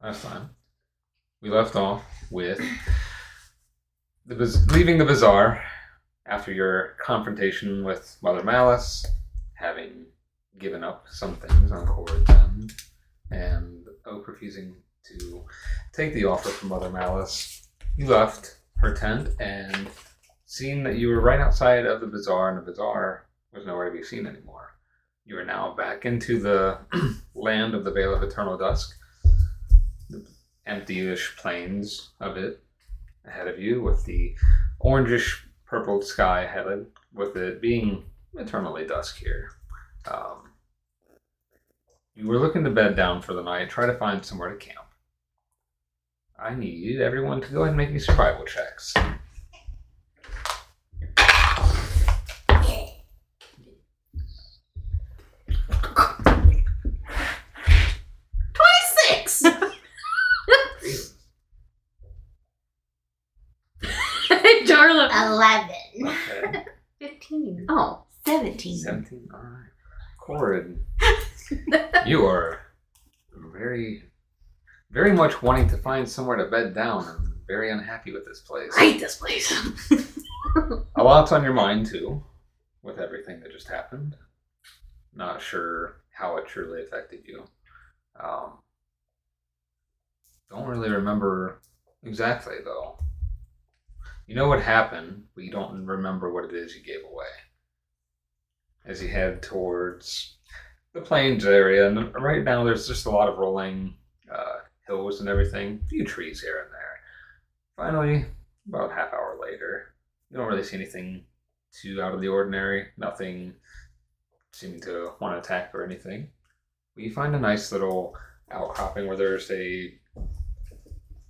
Last time we left off with leaving the bazaar after your confrontation with Mother Malice, having given up some things on Corrid's end, and Oak refusing to take the offer from Mother Malice. You left her tent and seeing that you were right outside of the bazaar, and the bazaar was nowhere to be seen anymore. You are now back into the land of the Vale of Eternal Dusk, the empty-ish plains of it ahead of you, with the orangish purple sky ahead, with it being eternally dusk here. You were looking to bed down for the night, try to find somewhere to camp. I need everyone to go ahead and make me survival checks. 26! Darla. 11. Okay. 15. Oh, 17. 17? Alright. Corrid, you are very, very much wanting to find somewhere to bed down and very unhappy with this place. I hate this place. A lot's on your mind, too, with everything that just happened. Not sure how it truly affected you. Don't really remember exactly, though. You know what happened, but you don't remember what it is you gave away. As you head towards the plains area, and right now there's just a lot of rolling hills and everything, a few trees here and there. Finally, about a half hour later, you don't really see anything too out of the ordinary, nothing seeming to want to attack or anything. But you find a nice little outcropping where there's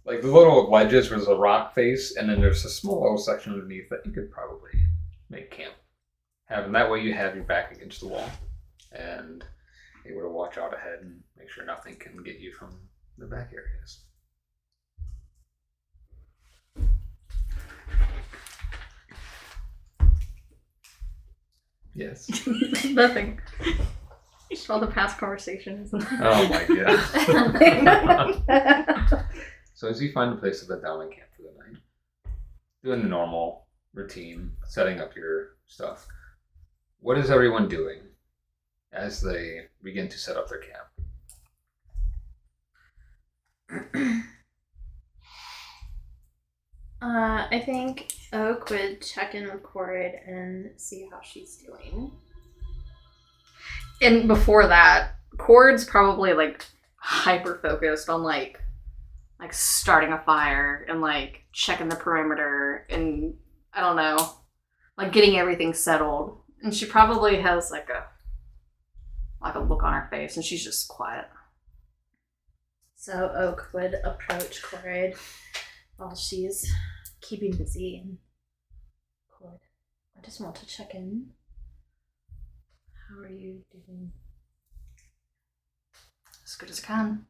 like the little ledges where there's a rock face, and then there's a small little section underneath that you could probably make camp. And that way you have your back against the wall and able to watch out ahead and make sure nothing can get you from the back areas. Yes. Nothing. Just all the past conversations. Oh my god. So as you find a place to bed down and camp for the night, doing the normal routine, setting up your stuff, what is everyone doing as they begin to set up their camp? I think Oak would check in with Corrid and see how she's doing. And before that, Corrid's probably like hyper focused on like starting a fire and like checking the perimeter and I don't know, like getting everything settled. And she probably has like a look on her face and she's just quiet. So Oak would approach Corrid while she's keeping busy and Corrid, I just want to check in. How are you doing? As good as I can.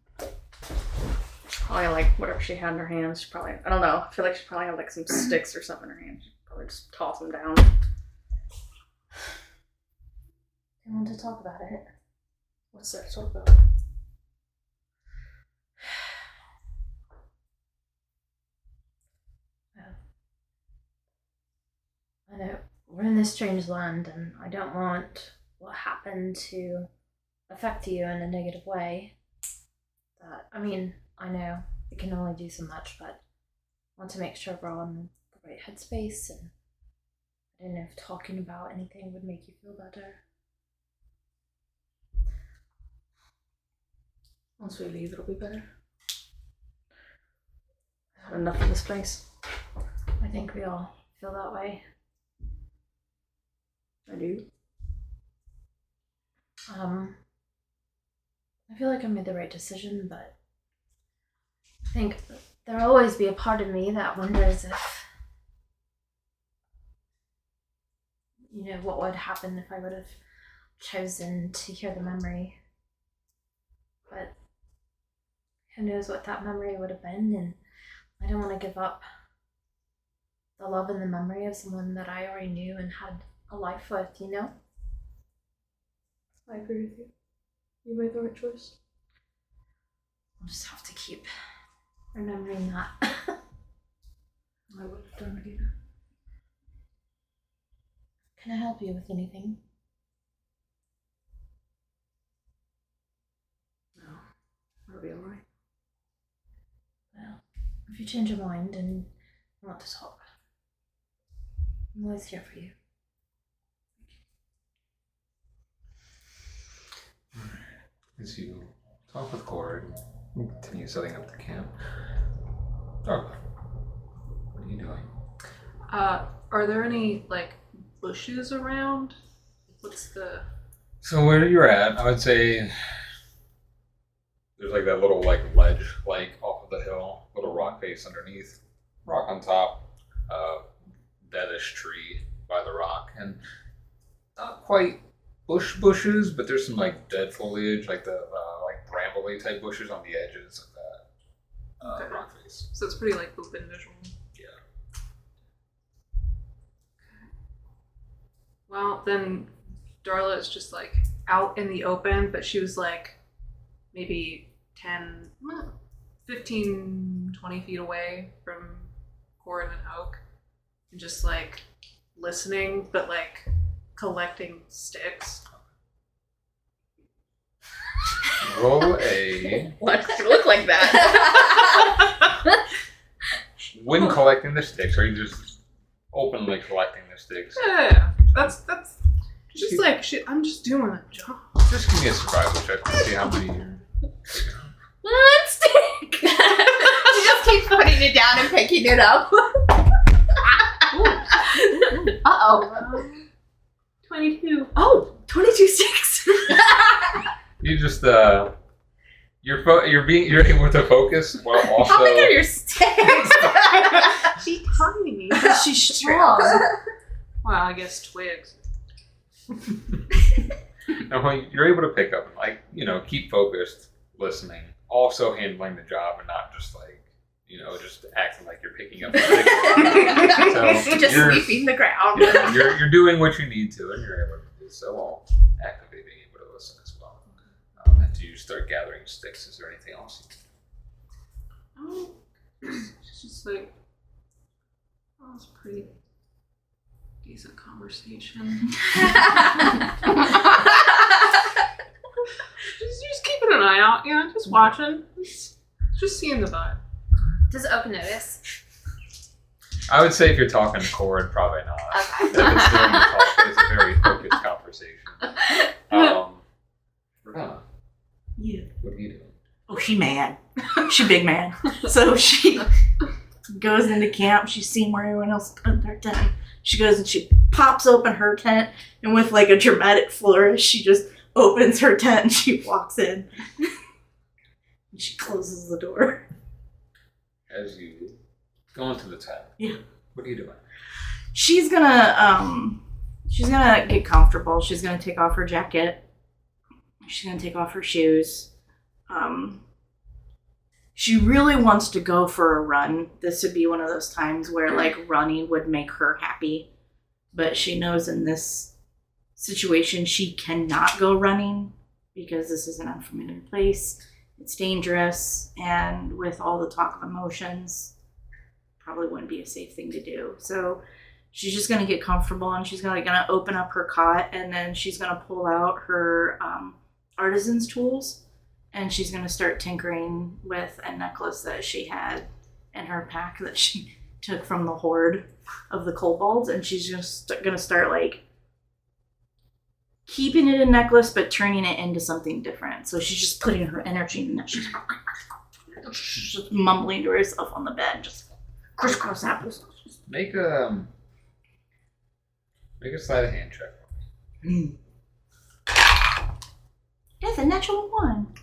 Probably like whatever she had in her hands. She probably, I don't know. I feel like she probably had like some sticks or something in her hands. She'd probably just toss them down. You want to talk about it? What's there to talk about? I know we're in this strange land, and I don't want what happened to affect you in a negative way. I mean, I know we can only do so much, but I want to make sure we're all in the right headspace, and I don't know if talking about anything would make you feel better. Once we leave, it'll be better. I've had enough of this place. I think we all feel that way. I do. I feel like I made the right decision, but I think there'll always be a part of me that wonders if, what would happen if I would have chosen to hear the memory. But who knows what that memory would have been, and I don't want to give up the love and the memory of someone that I already knew and had a life with, I agree with you. You made the right choice. just have to keep remembering that. I would have done it either. Can I help you with anything? No. I'll be alright. Well, if you change your mind and want to talk, I'm always here for you. As you talk with Corrid, continue setting up the camp. Oh, what are you doing? Are there any, like, bushes around? What's the... So where you're at, I would say there's like that little like ledge like off of the hill, little rock face underneath, rock on top, deadish tree by the rock, and not quite bushes, but there's some like dead foliage, like the like brambly type bushes on the edges of that Okay. rock face. So it's pretty, like, open visual. Yeah. Well, then Darla is just, like, out in the open, but she was, like, maybe 10, 15, 20 feet away from Corrid and Oak. And just, like, listening, but, like, collecting sticks. Roll a Why does it look like that? when collecting the sticks, are you just openly collecting the sticks? Yeah, that's just like shit. I'm just doing a job. Just give me a survival check to see how many you're picking up. One stick! She just keeps putting it down and picking it up. Uh-oh. 22. Oh, 22 sticks. You just you're able to focus while also How big are your sticks? She's tiny. She's strong. Well, I guess twigs. no, you're able to pick up and keep focused, listening, also handling the job and not just just acting like you're picking up the stick. Just you're, sweeping the ground. Yeah, you're doing what you need to, and you're able to do so while actively being able to listen as well. After you start gathering sticks, is there anything else you can do? Oh, it's just like, that was a pretty decent conversation. just keeping an eye out, just watching, just seeing the vibe. Does Oak notice? I would say if you're talking to Corrid, probably not. Okay. If it's during the talk, but it's a very focused conversation. Ravenna, Yeah. what are you doing? Oh, she mad. She big mad. So she goes into camp. She's seen where everyone else put their tent. She goes and she pops open her tent, and with like a dramatic flourish, she just opens her tent and she walks in. And she closes the door. As you go into the tent, Yeah. what are you doing? She's gonna get comfortable. She's gonna take off her jacket. She's gonna take off her shoes. She really wants to go for a run. This would be one of those times where like running would make her happy. But she knows in this situation she cannot go running because this is an unfamiliar place. It's dangerous, and with all the talk of emotions, probably wouldn't be a safe thing to do. So she's just gonna get comfortable, and she's gonna open up her cot, and then she's gonna pull out her artisan's tools, and she's gonna start tinkering with a necklace that she had in her pack that she took from the horde of the kobolds, and she's just gonna start like keeping it a necklace but turning it into something different. So she's just putting her energy in that. She's just mumbling to herself on the bed, just crisscross apples. Make a sleight of hand check. That's a natural one.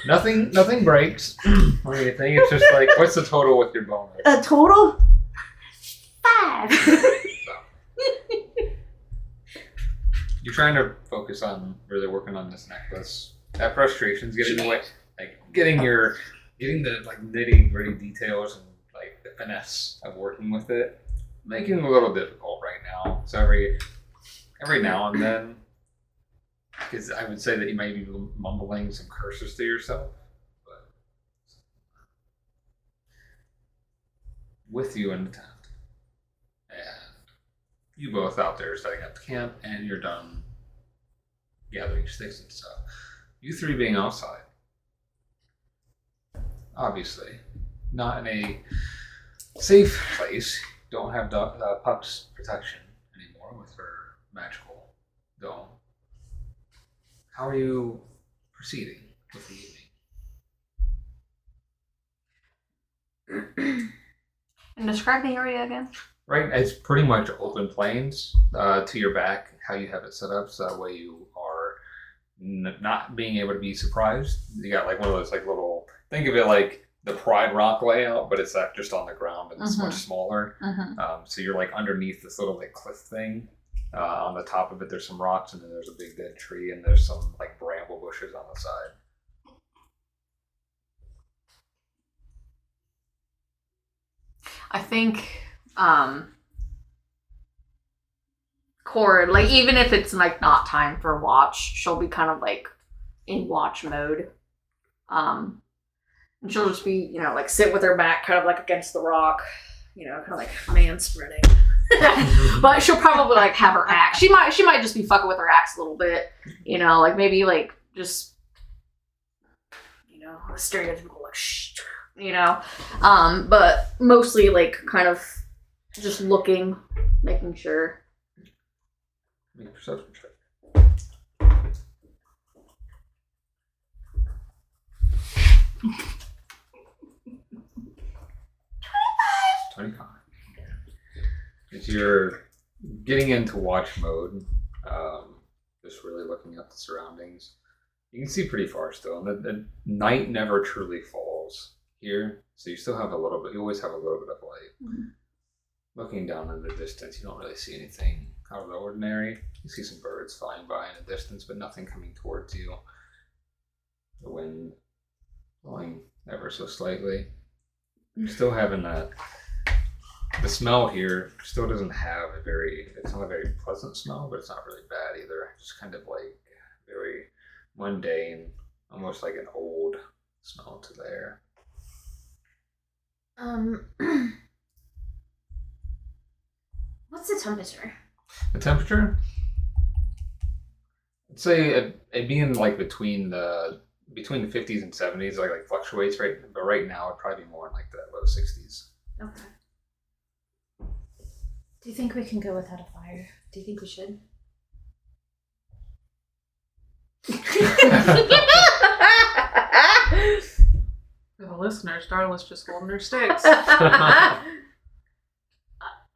Nothing breaks or anything. It's just like, what's the total with your bonus? A total 5. You're trying to focus on really working on this necklace. That frustration's getting away. Like getting the like nitty gritty details and like the finesse of working with it, making it a little difficult right now. So every now and then, Because I would say that you might be mumbling some curses to yourself. But with you in the tent. And you both out there setting up the camp, and you're done gathering sticks and stuff. You three being outside. Obviously, not in a safe place. Don't have Puck's protection anymore with her magical dome. How are you proceeding with the evening? And describe the area again. Right, it's pretty much open plains to your back. How you have it set up, so that way you are not being able to be surprised. You got like one of those like little. Think of it like the Pride Rock layout, but it's just on the ground and it's much smaller. So you're like underneath this little like cliff thing. On the top of it, there's some rocks, and then there's a big dead tree, and there's some like bramble bushes on the side. I think Corrid, like even if it's like not time for watch, she'll be kind of like in watch mode. And she'll just be, you know, like sit with her back kind of like against the rock, you know, kind of like man spreading. But she'll probably like have her axe. She might just be fucking with her axe a little bit, you know, like maybe like just, you know, a stereotypical like shh, you know, but mostly like kind of just looking, making sure. Make a perception check. 25. As you're getting into watch mode, just really looking at the surroundings, you can see pretty far still. And the night never truly falls here, so you still have a little bit. You always have a little bit of light. Looking down in the distance, you don't really see anything out of the ordinary. You see some birds flying by in the distance, but nothing coming towards you. The wind blowing ever so slightly. Still having that. The smell here still doesn't have it's not a very pleasant smell, but it's not really bad either. Just kind of like very mundane, almost like an old smell to the air. What's the temperature? The temperature? I'd say it being like between the 50s and 70s, like fluctuates, right? But right now it'd probably be more in like the low 60s. Okay. Do you think we can go without a fire? Do you think we should? For the listeners, Darla's just holding her sticks. I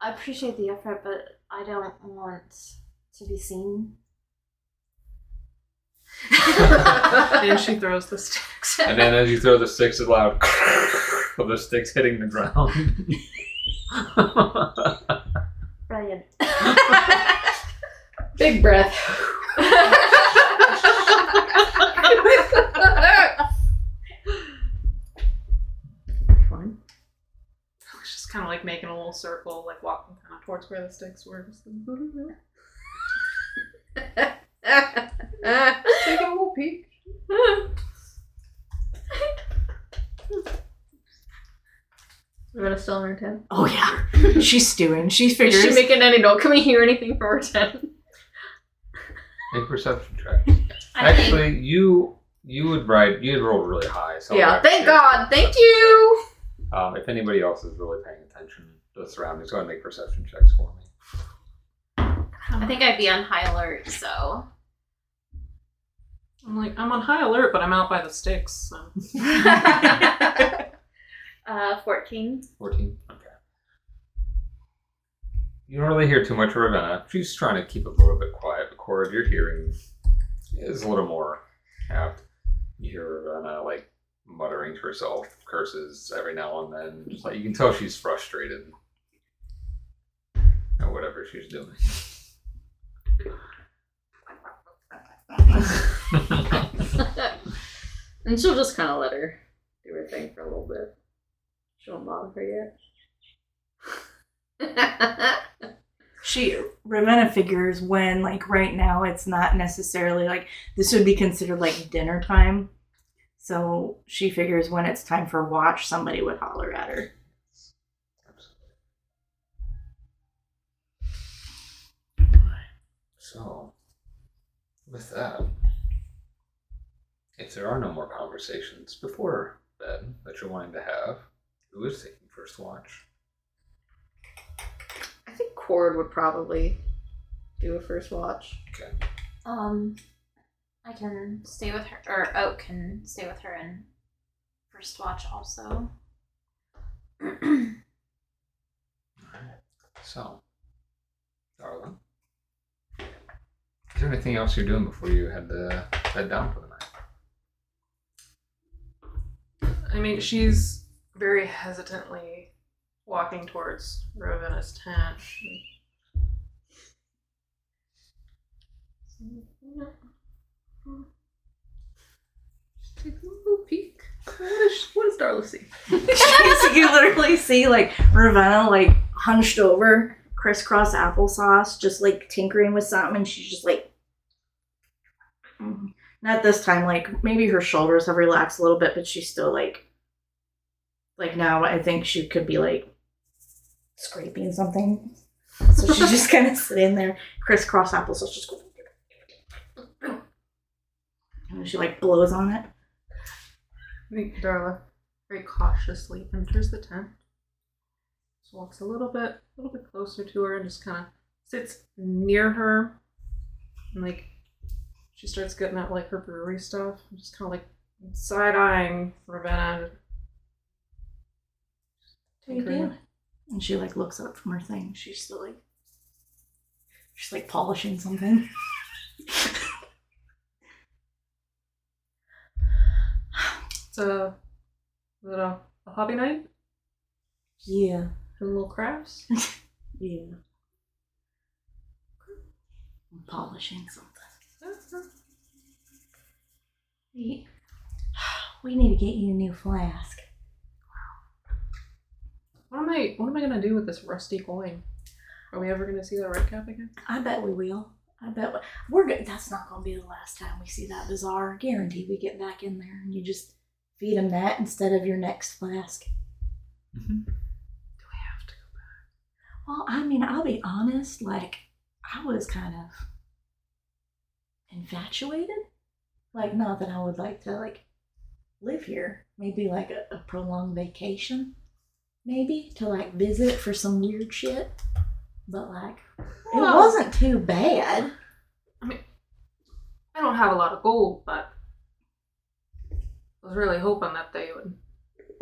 appreciate the effort, but I don't want to be seen. And she throws the sticks. And then as you throw the sticks, it's loud of the sticks hitting the ground. Brilliant. Big breath. Fine. It's just kind of like making a little circle, like walking kind of towards where the sticks were. Just taking a little peek. We're gonna still in her tent. Oh yeah, she's stewing. She figures. Is she making any noise? Can we hear anything from her tent? Make perception check. Actually, you had rolled really high. So Yeah, thank God. Thank you. If anybody else is really paying attention to the surroundings, go ahead and make perception checks for me. I think I'd be on high alert, so. I'm on high alert, but I'm out by the sticks. So. 14. 14? Okay. You don't really hear too much of Ravenna. She's trying to keep it a little bit quiet, but Corrid, your hearing is a little more apt. You hear Ravenna, like, muttering to herself, curses every now and then. Just like, you can tell she's frustrated at whatever she's doing. And she'll just kind of let her do her thing for a little bit. She won't bother her yet. Ravenna figures when, like, right now it's not necessarily, like, this would be considered, like, dinner time. So she figures when it's time for watch, somebody would holler at her. So, with that, if there are no more conversations before bed that you're wanting to have, who is taking first watch? I think Corrid would probably do a first watch. Okay. I can stay with her, or Oak can stay with her in first watch also. Alright. So, Darla, is there anything else you're doing before you head down for the night? I mean, she's very hesitantly walking towards Ravenna's tent. Just take a little peek. What does Darla see? You literally see, like, Ravenna, like, hunched over, crisscross applesauce, just, like, tinkering with something, and she's just, like, not this time, like, maybe her shoulders have relaxed a little bit, but she's still, like now I think she could be, like, scraping something. So she's just kind of sitting there, crisscross applesauce, just going, and she, like, blows on it. I think Darla very cautiously enters the tent. Just walks a little bit closer to her and just kind of sits near her. And, like, she starts getting out, like, her brewery stuff. And just kind of, like, side-eyeing Ravenna. What are you doing? And she, like, looks up from her thing. She's still, like, she's, like, polishing something. Is it a hobby night? Yeah. And little crafts? Yeah. I'm polishing something. We need to get you a new flask. What am I gonna do with this rusty coin? Are we ever gonna see that red cap again? I bet we will. I bet we're good. That's not going to be the last time we see that bazaar. Guaranteed we get back in there and you just feed him that instead of your next flask. Mm-hmm. Do we have to go back? Well, I mean, I'll be honest. Like, I was kind of infatuated. Like, not that I would like to, like, live here. Maybe like a prolonged vacation. Maybe to, like, visit for some weird shit. But, like, it wasn't too bad. I mean, I don't have a lot of gold, but I was really hoping that they would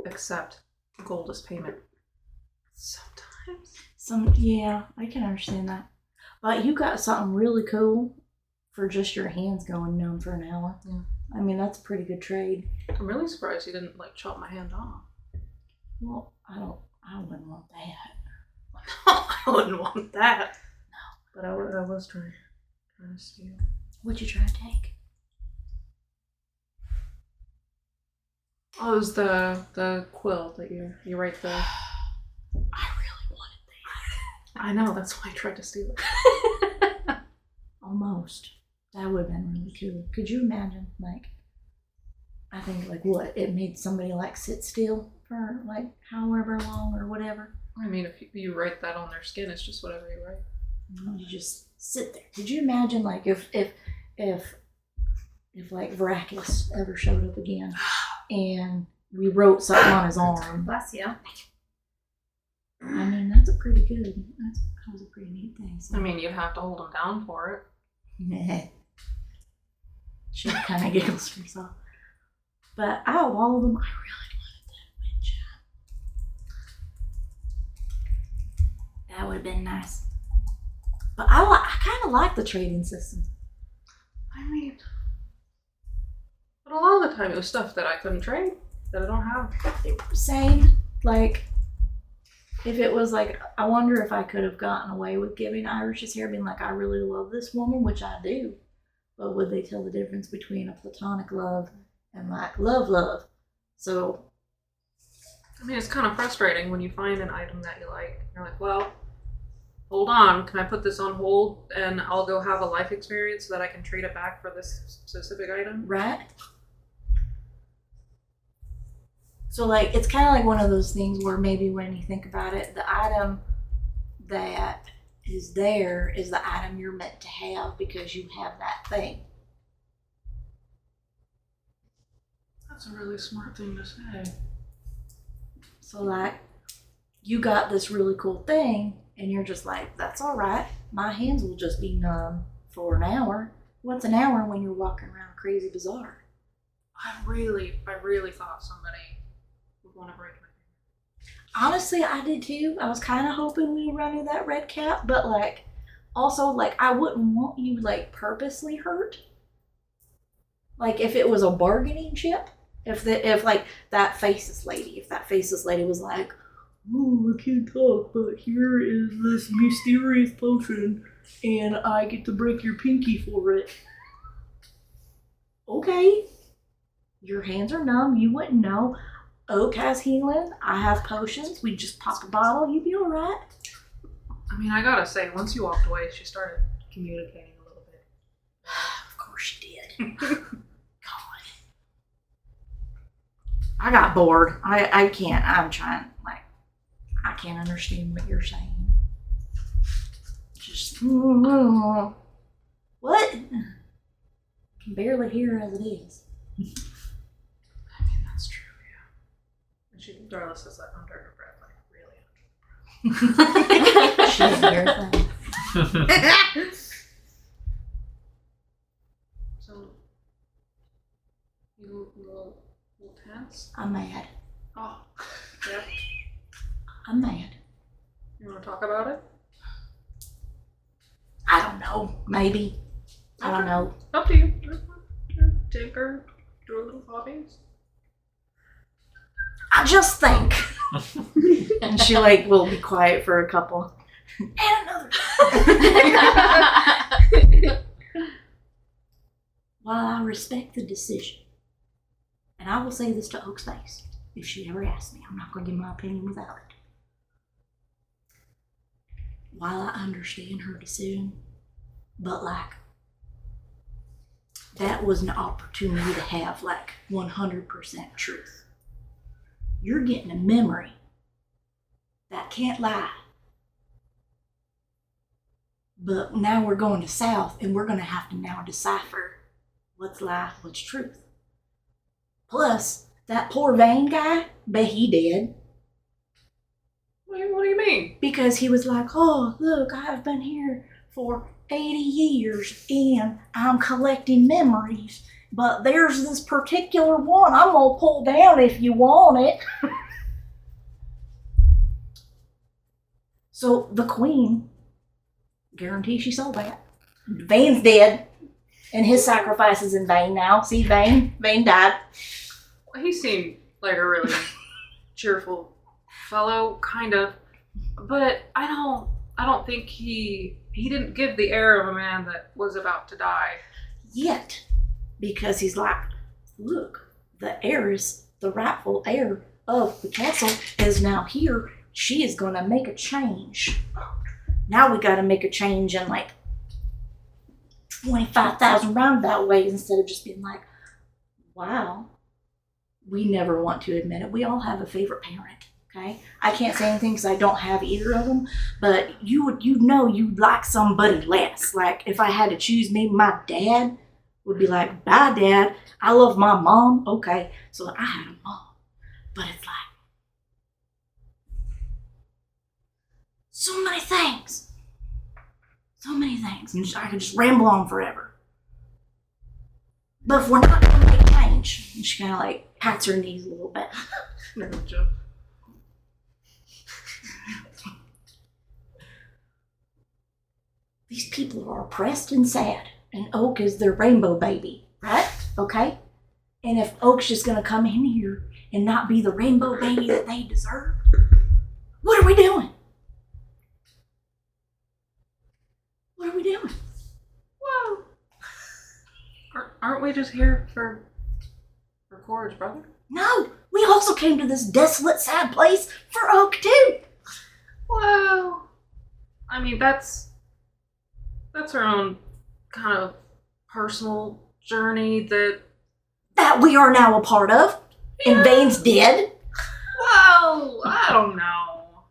accept gold as payment. Sometimes. Yeah, I can understand that. But you got something really cool for just your hands going numb for an hour. Yeah. I mean, that's a pretty good trade. I'm really surprised you didn't, like, chop my hand off. Well, I wouldn't want that. I wouldn't want that. No. But I was trying to steal. What'd you try to take? Oh, it was the quill that you write the... I really wanted that. I know, that's why I tried to steal it. Almost. That would have been really cool. Could you imagine, like, I think, like, what? It made somebody, like, sit still for, like, however long or whatever. I mean, if you write that on their skin, it's just whatever you write. You just sit there. Could you imagine, like, if like, Veracruz ever showed up again and we wrote something on his arm? Bless you. I mean, that was a pretty neat thing. So. I mean, you'd have to hold them down for it. Nah. She kind of giggles to herself. But out of all of them, I really wanted that wind chime. That would have been nice. But I kind of like the trading system. I mean, but a lot of the time it was stuff that I couldn't trade, that I don't have. Same. Like, if it was like, I wonder if I could have gotten away with giving Irish his hair, being like, I really love this woman, which I do. But would they tell the difference between a platonic love and, like, love? So, I mean, it's kind of frustrating when you find an item that you like. You're like, well, hold on, can I put this on hold and I'll go have a life experience so that I can trade it back for this specific item? Right? So, like, it's kind of like one of those things where maybe when you think about it, the item that is there is the item you're meant to have because you have that thing. That's a really smart thing to say. So, like, you got this really cool thing, and you're just like, that's all right. My hands will just be numb for an hour. What's an hour when you're walking around Crazy Bazaar? I really thought somebody would want to break my finger. Honestly, I did too. I was kind of hoping we would run into that red cap, but, like, also, like, I wouldn't want you, like, purposely hurt. Like, if it was a bargaining chip, if like, that faceless lady was like, oh, I can't talk, but here is this mysterious potion, and I get to break your pinky for it. Okay. Your hands are numb, you wouldn't know. Oak has healing, I have potions, we just pop a bottle, you'd be alright. I mean, I gotta say, once you walked away, she started communicating a little bit. Of course she did. God. I got bored. I can't, I'm trying, like, I can't understand what you're saying. Just, what? Can barely hear as it is. I mean, that's true, yeah. And Darla says that under her breath, like, really under her breath. She didn't hear a thing. So, you a little tense? I'm mad. Oh, yeah. I'm mad. You want to talk about it? I don't know. Maybe. I don't know. Up to you. Tinker, do a little hobbies. I just think. And she, like, will be quiet for a couple. And another. While I respect the decision, and I will say this to Oak's face, if she ever asks me, I'm not going to give my opinion without it. While I understand her decision, but, like, that was an opportunity to have, like, 100% truth. You're getting a memory that can't lie. But now we're going to South, and we're going to have to now decipher what's lie, what's truth. Plus, that poor Vane guy, bet he did. What do you mean? Because he was like, oh, look, I've been here for 80 years, and I'm collecting memories. But there's this particular one I'm going to pull down if you want it. So the queen, guarantee she saw that. Vane's dead, and his sacrifice is in vain now. See, Vane died. Well, he seemed like a really cheerful fellow, kind of. But I don't think he didn't give the air of a man that was about to die. Yet, because he's like, look, the heiress, the rightful heir of the castle is now here. She is going to make a change. Now we got to make a change in like 25,000 roundabout ways instead of just being like, wow, we never want to admit it. We all have a favorite parent, okay? I can't say anything because I don't have either of them, but you'd know you'd like somebody less. Like if I had to choose, maybe my dad would be like, bye, Dad. I love my mom. Okay, so I had a mom. But it's like, so many things. So many things. And I could just ramble on forever. But if we're not going to make change, and she kind of like pats her knees a little bit. No joke. These people are oppressed and sad. And Oak is their rainbow baby, right? Okay? And if Oak's just going to come in here and not be the rainbow baby that they deserve, what are we doing? What are we doing? Whoa. Aren't we just here for Corrid's brother? No, we also came to this desolate, sad place for Oak too. Whoa. I mean, that's her own kind of personal journey That we are now a part of. And Vane's dead. Well, I don't know.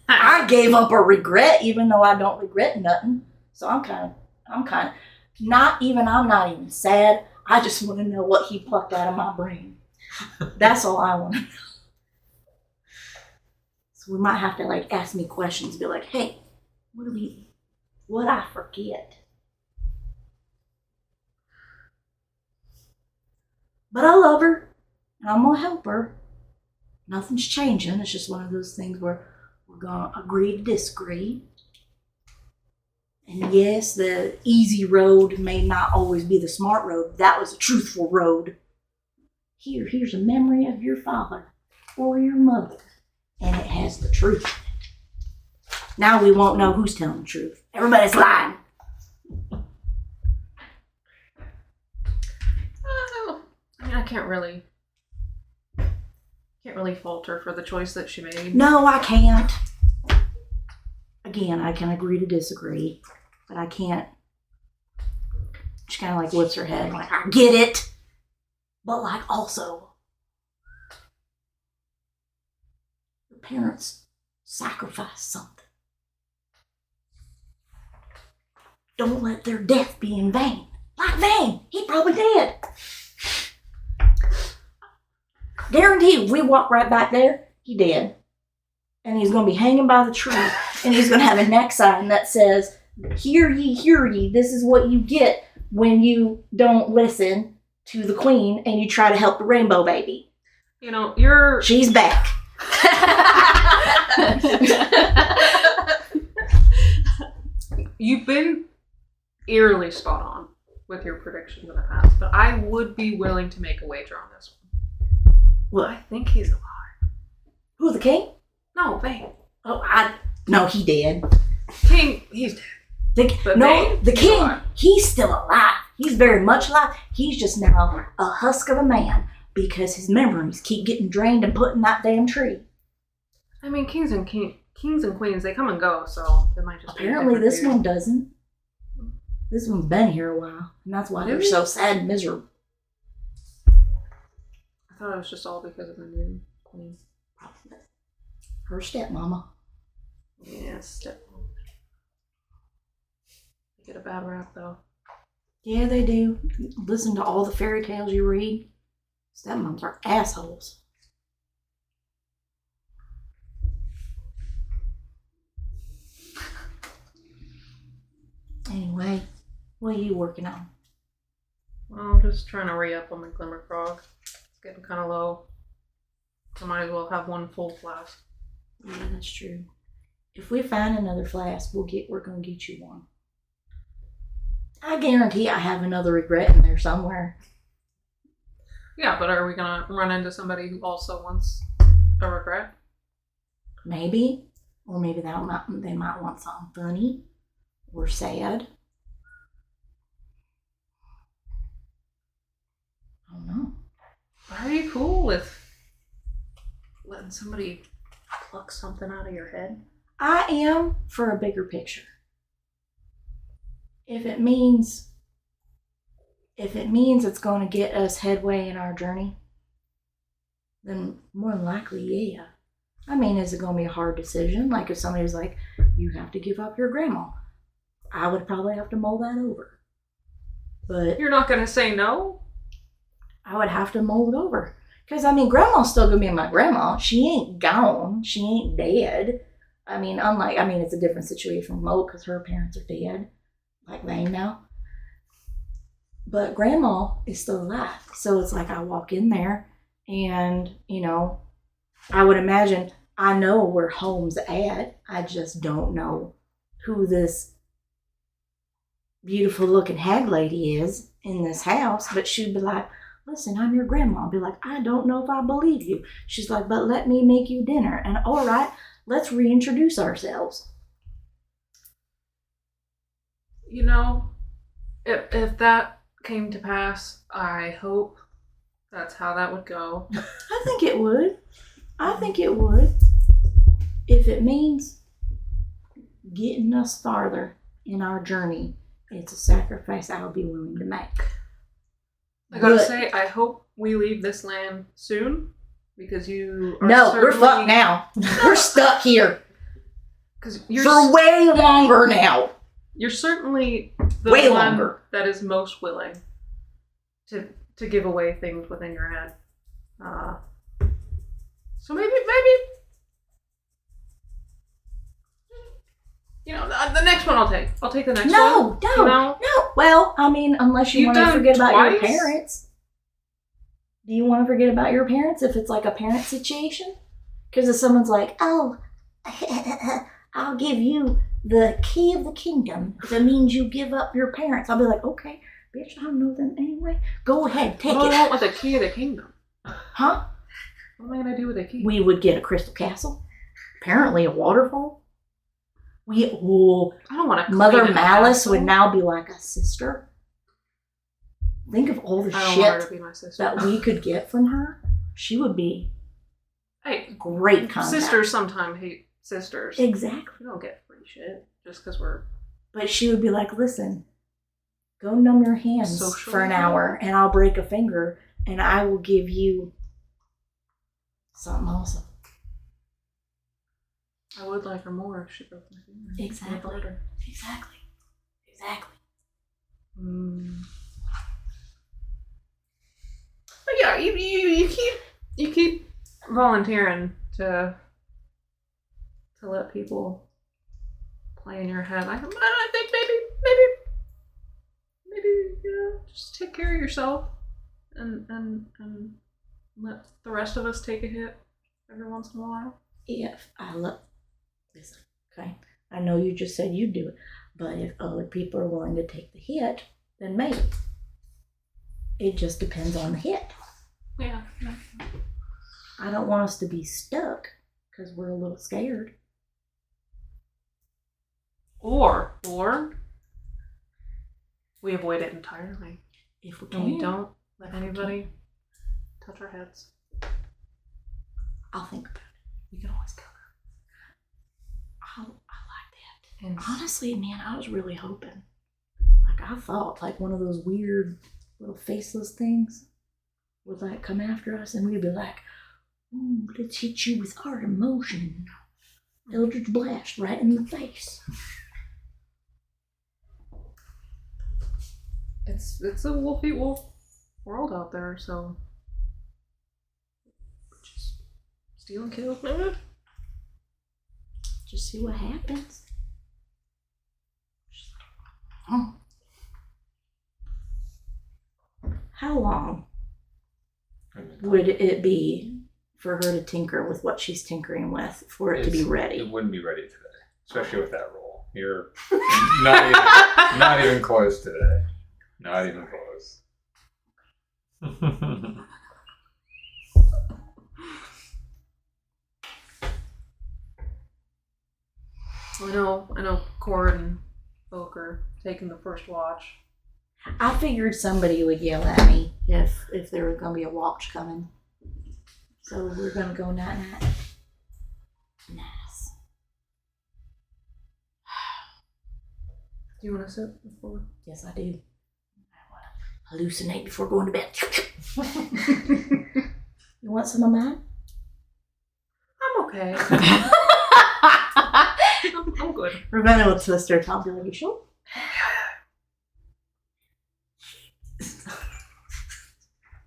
I gave up a regret, even though I don't regret nothing. So I'm not even sad. I just want to know what he plucked out of my brain. That's all I want to know. So we might have to like ask me questions, be like, hey, what I forget? But I love her, and I'm gonna help her. Nothing's changing. It's just one of those things where we're gonna agree to disagree. And yes, the easy road may not always be the smart road. That was a truthful road. Here's a memory of your father or your mother, and it has the truth in it. Now we won't know who's telling the truth. Everybody's lying. I mean, I can't really fault her for the choice that she made. No, I can't. Again, I can agree to disagree, but I can't. She kind of like lifts her head, like, I get it, but like also, your parents sacrificed something. Don't let their death be in vain. Like Vane, he probably did. Guaranteed, if we walk right back there, he dead. And he's going to be hanging by the tree, and he's going to have a neck sign that says, hear ye, this is what you get when you don't listen to the queen and you try to help the rainbow baby. You know, She's back. You've been eerily spot on with your predictions in the past, but I would be willing to make a wager on this one. What? I think he's alive. Who, the king? No, Vane. Oh, no, he dead. King, he's dead. The king, he's still alive. He's very much alive. He's just now a husk of a man because his memories keep getting drained and put in that damn tree. I mean, kings and queens, they come and go, so it might just Apparently be this one doesn't. This one's been here a while, and that's why they're so sad and miserable. I thought it was just all because of the new queen. Her stepmama. Yeah, stepmom. They get a bad rap, though. Yeah, they do. Listen to all the fairy tales you read. Stepmoms are assholes. Anyway, what are you working on? Well, I'm just trying to re-up on my glimmer frog. It's getting kind of low. I might as well have one full flask. Yeah, that's true. If we find another flask, we're gonna get you one. I guarantee I have another regret in there somewhere. Yeah, but are we gonna run into somebody who also wants a regret? Maybe. Or maybe they might want something funny or sad. I don't know. Are you cool with letting somebody pluck something out of your head? I am for a bigger picture. If it means it's going to get us headway in our journey, then more than likely, yeah. I mean, is it going to be a hard decision? Like if somebody was like, you have to give up your grandma, I would probably have to mull that over. But You're not gonna say no? I would have to mull it over. Because, I mean, grandma's still going to be my grandma. She ain't gone. She ain't dead. I mean, it's a different situation from Mo because her parents are dead. Like Vane now. But grandma is still alive. So it's like I walk in there and, I would imagine I know where home's at. I just don't know who this beautiful looking hag lady is in this house. But she'd be like, listen, I'm your grandma. I'd be like, I don't know if I believe you. She's like, but let me make you dinner. And all right, let's reintroduce ourselves. If that came to pass, I hope that's how that would go. I think it would. If it means getting us farther in our journey, it's a sacrifice I'll be willing to make. I gotta But- say, I hope we leave this land soon, because you are No, we're certainly- fucked now. We're stuck here Because for way longer now. you're certainly the Way one longer. that is most willing to give away things within your head. So maybe the next one I'll take. I'll take the next one. No. No. Well, I mean, unless you You've want to done forget about your twice? parents. Do you want to forget about your parents if it's like a parent situation? Because if someone's like, oh, I'll give you the key of the kingdom, if it means you give up your parents, I'll be like, okay, bitch, I don't know them anyway. Go ahead, take What do I it. want with the key of the kingdom? Huh? What am I gonna do with the key? We would get a crystal castle. Apparently a waterfall. I don't want to. Mother Malice would now be like a sister. Think of all the I don't want her to shit be my sister. that we could get from her. She would be Hey, great contact. sisters sometimes hate sisters. Exactly. We don't get free shit just because we're. But she would be like, listen, go numb your hands Social for an hour and I'll break a finger and I will give you something awesome. I would like her more if she broke my finger. Exactly. I'd let her. Exactly. But yeah, you keep volunteering to let people play in your head. I think maybe just take care of yourself and let the rest of us take a hit every once in a while. If I look, listen, okay, I know you just said you'd do it, but if other people are willing to take the hit, then maybe. It just depends on the hit. Yeah. I don't want us to be stuck because we're a little scared. Or we avoid it entirely. If we And we can, don't let anybody touch our heads. I'll think about it. We can always cover. I like that. And Honestly, man, I was really hoping. Like, I thought, like, one of those weird little faceless things would, like, come after us and we'd be like, ooh, let's hit you with our emotion. Eldritch Blast right in the face. it's a wolf eat wolf world out there, so just steal and kill. Just see what happens. Oh. How long would it be for her to tinker with what she's tinkering with for it to be ready? It wouldn't be ready today, especially with that roll. You're not even close today. Not even close. I know Corrid and Folk are taking the first watch. I figured somebody would yell at me if there was going to be a watch coming. So we're going to go night-night. Nice. Do you want to sit before? Yes, I do. I want to hallucinate before going to bed. You want some of mine? I'm okay. I'm good. Ravenna will twist her top. Be like, you sure?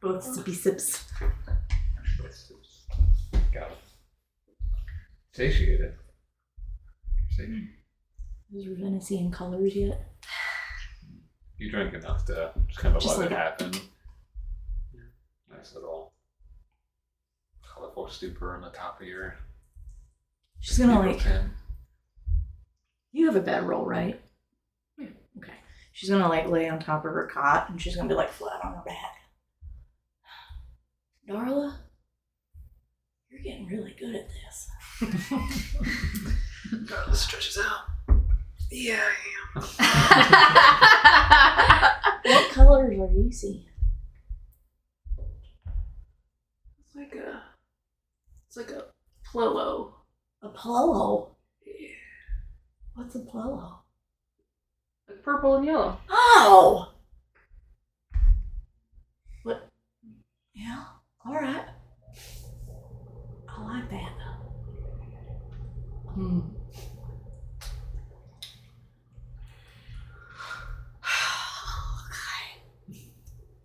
Both sippy sips. Got it. Satiated. Satiated. Is Ravenna seeing colors yet? You drank enough to just kind of Just let like it happen. Nice little colorful stupor on the top of your She's gonna stupor like. tin. You have a bedroll, right? Yeah. Okay. She's gonna like lay on top of her cot and she's gonna be like flat on her back. Darla, you're getting really good at this. Darla stretches out. Yeah, I am. What colors are you seeing? It's like a plolo. A polo. Yeah. What's a Plelo? Like purple and yellow. Oh! What? Yeah, alright. I like that.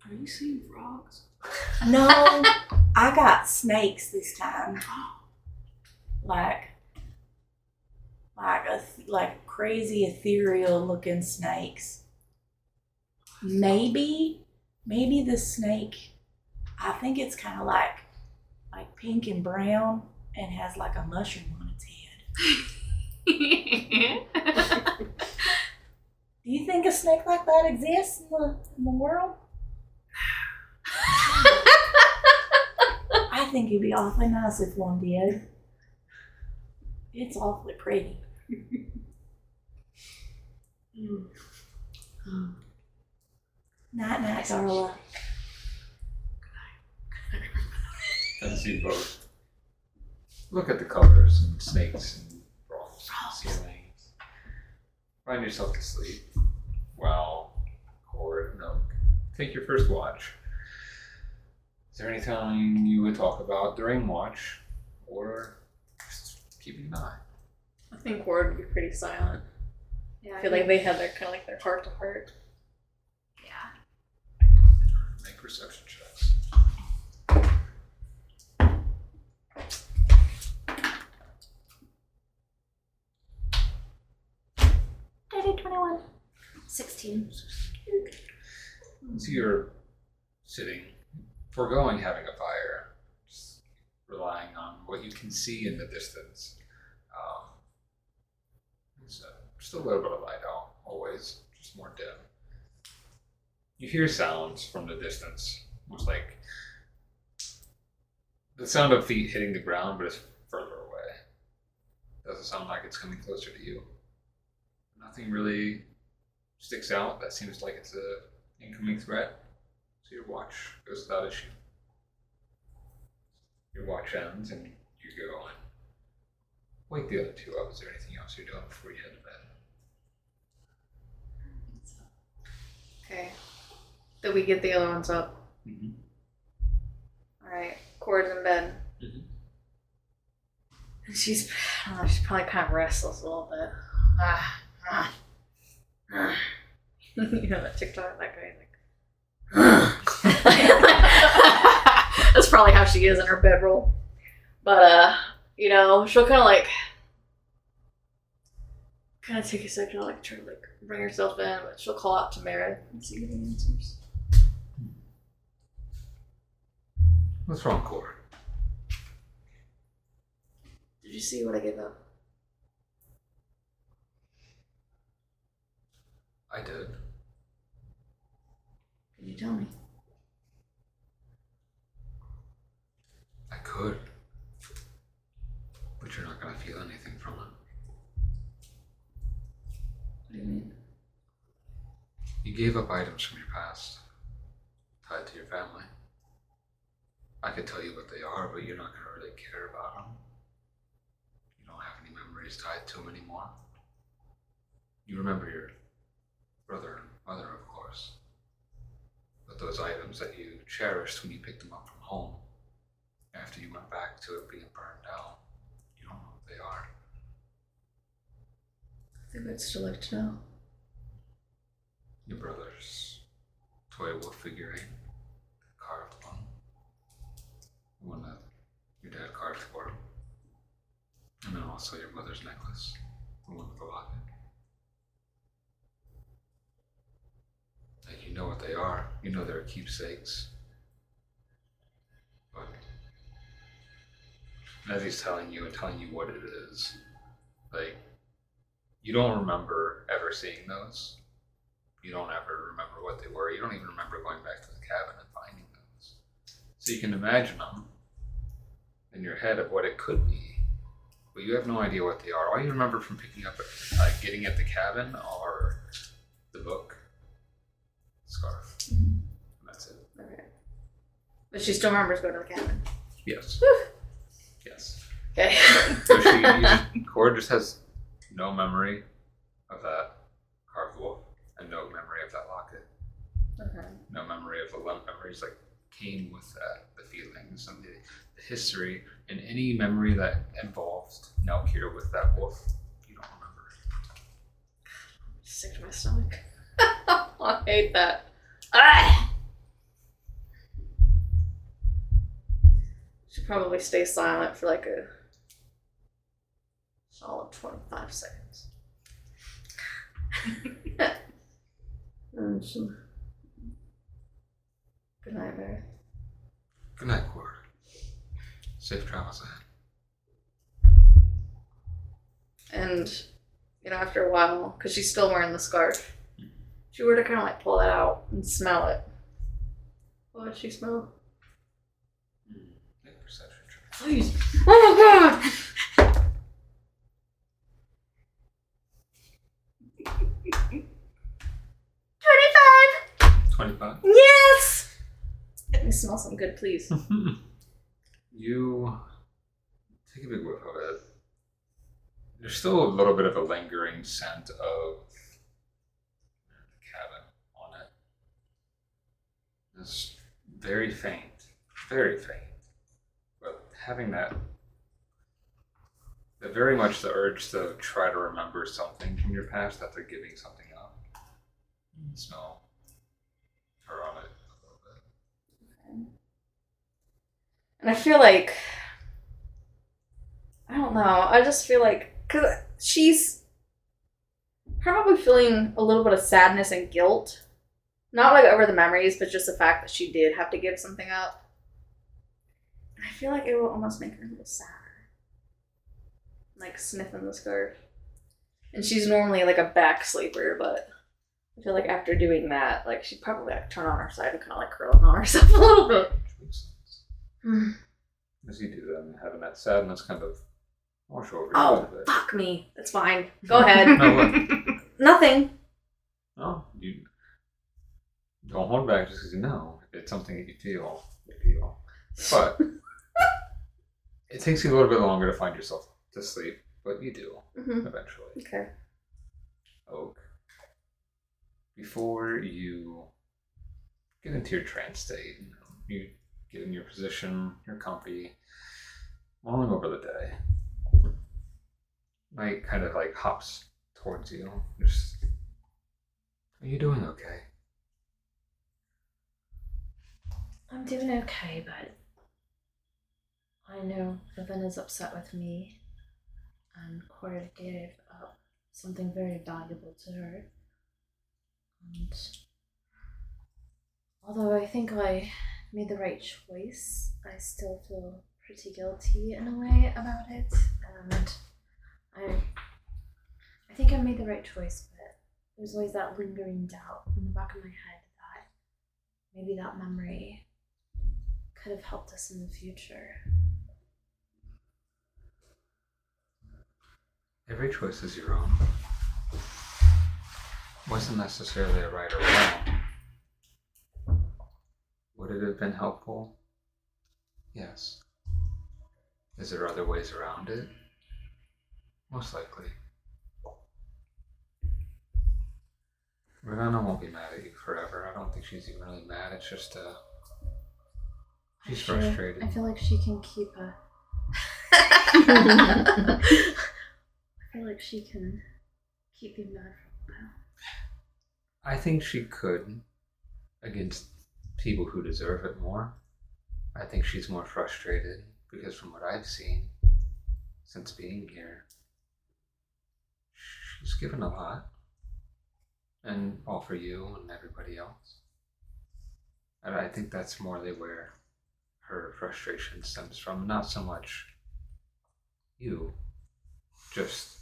Are you seeing frogs? No, I got snakes this time. Like crazy ethereal looking snakes. Maybe the snake, I think it's kind of like pink and brown and has like a mushroom on its head. Do you think a snake like that exists in the world? I think it'd be awfully nice if one did. It's awfully pretty. Night night, Darla. As you both look at the colors and snakes and frogs and ceilings, find yourself to sleep while Corrid and Oak take your first watch. Is there anything you would talk about during watch, or just keeping an eye? I think Ward would be pretty silent. Yeah, I feel like they had their kind of like their heart to heart. Yeah. Make perception checks. I did 21. 16. So you're sitting, foregoing having a fire, just relying on what you can see in the distance. So just a little bit of light out, always, just more dim. You hear sounds from the distance, almost like the sound of feet hitting the ground, but it's further away. Doesn't sound like it's coming closer to you. Nothing really sticks out that seems like it's a incoming threat. So your watch goes without issue. Your watch ends and you go and wake the other two up. Is there anything else you're doing before you head to bed? Okay. Did we get the other ones up? Mm-hmm. Alright. Cord's in bed. Mm-hmm. And she's, I don't know, she's probably kind of restless a little bit. You know that TikTok, that guy, like. That's probably how she is in her bedroll. But, you know, she'll kind of take a second to, like, try to, like, bring herself in, but she'll call out to Meredith and see if he answers. What's wrong, Corrid? Did you see what I gave up? I did. Can you tell me? I could. But you're not going to feel anything from it. What do you mean? You gave up items from your past, tied to your family. I could tell you what they are, but you're not going to really care about them. You don't have any memories tied to them anymore. You remember your brother and mother, of course. But those items that you cherished when you picked them up from home, after you went back to it being burned down, you don't know what they are. I think I'd still like to know. Your brother's toy wolf figurine, carved one. The one that your dad carved for him. And then also your mother's necklace, the one with the locket. Like, you know what they are. You know they're keepsakes. But as he's telling you and telling you what it is, like, you don't remember ever seeing those. You don't ever remember what they were. You don't even remember going back to the cabin and finding those. So you can imagine them in your head of what it could be, but you have no idea what they are. All you remember from picking up, getting at the cabin, are the book, scarf, and that's it. Okay. But she still remembers going to the cabin. Yes. Yes. Okay. So Corrid just has no memory of that carved wolf, and no memory of that locket. Okay. No memory of the memories like came with that, the feelings and the history, and any memory that involved Nelkir with that wolf, you don't remember. Sick to my stomach. I hate that. Ah! Should probably stay silent for like a solid 25 seconds. Good night, Mary. Good night, Corrid. Safe travels ahead. And, after a while, because she's still wearing the scarf, she were to kind of like pull that out and smell it. What would she smell? Make a perception check. Please. Oh my god! 25. Yes! Let me smell some good, please. You take a big whiff of it. There's still a little bit of a lingering scent of the cabin on it. It's very faint, but having that very much the urge to try to remember something from your past after giving something up. Smell her on it a little bit. And I feel like, I don't know, I just feel like, because she's probably feeling a little bit of sadness and guilt. Not like over the memories, but just the fact that she did have to give something up. And I feel like it will almost make her a little sadder. Like sniffing the scarf. And she's normally like a back sleeper, but I feel like after doing that, like she'd probably like turn on her side and kind of like curl up on herself a little bit. Makes sense. As you do that, and having that sadness kind of wash over you a Oh, little bit. fuck me. That's fine. Go ahead. No, what? Nothing. No, you don't hold back just because you know. If it's something that you feel, you feel. But it takes you a little bit longer to find yourself to sleep, but you do eventually. Okay. Oak. Before you get into your trance state, you get in your position, you're comfy, mulling over the day. Night kind of like hops towards you. Just, are you doing okay? I'm doing okay, but I know Ravenna's upset with me, and Corrid gave up something very valuable to her. And although I think I made the right choice, I still feel pretty guilty in a way about it, and I think I made the right choice, but there's always that lingering doubt in the back of my head that maybe that memory could have helped us in the future. Every choice is your own. Wasn't necessarily a right or wrong. Would it have been helpful? Yes. Is there other ways around it? Most likely. Ravenna won't be mad at you forever. I don't think she's even really mad. It's just she's frustrated. I feel like she can keep a I feel like she can keep you mad for a while. I think she could, against people who deserve it more. I think she's more frustrated because from what I've seen since being here, she's given a lot, and all for you and everybody else. And I think that's more where her frustration stems from, not so much you, just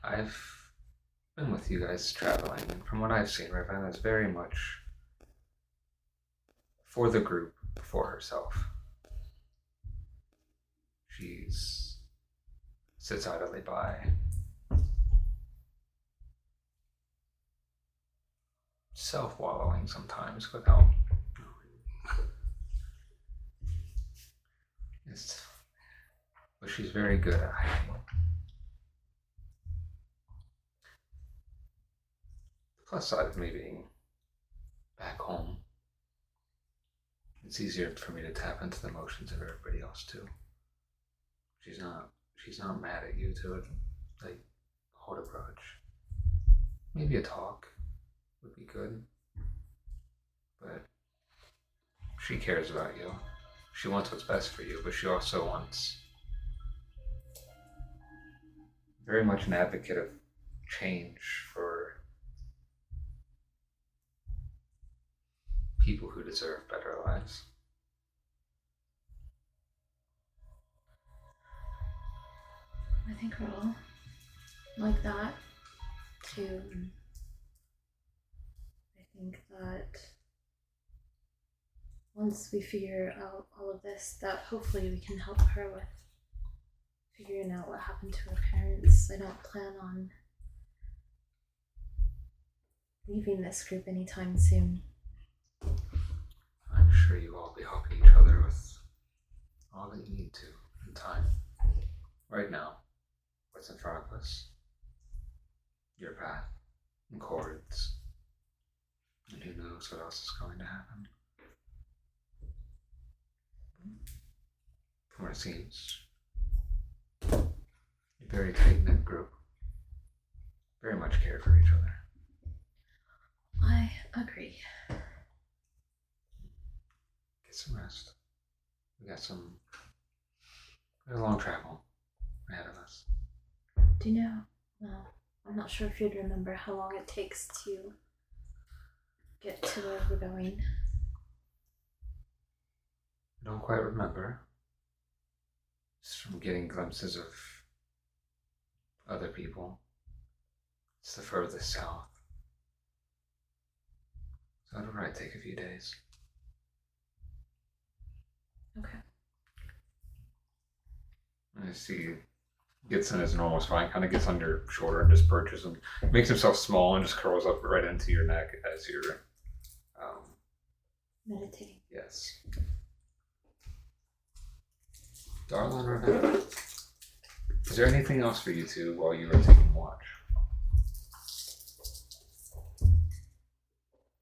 I've been with you guys traveling, and from what I've seen, Ravenna is very much for the group before herself. She's sits idly by, self-wallowing sometimes without knowing. but she's very good at hiding. The plus side of me being back home, it's easier for me to tap into the emotions of everybody else too. She's not mad at you to like hold a grudge. Maybe a talk would be good. But she cares about you. She wants what's best for you, but she also wants very much an advocate of change for people who deserve better lives. I think we're all like that too. I think that once we figure out all of this, that hopefully we can help her with figuring out what happened to her parents. I don't plan on leaving this group anytime soon. I'm sure you all be helping each other with all that you need to in time. Right now, what's in front of us? Your path and Corrid's. And who knows what else is going to happen. From what it seems, a very tight-knit group. Very much care for each other. I agree. Get some rest. We got a long travel ahead of us. Do you know? Well, I'm not sure if you'd remember how long it takes to get to where we're going. I don't quite remember. Just from getting glimpses of other people. It's the furthest south. So it'll probably take a few days. Okay. I see gets in his normal spine, kind of gets on your shoulder and just perches and makes himself small and just curls up right into your neck as you're Meditating. yes. Darla and Rebecca, is there anything else for you two while you were taking watch?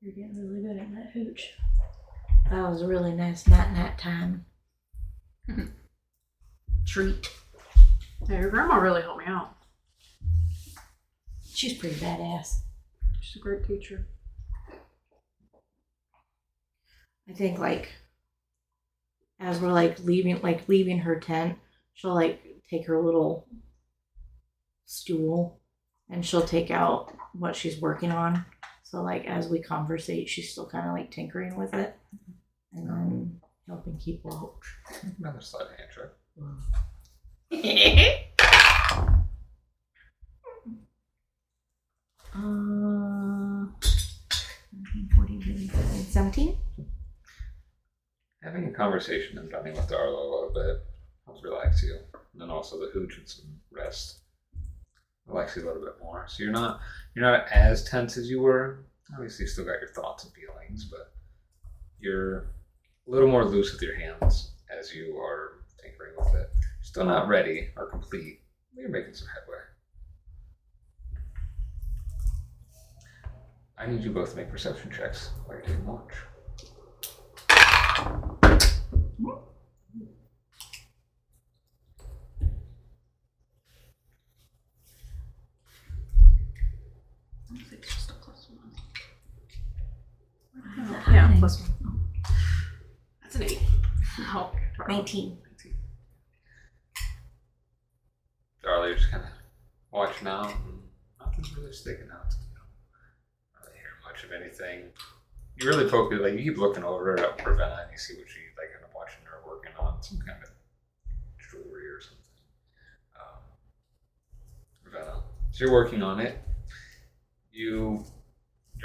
You're getting really good at that hooch. That was a really nice night time. Treat. Yeah, your grandma really helped me out. She's pretty badass. She's a great teacher. I think as we're leaving her tent, she'll take her little stool and she'll take out what she's working on. So as we conversate, she's still kind of tinkering with it and then helping keep watch. Another slight hand trick. 17? Having a conversation and running with Darla a little bit helps relax you. And then also the hooch and some rest relax you a little bit more. So you're not as tense as you were. Obviously you still got your thoughts and feelings, but you're a little more loose with your hands as you are tinkering with it. Still not ready or complete, but you're making some headway. I need you both to make perception checks while you're taking watch. It's just a +1. Oh, Yeah, +1. That's an 8. Oh, 19. Darla, you're just kind of watching out, and nothing's really sticking out. You don't really hear much of anything. You really focus, you keep looking over at Ravenna, and you see what she, kind of watching her working on some kind of jewelry or something. Ravenna. So you're working on it. Your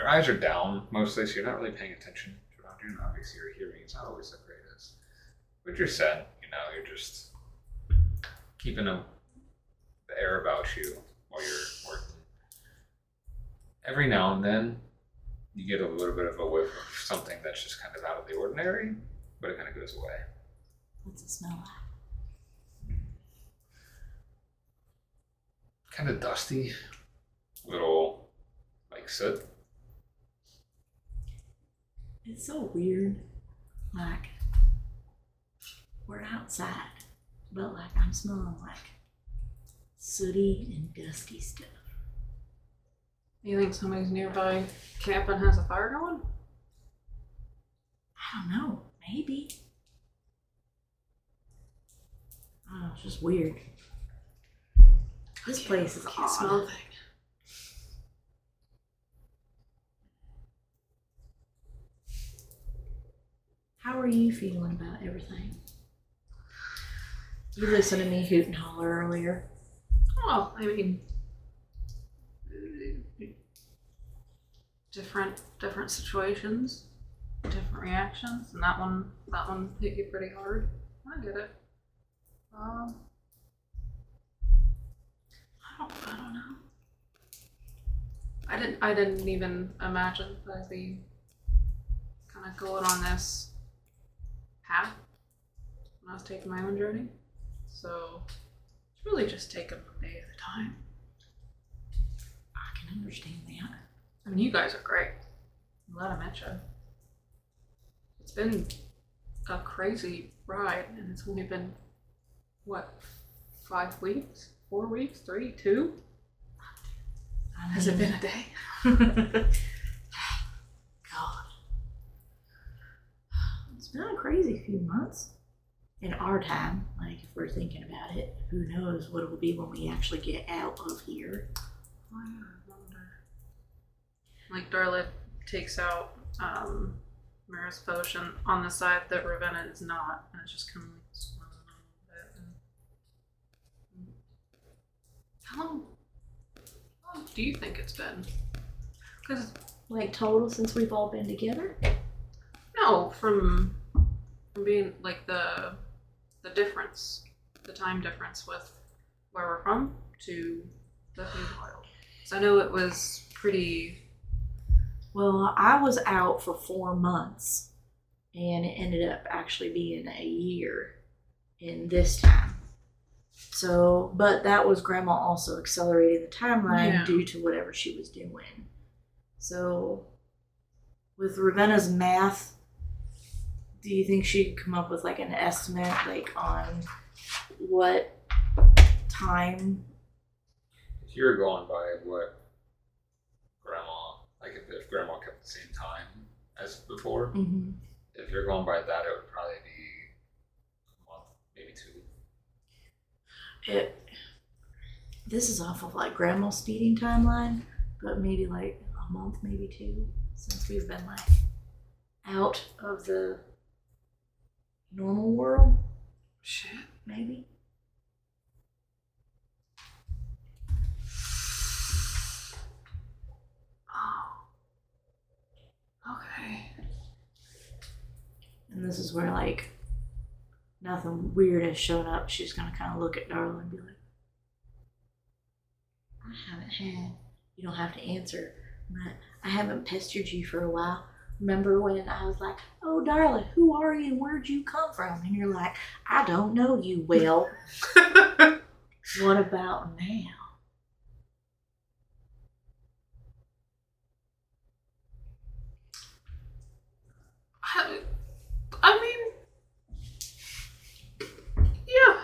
eyes are down mostly, so you're not really paying attention to around you. And obviously your hearing is not always the greatest. But you're set, you're just keeping the air about you while you're working. Every now and then, you get a little bit of a whiff of something that's just kind of out of the ordinary, but it kind of goes away. What's it smell kind of dusty. Little, like, soot. It's so weird. Like, we're outside, but like I'm smelling like sooty and dusty stuff. You think somebody's nearby camping has a fire going? I don't know. Maybe. Oh, it's just weird. This place is Can't odd. smell a thing. How are you feeling about everything? You listened to me hoot and holler earlier. Well, I mean, different situations, different reactions, and that one hit you pretty hard. I get it. I don't know. I didn't even imagine that I'd be kind of going on this path when I was taking my own journey. So it's really just taking one day at a time. I can understand that. I mean, you guys are great. I'm glad I met you. It's been a crazy ride, and it's only been, what, 5 weeks? 4 weeks? 3? 2? Has it been a day? God. It's been a crazy few months. In our time, like if we're thinking about it, who knows what it will be when we actually get out of here. Oh, yeah, I wonder. Like, Darla takes out Mira's potion on the side that Ravenna is not, and it's just kind of like swirling a little bit. And... How long do you think it's been? Because Like total since we've all been together? no, from being like the difference, the time difference with where we're from to the Wild. So I know it was pretty. Well, I was out for 4 months and it ended up actually being a year in this time. So, but that was Grandma also accelerating the timeline Yeah. due to whatever she was doing. So, with Ravenna's math, do you think she'd come up with like an estimate, like on what time? If you're going by what Grandma, like if Grandma kept the same time as before, Mm-hmm. if you're going by that, it would probably be a month, maybe 2. This is off of like Grandma's speeding timeline, but maybe like a month, maybe 2, since we've been like out of the normal world, Shit. maybe. Oh. Okay. And this is where like nothing weird has shown up. She's gonna kind of look at Darla and be like, I haven't had, you don't have to answer, but I haven't pestered you for a while. Remember when I was like, oh, Darla, who are you and where'd you come from? And you're like, I don't know you well. What about now? I mean, yeah.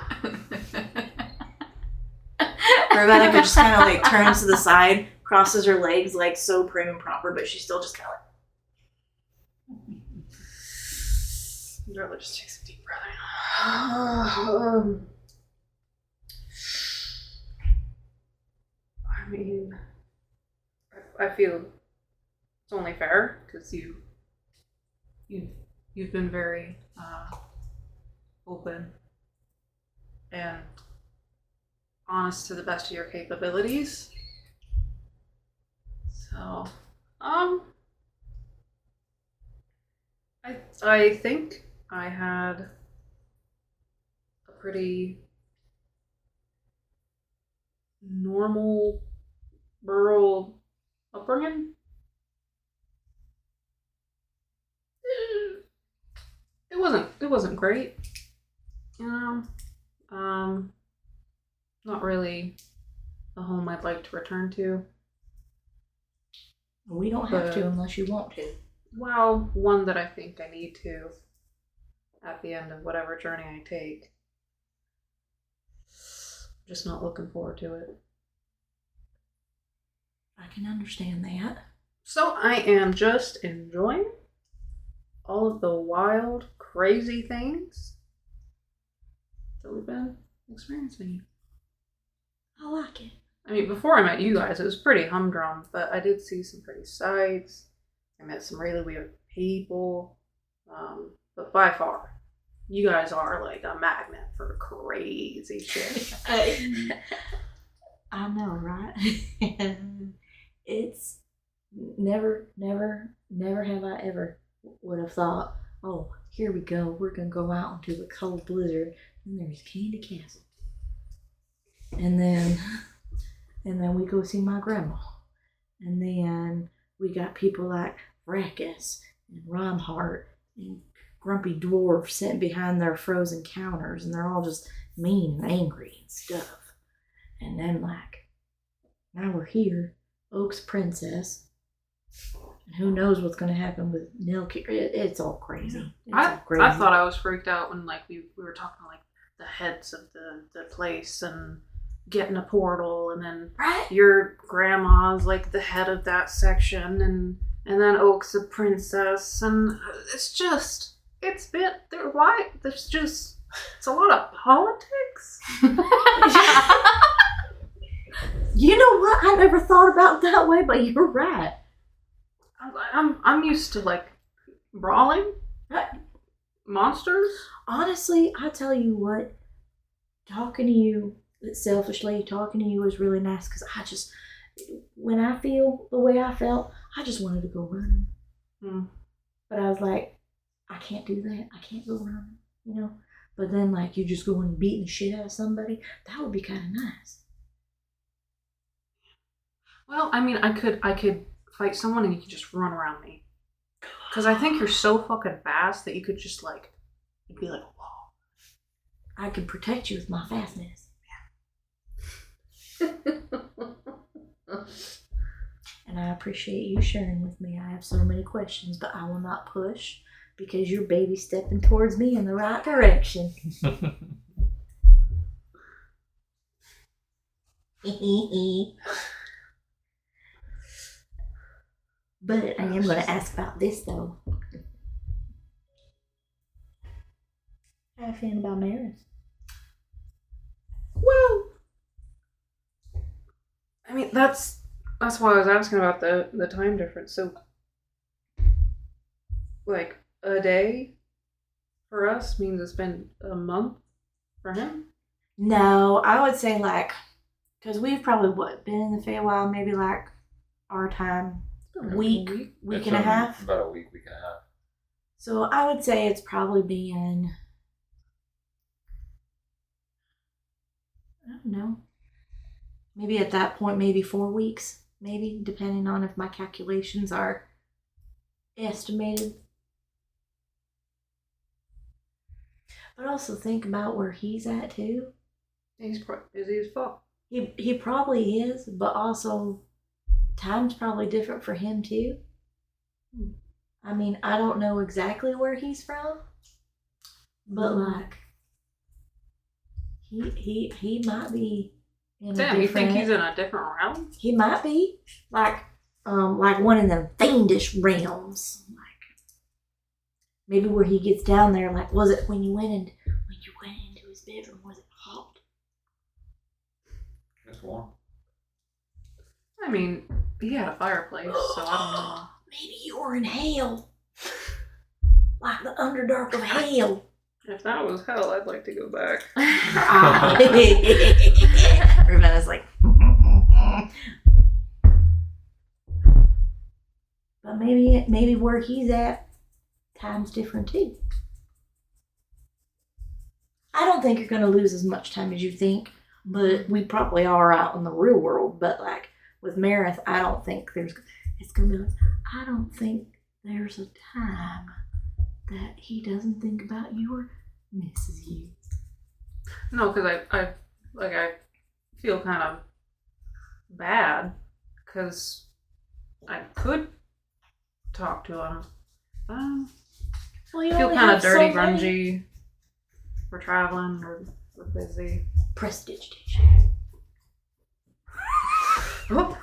Ravenna just kind of like turns to the side, crosses her legs like so prim and proper, but she's still just kind of like. Darla just takes a deep breath. I mean, I feel it's only fair because you've been very open and honest to the best of your capabilities. So, I think I had a pretty normal rural upbringing. It wasn't great, you know. Not really a home I'd like to return to. We don't have to unless you want to. Well, one that I think I need to at the end of whatever journey I take. Just not looking forward to it. I can understand that. So I am just enjoying all of the wild, crazy things that we've been experiencing. I like it. I mean, before I met you guys, it was pretty humdrum, but I did see some pretty sights. I met some really weird people. But by far, you guys are like a magnet for crazy shit. I know, right? It's never have I ever would have thought, oh, here we go. We're going to go out into a cold blizzard and there's Candy Castle. And then we go see my grandma. And then we got people like Fracas and Reinhardt and Grumpy Dwarf sitting behind their frozen counters, and they're all just mean and angry and stuff. And then, like, now we're here, Oak's princess, and who knows what's going to happen with Milky. It's all crazy. I thought I was freaked out when, like, we were talking about, like, the heads of the place and getting a portal, and then your grandma's, like, the head of that section, and then Oak's a princess, and it's a lot of politics. You know what? I never thought about it that way, but you're right. I'm used to, like, brawling monsters. Honestly, I tell you what, talking to you is really nice, because when I feel the way I felt, I just wanted to go running. But I was like, I can't do that. I can't go running, you know? But then, like, you just go and beating the shit out of somebody, that would be kind of nice. Well, I mean, I could fight someone and you could just run around me. Because I think you're so fucking fast that you could just, like, you'd be like a wall. I could protect you with my fastness. And I appreciate you sharing with me. I have so many questions, but I will not push, because you're baby stepping towards me in the right direction. But I am going to ask about this, though. How you feeling about Maris? Well, I mean, that's why I was asking about the time difference. So, like, a day for us means it's been a month for him? No, I would say, like, because we've probably, been in the Feywild maybe, like, our time, week and a half. About a week and a half. So I would say it's probably been, I don't know, maybe at that point, maybe 4 weeks, maybe, depending on if my calculations are estimated. But also think about where he's at, too. He's busy as fuck. He probably is, but also time's probably different for him, too. I mean, I don't know exactly where he's from, but, like, he might be in Damn, you think he's in a different realm? He might be. Like one of them fiendish realms. Like, maybe where he gets down there, like, was it when you went into his bedroom, was it hot? It's warm. I mean, he had a fireplace, so I don't know. Maybe you were in hell. Like the Underdark of hell. If that was hell, I'd like to go back. Ravenna's like, but maybe where he's at, time's different too. I don't think you're going to lose as much time as you think, but we probably are out in the real world. But like with Marith, I don't think it's going to be like, I don't think there's a time that he doesn't think about you or misses you. No, because I feel kind of bad, because I could talk to him. Well, you I feel only kind of have so dirty, many. grungy. We're traveling. We're busy. Prestidigitation. Oh.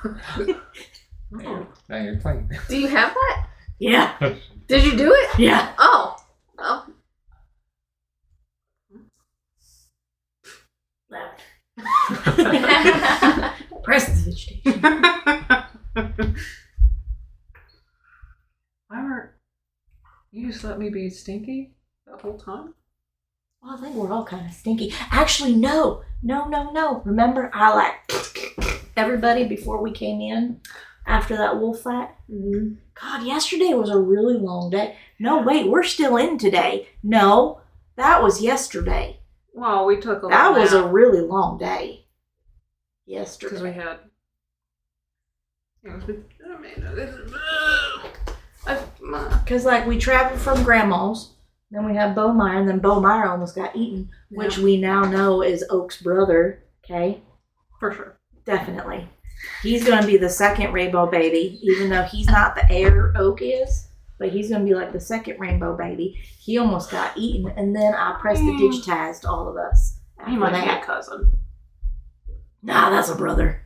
Now you're playing. Do you have that? Yeah. Did you do it? Yeah. Oh. Oh. Prestidigitation. Why weren't you just let me be stinky that whole time? Well, I think we're all kind of stinky. Actually, no. Remember, I like everybody before we came in after that wolf fight? Mm-hmm. God, yesterday was a really long day. No, wait, we're still in today. No, that was yesterday. Well, we took a That little was a nap really long day. Yesterday. because we had. Because, like, we traveled from Grandma's, then we have Bo Meyer, and then Bo Meyer almost got eaten, which we now know is Oak's brother, okay? For sure. Definitely. He's going to be the second rainbow baby, even though he's not the heir Oak is, but he's going to be like the second rainbow baby. He almost got eaten, and then I prestidigitized all of us. He might be a that. cousin. Nah, that's a brother.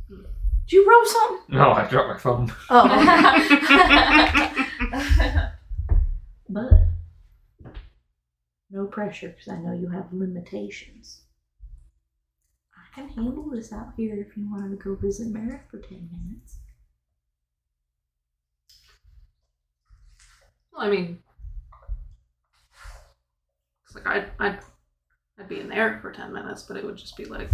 Did you roll something? No, I dropped my phone. Oh. But no pressure, because I know you have limitations. I can handle this out here if you wanted to go visit Meredith for 10 minutes. Well, I mean, it's like I'd be in there for 10 minutes, but it would just be like,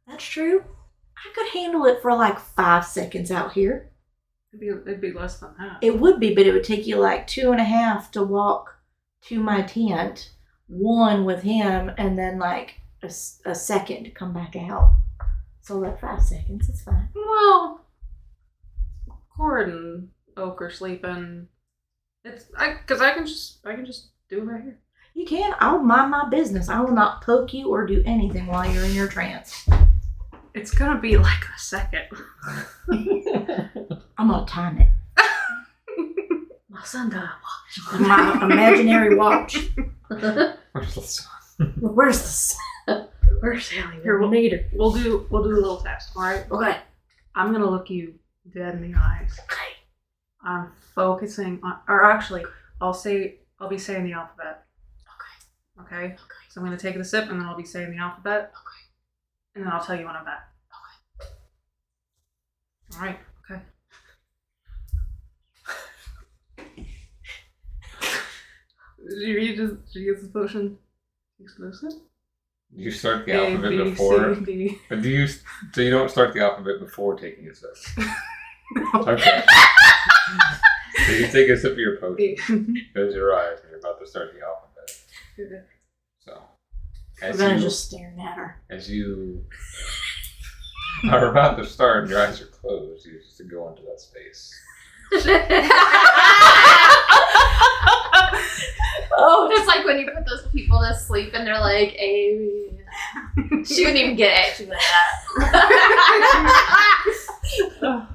That's true. I could handle it for like 5 seconds out here. it'd be less than that. It would be, but it would take you like 2.5 to walk to my tent, 1 with him, and then like a second to come back out. So like 5 seconds, it's fine. Well, Corrid and Oak are sleeping. Because I can just do it right here. You can. I'll mind my business. I will not poke you or do anything while you're in your trance. It's gonna be like a second. I'm gonna time it. My sundial watch. My imaginary watch. Where's the sun? Where's the sun? Where's Sally? Here, we'll need her. We'll do a little test, all right? Okay. I'm gonna look you dead in the eyes. Okay. I'm focusing on, or actually, I'll be saying the alphabet. Okay. So I'm gonna take the sip, and then I'll be saying the alphabet. Okay. And then I'll tell you when I'm back. Okay. All right. Okay. Did you get the potion exclusive? You start the A, alphabet B, before. C, D. But so you don't start the alphabet before taking a sip? Okay. So you take a sip of your potion, close your eyes, and you're about to start the alphabet. So, I'm gonna just staring at her. as you are about to start and your eyes are closed, you just go into that space. Oh, it's like when you put those people to sleep and they're like, "A." She wouldn't even get it. She'd be like that.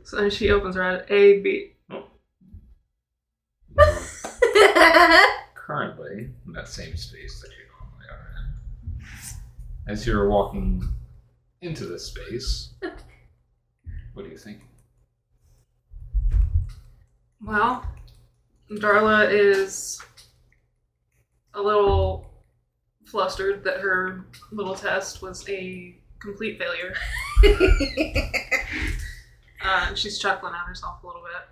So then she opens her eyes. A, B. Currently, in that same space that you normally are in. As you're walking into this space, what do you think? Well, Darla is a little flustered that her little test was a complete failure. She's chuckling at herself a little bit.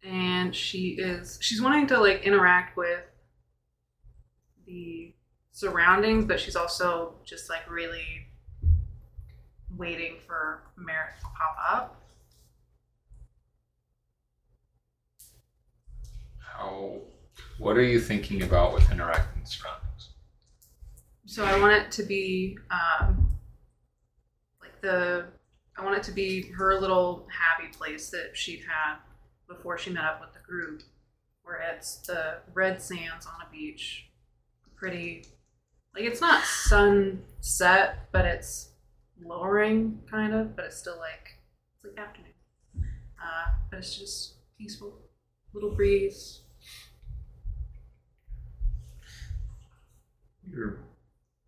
And she's wanting to like interact with the surroundings, but she's also just like really waiting for Merrick to pop up. What are you thinking about with interacting with surroundings? So I want it to be I want it to be her little happy place that she'd had before she met up with the group, where it's the red sands on a beach. Pretty, like, it's not sunset, but it's lowering, kind of, but it's still like, it's like afternoon. But it's just peaceful. Little breeze. You're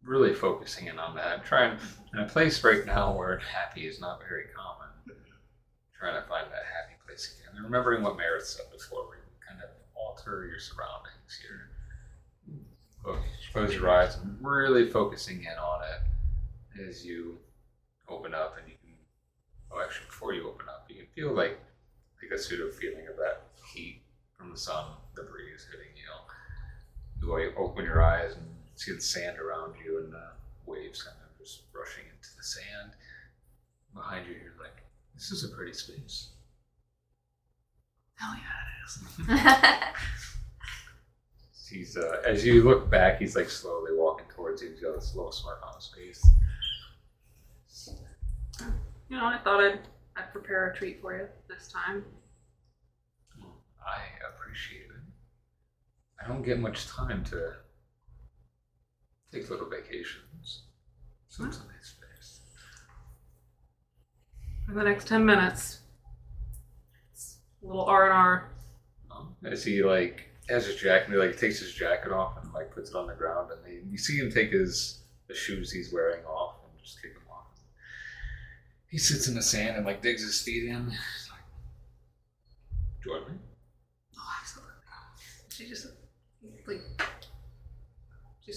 really focusing in on that. Trying in a place right now where happy is not very common. Trying to find that happy place again. And remembering what Meredith said before, where you kind of alter your surroundings here. Look, close your eyes and really focusing in on it as you open up, and you can, well, actually before you open up, you can feel like a pseudo feeling of that heat from the sun, the breeze hitting you. The way you open your eyes and see the sand around you and the waves kind of just rushing into the sand. Behind you, you're like, this is a pretty space. Hell yeah, it is. He's, as you look back, he's like slowly walking towards you. He's got this little smirk on his face. You know, I thought I'd prepare a treat for you this time. I appreciate it. I don't get much time to take little vacations. So it's a nice place. For the next 10 minutes, it's a little R&R. As he like has his jacket, and he like takes his jacket off and like puts it on the ground, and you see him take the shoes he's wearing off and just kick them off. He sits in the sand and like digs his feet in. He's like, join me? Oh, absolutely. She just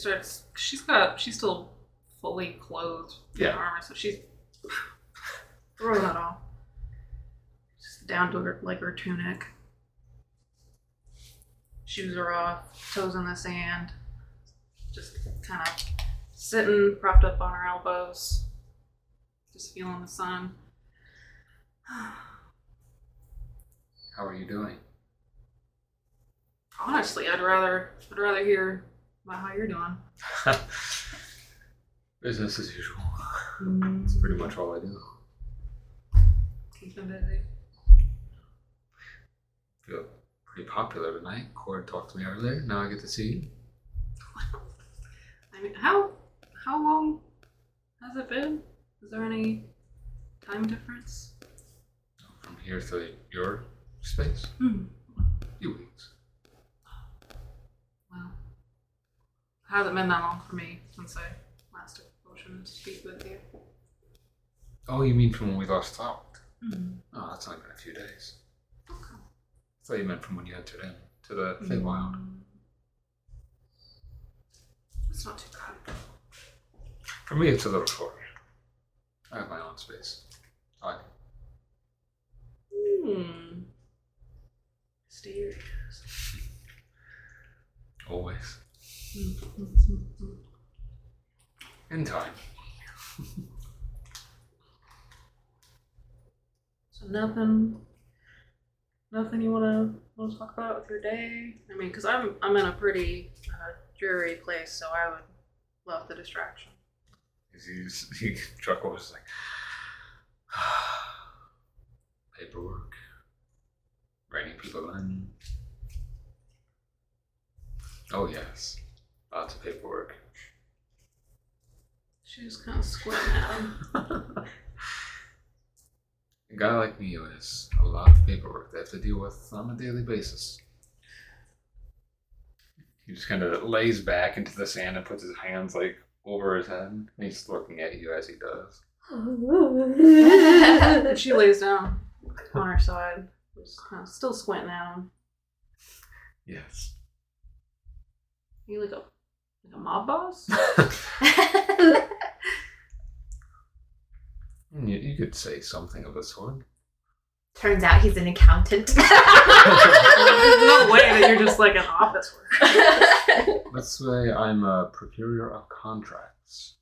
like she's still fully clothed in armor, so she's throwing that off. Just down to her tunic. Shoes are off, toes in the sand. Just kind of sitting, propped up on her elbows. Just feeling the sun. How are you doing? Honestly, I'd rather hear about how you're doing. Business as usual. That's pretty much all I do. Keeping busy. Feel pretty popular tonight. Corrid talked to me earlier. Now I get to see you. I mean, how long has it been? Is there any time difference? From here to your space? Hmm. A few weeks. Well, it hasn't been that long for me since I last took a potion to speak with you. Oh, you mean from when we last talked? Mm-hmm. Oh, that's only been a few days. Okay. I thought you meant from when you entered in to the Feywild. It's not too bad. For me, it's a little shorter. I have my own space. Mysterious. Always. In time. So nothing you want to talk about with your day? I mean, because I'm in a pretty dreary place, so I would love the distraction. He chuckles like, paperwork, writing people in. Oh yes, lots of paperwork. She's kind of squinting at him. A guy like me who has a lot of paperwork they have to deal with on a daily basis. He just kind of lays back into the sand and puts his hands like over his head. And he's looking at you as he does. And she lays down on her side, just kind of still squinting at him. Yes. You like a mob boss? You could say something of the sort. Turns out he's an accountant. There's no way that you're just like an office worker. Let's say I'm a procurer of contracts.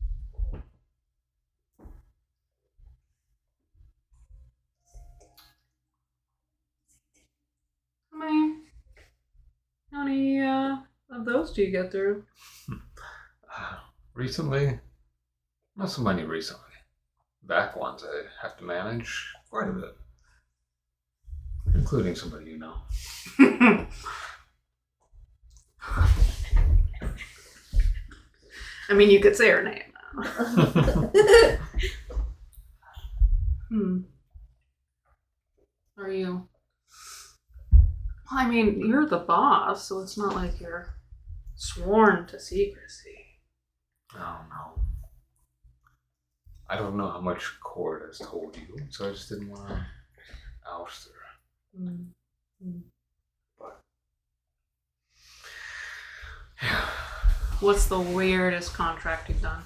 How many of those do you get through? Recently? Not so many recently. Back ones I have to manage quite a bit. Including somebody you know. I mean, you could say her name. Are you? I mean, you're the boss, so it's not like you're sworn to secrecy. Oh, no. I don't know how much Corrid has told you, so I just didn't want to oust her. But yeah. What's the weirdest contract you've done?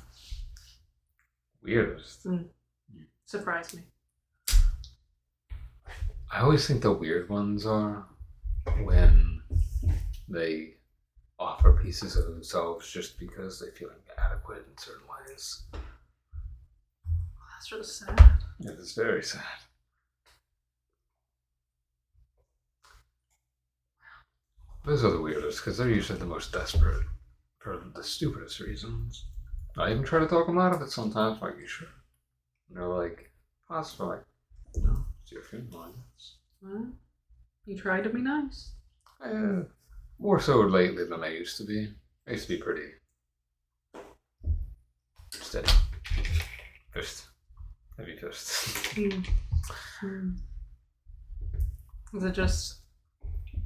Weirdest. Surprise me. I always think the weird ones are when they offer pieces of themselves just because they feel inadequate in certain ways. That's really sad. It is very sad. Those are the weirdest because they're usually the most desperate for the stupidest reasons. I even try to talk them out of it sometimes. Like, you sure? And they're like, possible. Like, no, it's your funeral. I guess. Well, you tried to be nice. More so lately than I used to be. I used to be pretty steady. Heavy fist. Is it just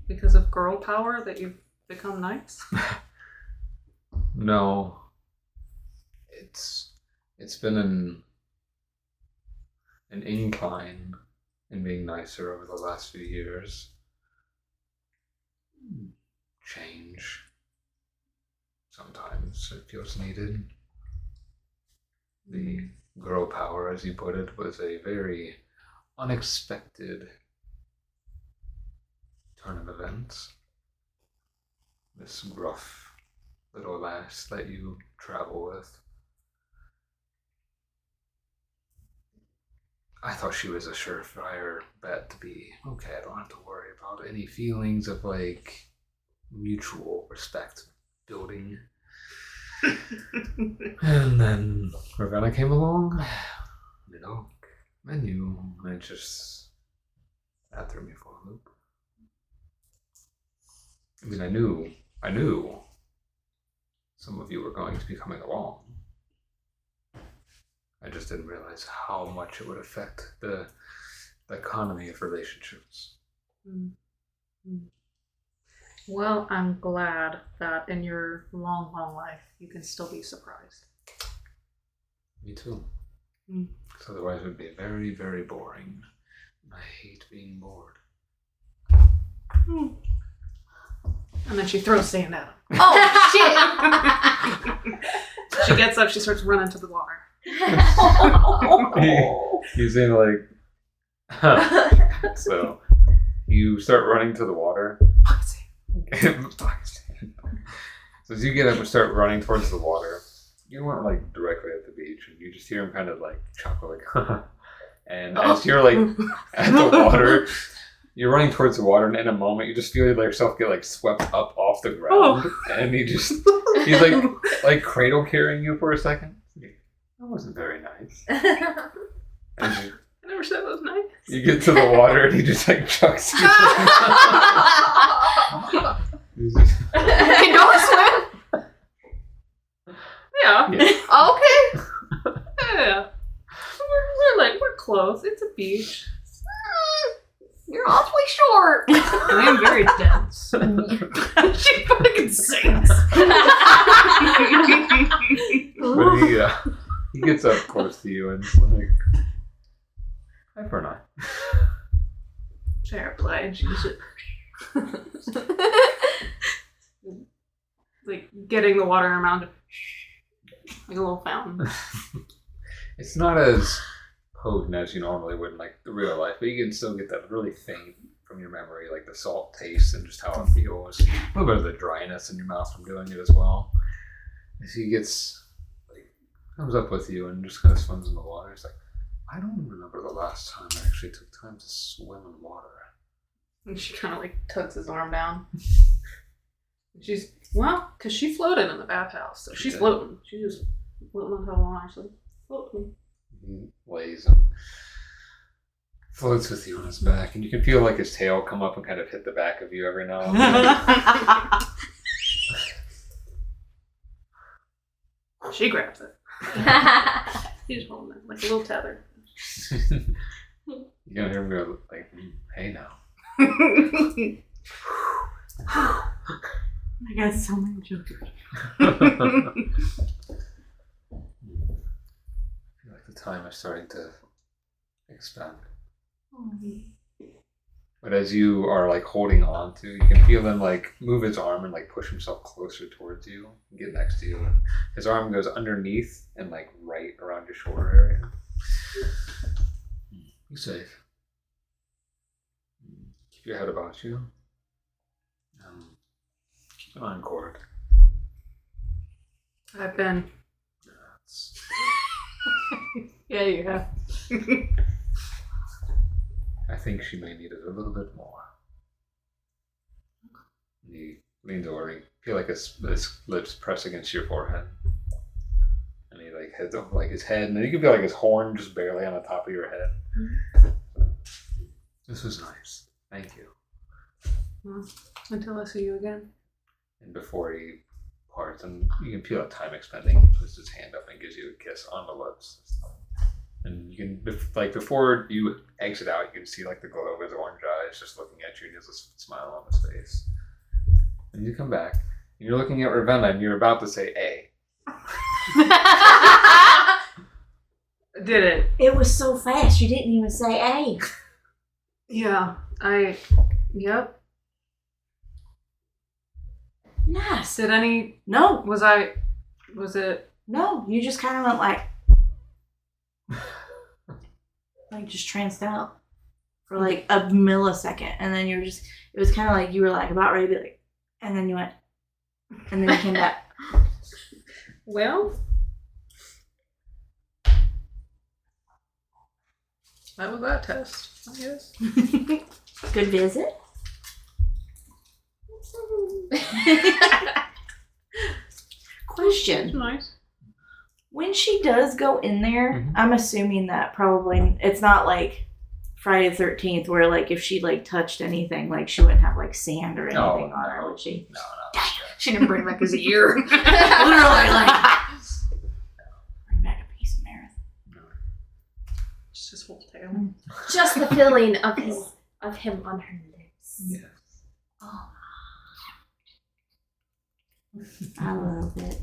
because of girl power that you've become nice? No. It's been an incline in being nicer over the last few years. Change. Sometimes it feels needed. The girl power, as you put it, was a very unexpected turn of events. This gruff little lass that you travel with. I thought she was a surefire bet to be, okay, I don't have to worry about any feelings of like mutual respect building. And then Ravenna came along, menu, and it just that threw me for a loop. I mean, I knew some of you were going to be coming along. I just didn't realize how much it would affect the economy of relationships. Well, I'm glad that in your long, long life you can still be surprised. Me too. Because otherwise it would be very, very boring. I hate being bored. And then she throws sand at him. Oh shit! She gets up, she starts running to the water. He's in like, so you start running to the water. So as you get up and start running towards the water, you weren't like directly at the beach, and you just hear him kind of like chuckle, like, and as you're like at the water, you're running towards the water, and in a moment you just feel yourself get like swept up off the ground, and he's like cradle carrying you for a second. That wasn't very nice. And I never said it was nice. you get to the water, and he just like chucks you. Can you swim? Yeah. Okay. Yeah. We're close. It's a beach. You're awfully short. I am very dense. She fucking sings. But he gets up close to you and like, hi for now. Fair play. And she's like getting the water in her mouth, like a little fountain. It's not as potent as you normally would in like the real life, but you can still get that really faint from your memory, like the salt taste and just how it feels. A little bit of the dryness in your mouth from doing it as well. As he comes up with you and just kind of swims in the water. He's like, I don't remember the last time I actually took time to swim in water. And she kind of like tugs his arm down. She's, well, because she floated in the bathhouse, so she's floating. She's just floating on top of the water. She's like, float me. He lays and floats with you on his back, and you can feel like his tail come up and kind of hit the back of you every now and then. She grabs it. He's holding it like a little tether. You're gonna hear me go like, "Hey now." I got so many jokes. I feel like the time is starting to expand. But as you are like holding on to, you can feel him like move his arm and like push himself closer towards you and get next to you. And his arm goes underneath and like right around your shoulder area. Be safe. Keep your head about you. Keep an eye on Corrid. I've been. Yeah, you have. I think she may need it a little bit more. He leans over and you feel like his lips press against your forehead. And he like heads over like his head, and then you can feel like his horn just barely on the top of your head. This was nice. Thank you. Well, until I see you again. And before he parts, and you can feel that time expending, he puts his hand up and gives you a kiss on the lips. And you can, like, before you exit out, you can see like the glow of his orange eyes just looking at you, and he has a smile on his face. And you come back, and you're looking at Ravenna, and you're about to say A. Did it? It was so fast, you didn't even say A. Yeah, yep. Nice. Did any, No, was it, no, you just kind of went like just tranced out for like a millisecond, and then it was kind of like you were like about ready to be like, and then you went, and then you came back. well, that was that test, I guess. Good visit. Question. Nice. When she does go in there, I'm assuming that probably it's not like Friday the 13th where like if she like touched anything, like she wouldn't have like sand or anything on her, would she? No. She didn't bring back his ear. Literally like bring back a piece of Meredith. Just his whole tail. Just the feeling of him on her lips. Yes. Oh. I love it.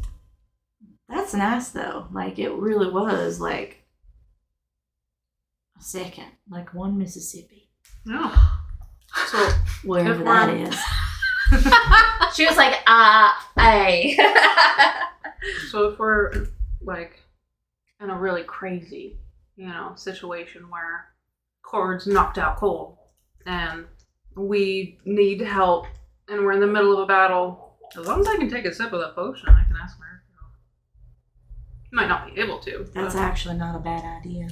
That's nice though. Like it really was like a second, like one Mississippi, No. So, wherever If that we're- is. She was like, A. so if we're like in a really crazy, situation where Corrid's knocked out cold and we need help and we're in the middle of a battle, as long as I can take a sip of that potion, I can ask Mary. Might not be able to. That's but actually not a bad idea.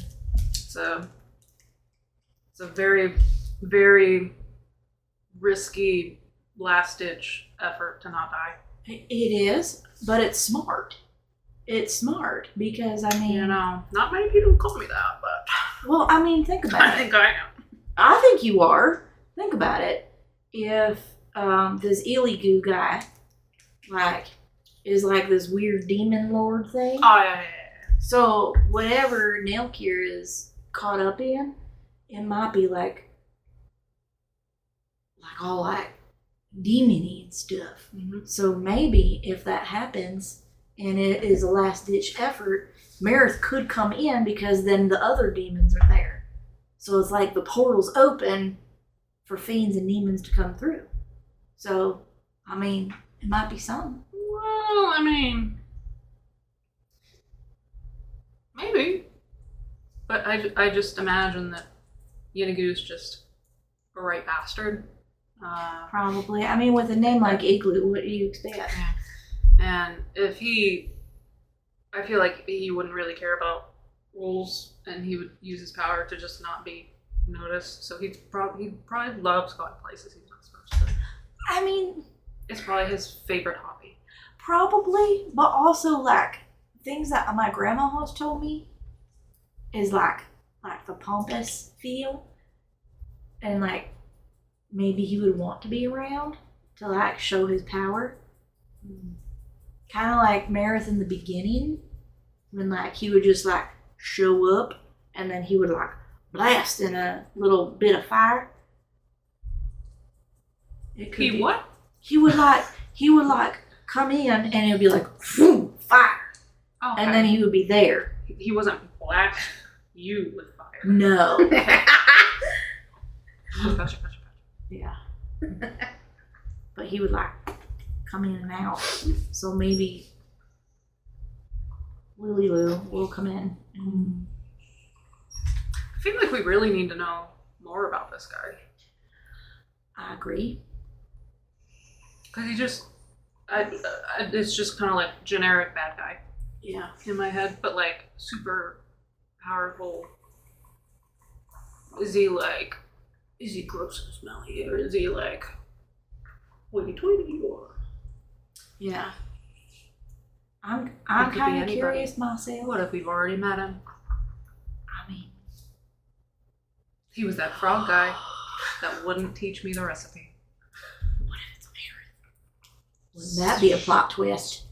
it's a very, very risky last ditch effort to not die. It is, but it's smart. It's smart because I mean, Not many people call me that, but well, I mean, think about I it. think I am. I think you are. Think about it. If this Iligu guy, like, is like this weird demon lord thing, Oh, yeah. so whatever Nailkeer is caught up in, it might be like all like demon-y and stuff. Mm-hmm. So maybe if that happens and it is a last ditch effort, Meredith could come in because then the other demons are there. So it's like the portal's open for fiends and demons to come through. So, I mean, it might be something. Well, I mean, maybe. But I just imagine that Yennegu's just a right bastard. Probably. I mean, with a name like Igloo, what do you expect? And if I feel like he wouldn't really care about rules, and he would use his power to just not be noticed. So he probably loves going places he's not supposed to. I mean, It's probably his favorite hobby. probably, but also like things that my grandma has told me is like the pompous feel and like maybe he would want to be around to like show his power. Kind of like Marith in the beginning, when like he would just like show up and then he would like blast in a little bit of fire. It could be, what? He would like come in and it would be like boom, fire, Oh, okay. and then he would be there. He wasn't black. You with fire. No, Gotcha. yeah, but he would like come in and out. So maybe Lily Lou will come in. I feel like we really need to know more about this guy. I agree. Because he just, it's just kind of like generic bad guy Yeah. in my head, but like super powerful. Is he gross and smelly, or is he like hoity-toity, or? Yeah. I'm could be kind of anybody. curious myself. What if we've already met him? I mean, He was that frog guy that wouldn't teach me the recipe. what if it's Mary? Wouldn't that be a plot twist?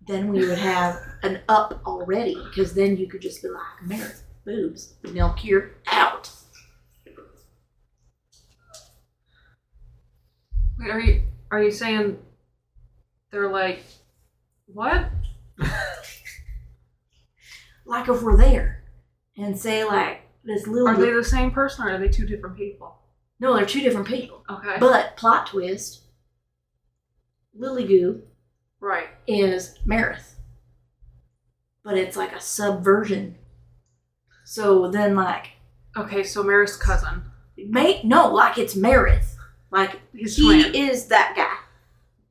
Then we would have an up already, because then you could just be like, Mary, boobs, milk here, out. Wait, are you saying they're like, what? Like if we're there and say like this little. Are they the same person, or are they two different people? No, they're two different people. Okay. But plot twist, Lily Goo Right. is Marith. But it's like a subversion. So then like Okay, so Mary's cousin. like it's Marith. Like His he twin. is that guy.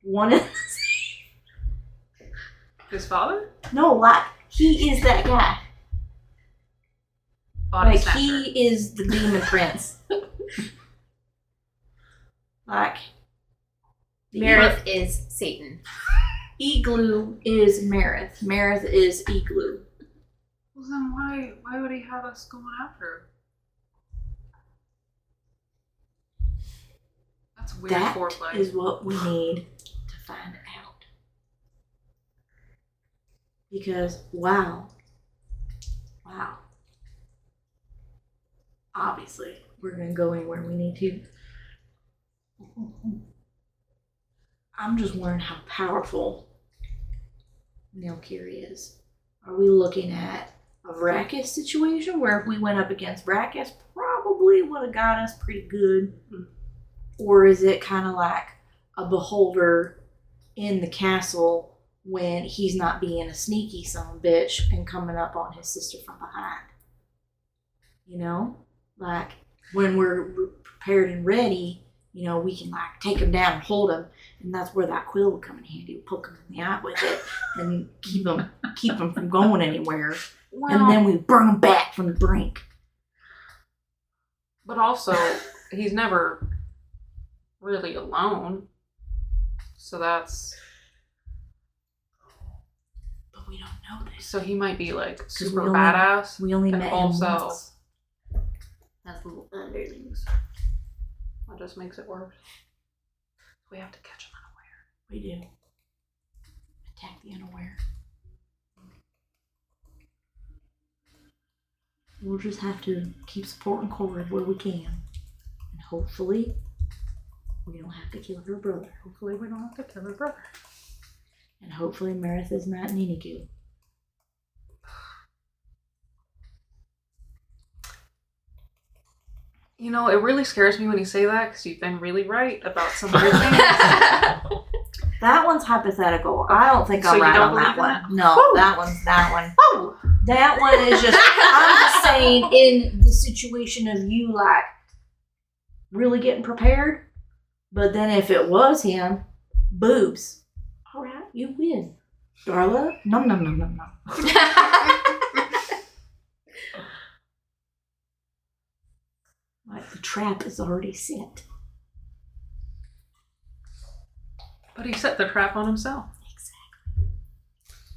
One of His father? no, like he is that guy. Body Like snatcher. he is the demon prince. Like Meredith is Satan. Igloo is Marith. Marith is Igloo. Well, then why would he have us going after him? That's weird That foreplay. is what we need to find out. Because wow. Obviously, we're gonna go anywhere we need to. I'm just wondering how powerful Nilkir is. Are we looking at a Vracus situation where if we went up against Vracus, probably would have got us pretty good? Or is it kind of like a beholder in the castle when he's not being a sneaky son of a bitch and coming up on his sister from behind? You know? Like, when we're prepared and ready, you know, we can like take him down and hold him, and that's where that quill would come in handy. We'll poke him in the eye with it and keep him from going anywhere. Well, And then we bring him back from the brink. but also, he's never really alone. So that's... But we don't know this. So he might be like super we only- badass. We only And met also- him once. Has little underlings. That just makes it worse. We have to catch him unaware. We do. Attack the unaware. We'll just have to keep supporting Corrid where we can. And hopefully, we don't have to kill her brother. Hopefully we don't have to kill her brother. And hopefully Marith is not Ninigu. You know, it really scares me when you say that, because you've been really right about some weird things. That one's hypothetical. I don't think So I'm you right don't on that believe in one. No, Whew. that one. Oh! That one is just, I'm just saying, in the situation of you, like, really getting prepared. But then if it was him, boobs. All right, you win. Darla, nom nom nom nom nom. Like, the trap is already set. But he set the trap on himself. Exactly.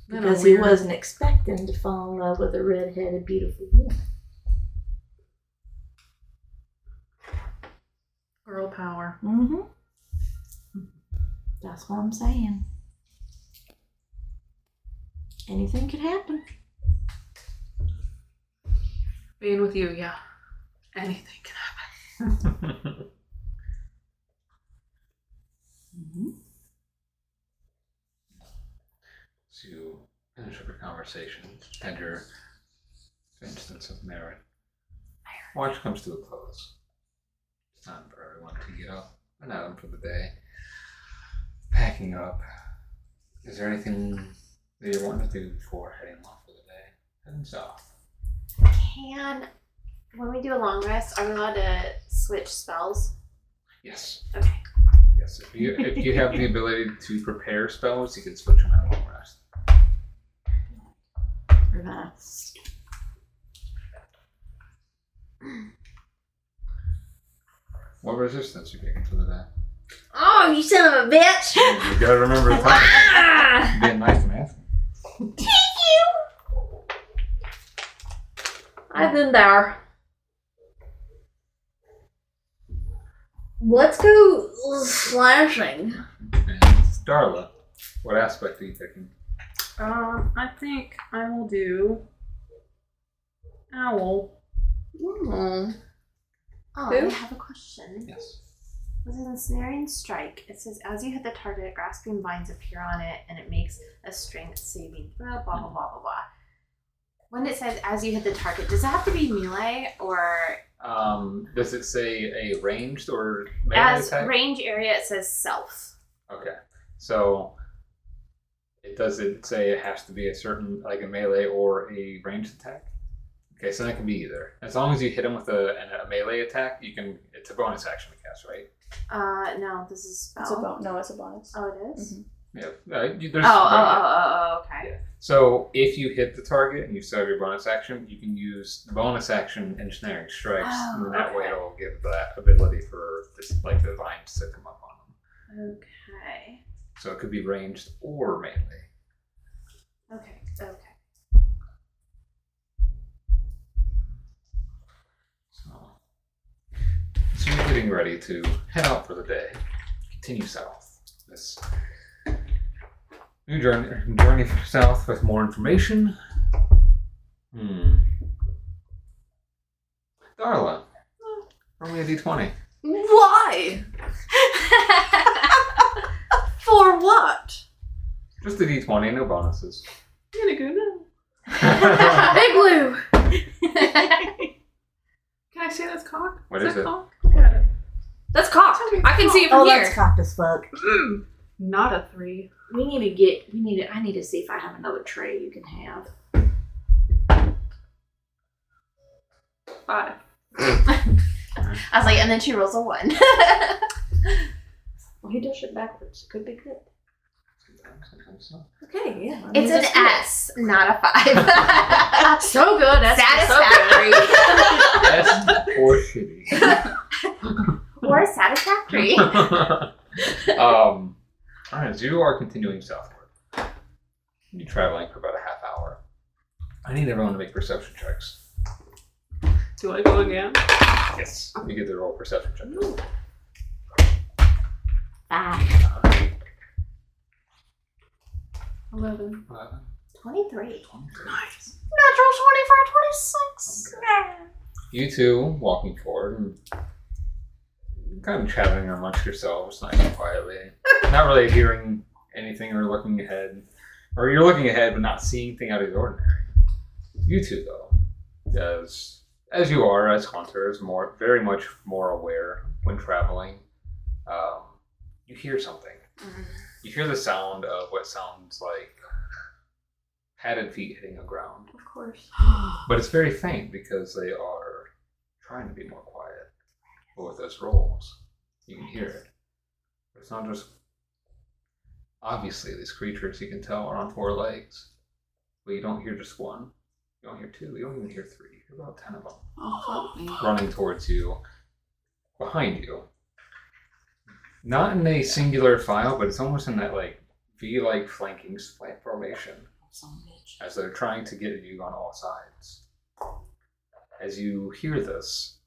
Then a Because he weird- wasn't expecting to fall in love with a red-headed, beautiful woman. Girl power. Mm-hmm. That's what I'm saying. Anything could happen. Being with you, yeah. Anything can happen. Mm-hmm. To finish up your conversation, had your instance of merit. Watch comes to a close. It's time for everyone to get up and out for the day. Packing up. Is there anything that you want to do before heading off for the day? Heading south. When we do a long rest, are we allowed to switch spells? Yes. Okay. Yes. If you have the ability to prepare spells, you can switch them at long rest. Rest. What resistance you picking for the day? Oh, you son of a bitch! You gotta remember the time. Being nice and asking. Thank you! I've been there. Let's go slashing. And Darla, what aspect are you picking? I think I will do owl. Oh, Who? I have a question. Yes. With an ensnaring strike, it says as you hit the target, grasping vines appear on it and it makes a strength saving throw, blah, blah, blah, blah, blah. When it says as you hit the target, does it have to be melee or... Does it say a ranged or melee As attack? range area, it says self. Okay. So, it doesn't say it has to be a certain, like a melee or a ranged attack? Okay, so that can be either. As long as you hit him with a melee attack, you can. It's a bonus action to cast, right? No, this is spell. It's a bonus. Oh, it is? Mm-hmm. Yeah. Okay. Yeah. So if you hit the target and you still have your bonus action, you can use the bonus action ensnaring strikes, Oh, and that way okay. it'll give that ability for this, like the vines to come up on them. Okay. So it could be ranged or melee. Okay. So you're getting ready to head out for the day. Continue south. This new journey south with more information. Darla, roll me a d20. Why? For what? Just a d20, no bonuses. I'm gonna go now. Big Blue! Can I say that's cock? What is it? Cock? Got it. That's cocked. I can see it from Oh, here. that's cocked as fuck. Not a 3. I need to see if I have another tray you can have. 5. I was like, and then she rolls a 1. Well, he does shit backwards. It could be good. Sometimes so. Okay, yeah. It's an S, not a 5. So good. That's Satisfactory. S or shitty. Or satisfactory. Alright, so you are continuing southward. You're traveling for about a half hour. I need everyone to make perception checks. Do I go again? Yes. You get to roll perception checks. 5. 11. 11, 23. 23. Nice. Natural 24, 26. Okay. You two walking forward and kind of chatting amongst yourselves nice and quietly. Not really hearing anything or looking ahead. Or you're looking ahead but not seeing anything out of the ordinary. You two, though, as you are as hunters, very much more aware when traveling, you hear something. You hear the sound of what sounds like padded feet hitting the ground. Of course. But it's very faint because they are trying to be more quiet. But with those rolls, you can hear it. But it's not just... Obviously, these creatures, you can tell, are on 4 legs. But you don't hear just one. You don't hear 2. You don't even hear 3. You hear about 10 of them. Oh, fuck me. Running towards you, behind you. Not in a singular file, but it's almost in that like V-like flanking split formation. Son of a bitch. As they're trying to get at you on all sides. As you hear this,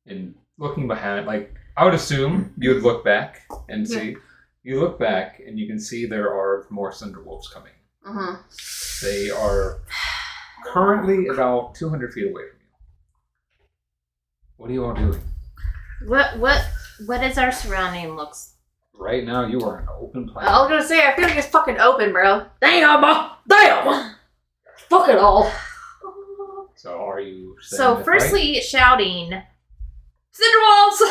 and looking behind, like I would assume you would look back and see. You look back and you can see there are more cinderwolves coming. Uh-huh. They are currently about 200 feet away from you. What are you all doing? What is our surrounding looks? Right now, you are in an open planet. I was gonna say, I feel like it's fucking open, bro. Damn! Fuck it all. So are you? So firstly, shouting, Cinderwolves!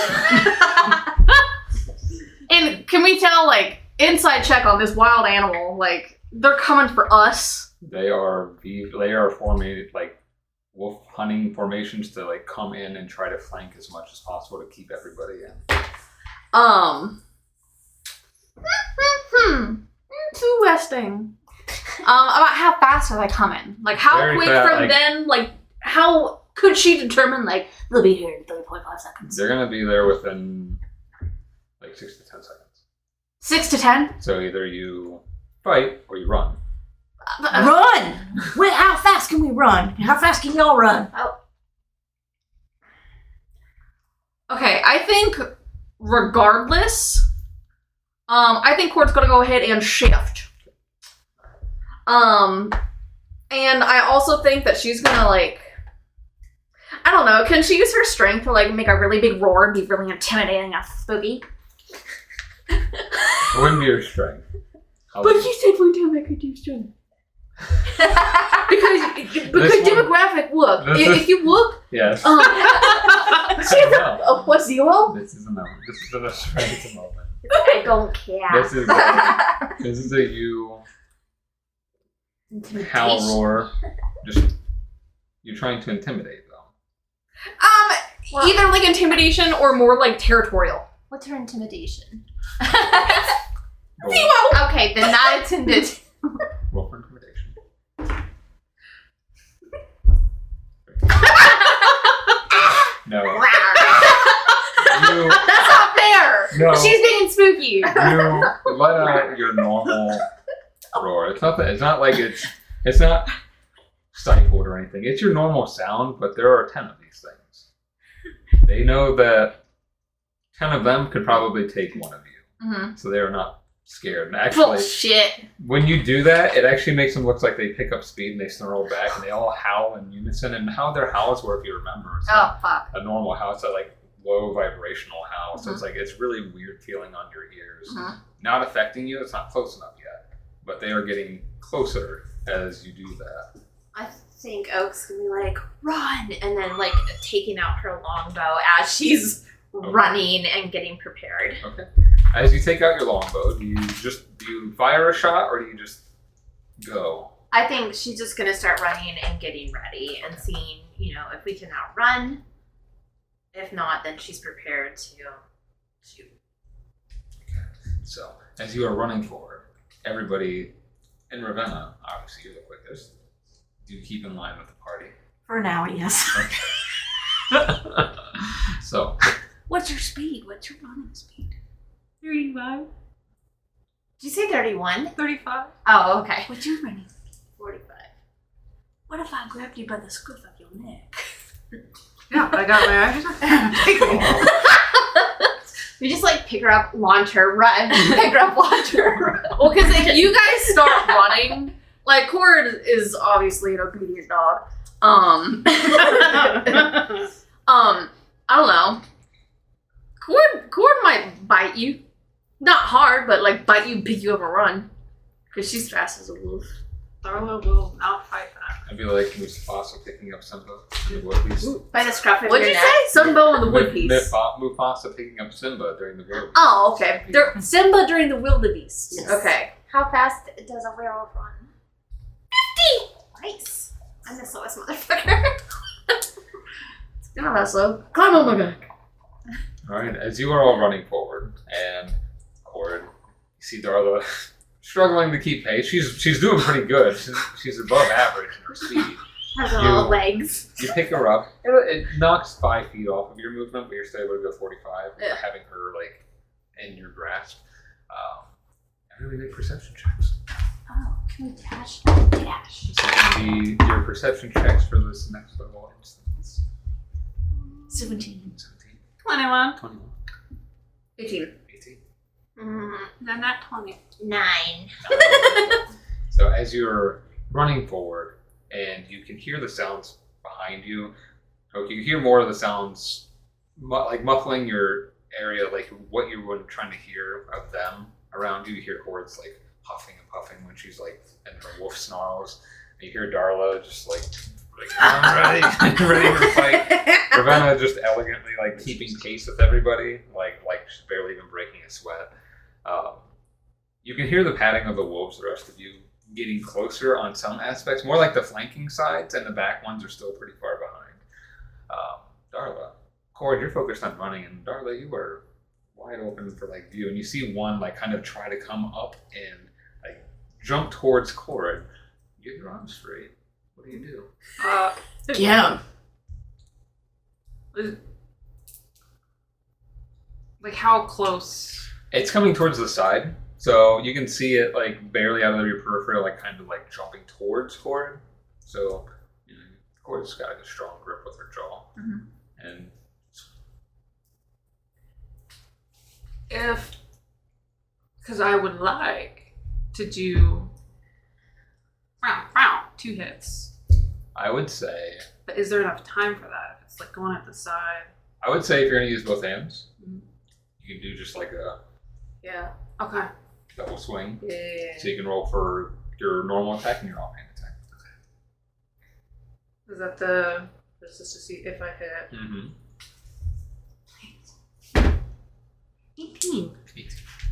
And can we tell, like, inside check on this wild animal? Like, they're coming for us. They are forming like wolf hunting formations to like come in and try to flank as much as possible to keep everybody in. Interesting. About how fast are they coming? Like, how Very quick fast, from like- then? Like, how could she determine, like, they'll be here in 3.5 seconds? They're gonna be there within like 6 to 10 seconds. 6 to 10? So either you fight or you run. Run! Wait, how fast can we run? How fast can y'all run? Okay, I think regardless, I think Corrid's gonna go ahead and shift. And I also think that she's gonna, like, I don't know, can she use her strength to, like, make a really big roar and be really intimidating and spooky? It wouldn't be your strength. But you said we do make her do strength. because demographic, look, if you look, Yes. she has a what, 0? This isn't a strength moment. I don't care. This is a you howl roar. Just you're trying to intimidate them. Well- Either like intimidation or more like territorial. What's her intimidation? Roll, Okay, then not intimidation. roll for intimidation. No. You, That's not fair. no. She's being spooky. You let out your normal roar. It's not like it's not stifled or anything. It's your normal sound, but there are 10 of these things. They know that 10 of them could probably take one of you. Mm-hmm. So they are not scared. And actually, Bullshit. when you do that, it actually makes them look like they pick up speed and they snarl back and they all howl in unison. And how their howls were, if you remember, it's not Fuck. a normal howl. It's a like low vibrational howl. So it's really weird feeling on your ears. Mhm. Not affecting you. It's not close enough yet, but they are getting closer as you do that. I think Oak's gonna be like, run! And then, like, taking out her longbow as she's running and getting prepared. Okay. As you take out your longbow, do you fire a shot or do you just go? I think she's just gonna start running and getting ready and seeing, if we can outrun. If not, then she's prepared to shoot. So, as you are running forward, everybody in Ravenna, obviously you're the quickest. Do you keep in line with the party? For now, yes. So, What's your speed? What's your running speed? 35. Did you say 31? 35. Oh, okay. What's your running? 45. What if I grabbed you by the scruff of your neck? Yeah, I got my action. Take me. We just, like, pick her up, launch her, run. Pick her up, launch her, run. Well, because if you guys start running, like, Corrid is obviously an obedient dog. I don't know. Corrid might bite you. Not hard, but like bite you, pick you up and run. Because she's fast as a wolf. Darla will not fight that. I feel like Mufasa picking up Simba in the Wood Beast. By the scruff of What'd your you neck. say? Sunbow and the wood piece. Mufasa picking up Simba during the Wood Beast. Oh, okay. Simba during the wildebeest. Yes. Okay. How fast does a werewolf run? 50! Nice. I'm the slowest motherfucker. You're not that slow. Climb on my back. Alright, as you are all running forward, and Corrid, you see Darla struggling to keep pace. She's doing pretty good. She's above average in her speed. Has little legs. You pick her up. It knocks 5 feet off of your movement, but you're still able to go 45, Yeah. having her like in your grasp. Everybody make perception checks. Oh, can we dash? Dash. So it can be your perception checks for this next level instance. 17. 17, 21. 21. 18. 18. Then that 20. 9. So as you're running forward, and you can hear the sounds behind you, you can hear more of the sounds, like muffling your area, like what you were trying to hear of them around you. You hear Corrid's like huffing and puffing when she's like in her wolf snarls. And you hear Darla just like I'm ready, ready for fight. Ravenna just elegantly like keeping pace with everybody, like she's barely even breaking a sweat. You can hear the padding of the wolves. The rest of you getting closer on some aspects, more like the flanking sides, and the back ones are still pretty far behind. Darla, Corrid, you're focused on running, and Darla, you are wide open for like view, and you see one like kind of try to come up and like jump towards Corrid. You have your arms free. What do you do? Yeah. Like how close? It's coming towards the side, so you can see it like barely out of your peripheral, like kind of like jumping towards Corrid. So Corrid's got a strong grip with her jaw, and because I would like to do 2 hits. I would say. But is there enough time for that? If it's like going at the side. I would say if you're gonna use both hands, you can do just like a Okay. double swing. Yeah. So you can roll for your normal attack and your offhand attack. Is that the? This is to see if I hit. Mm-hmm. 18.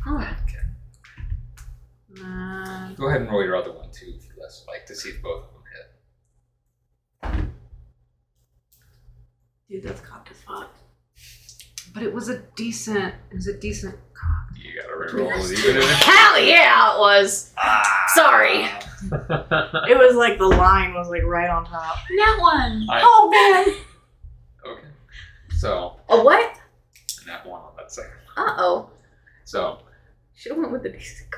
Okay. Go ahead and roll your other one too for this, like to see if both of them hit. Dude, that's cocked as fuck. But it was a decent cock. You gotta reroll it even if Hell yeah, it was. Sorry. It was like the line was like right on top. That one. Oh man. Okay. So A what? that one on that second. Uh-oh. So Should've went with the basic.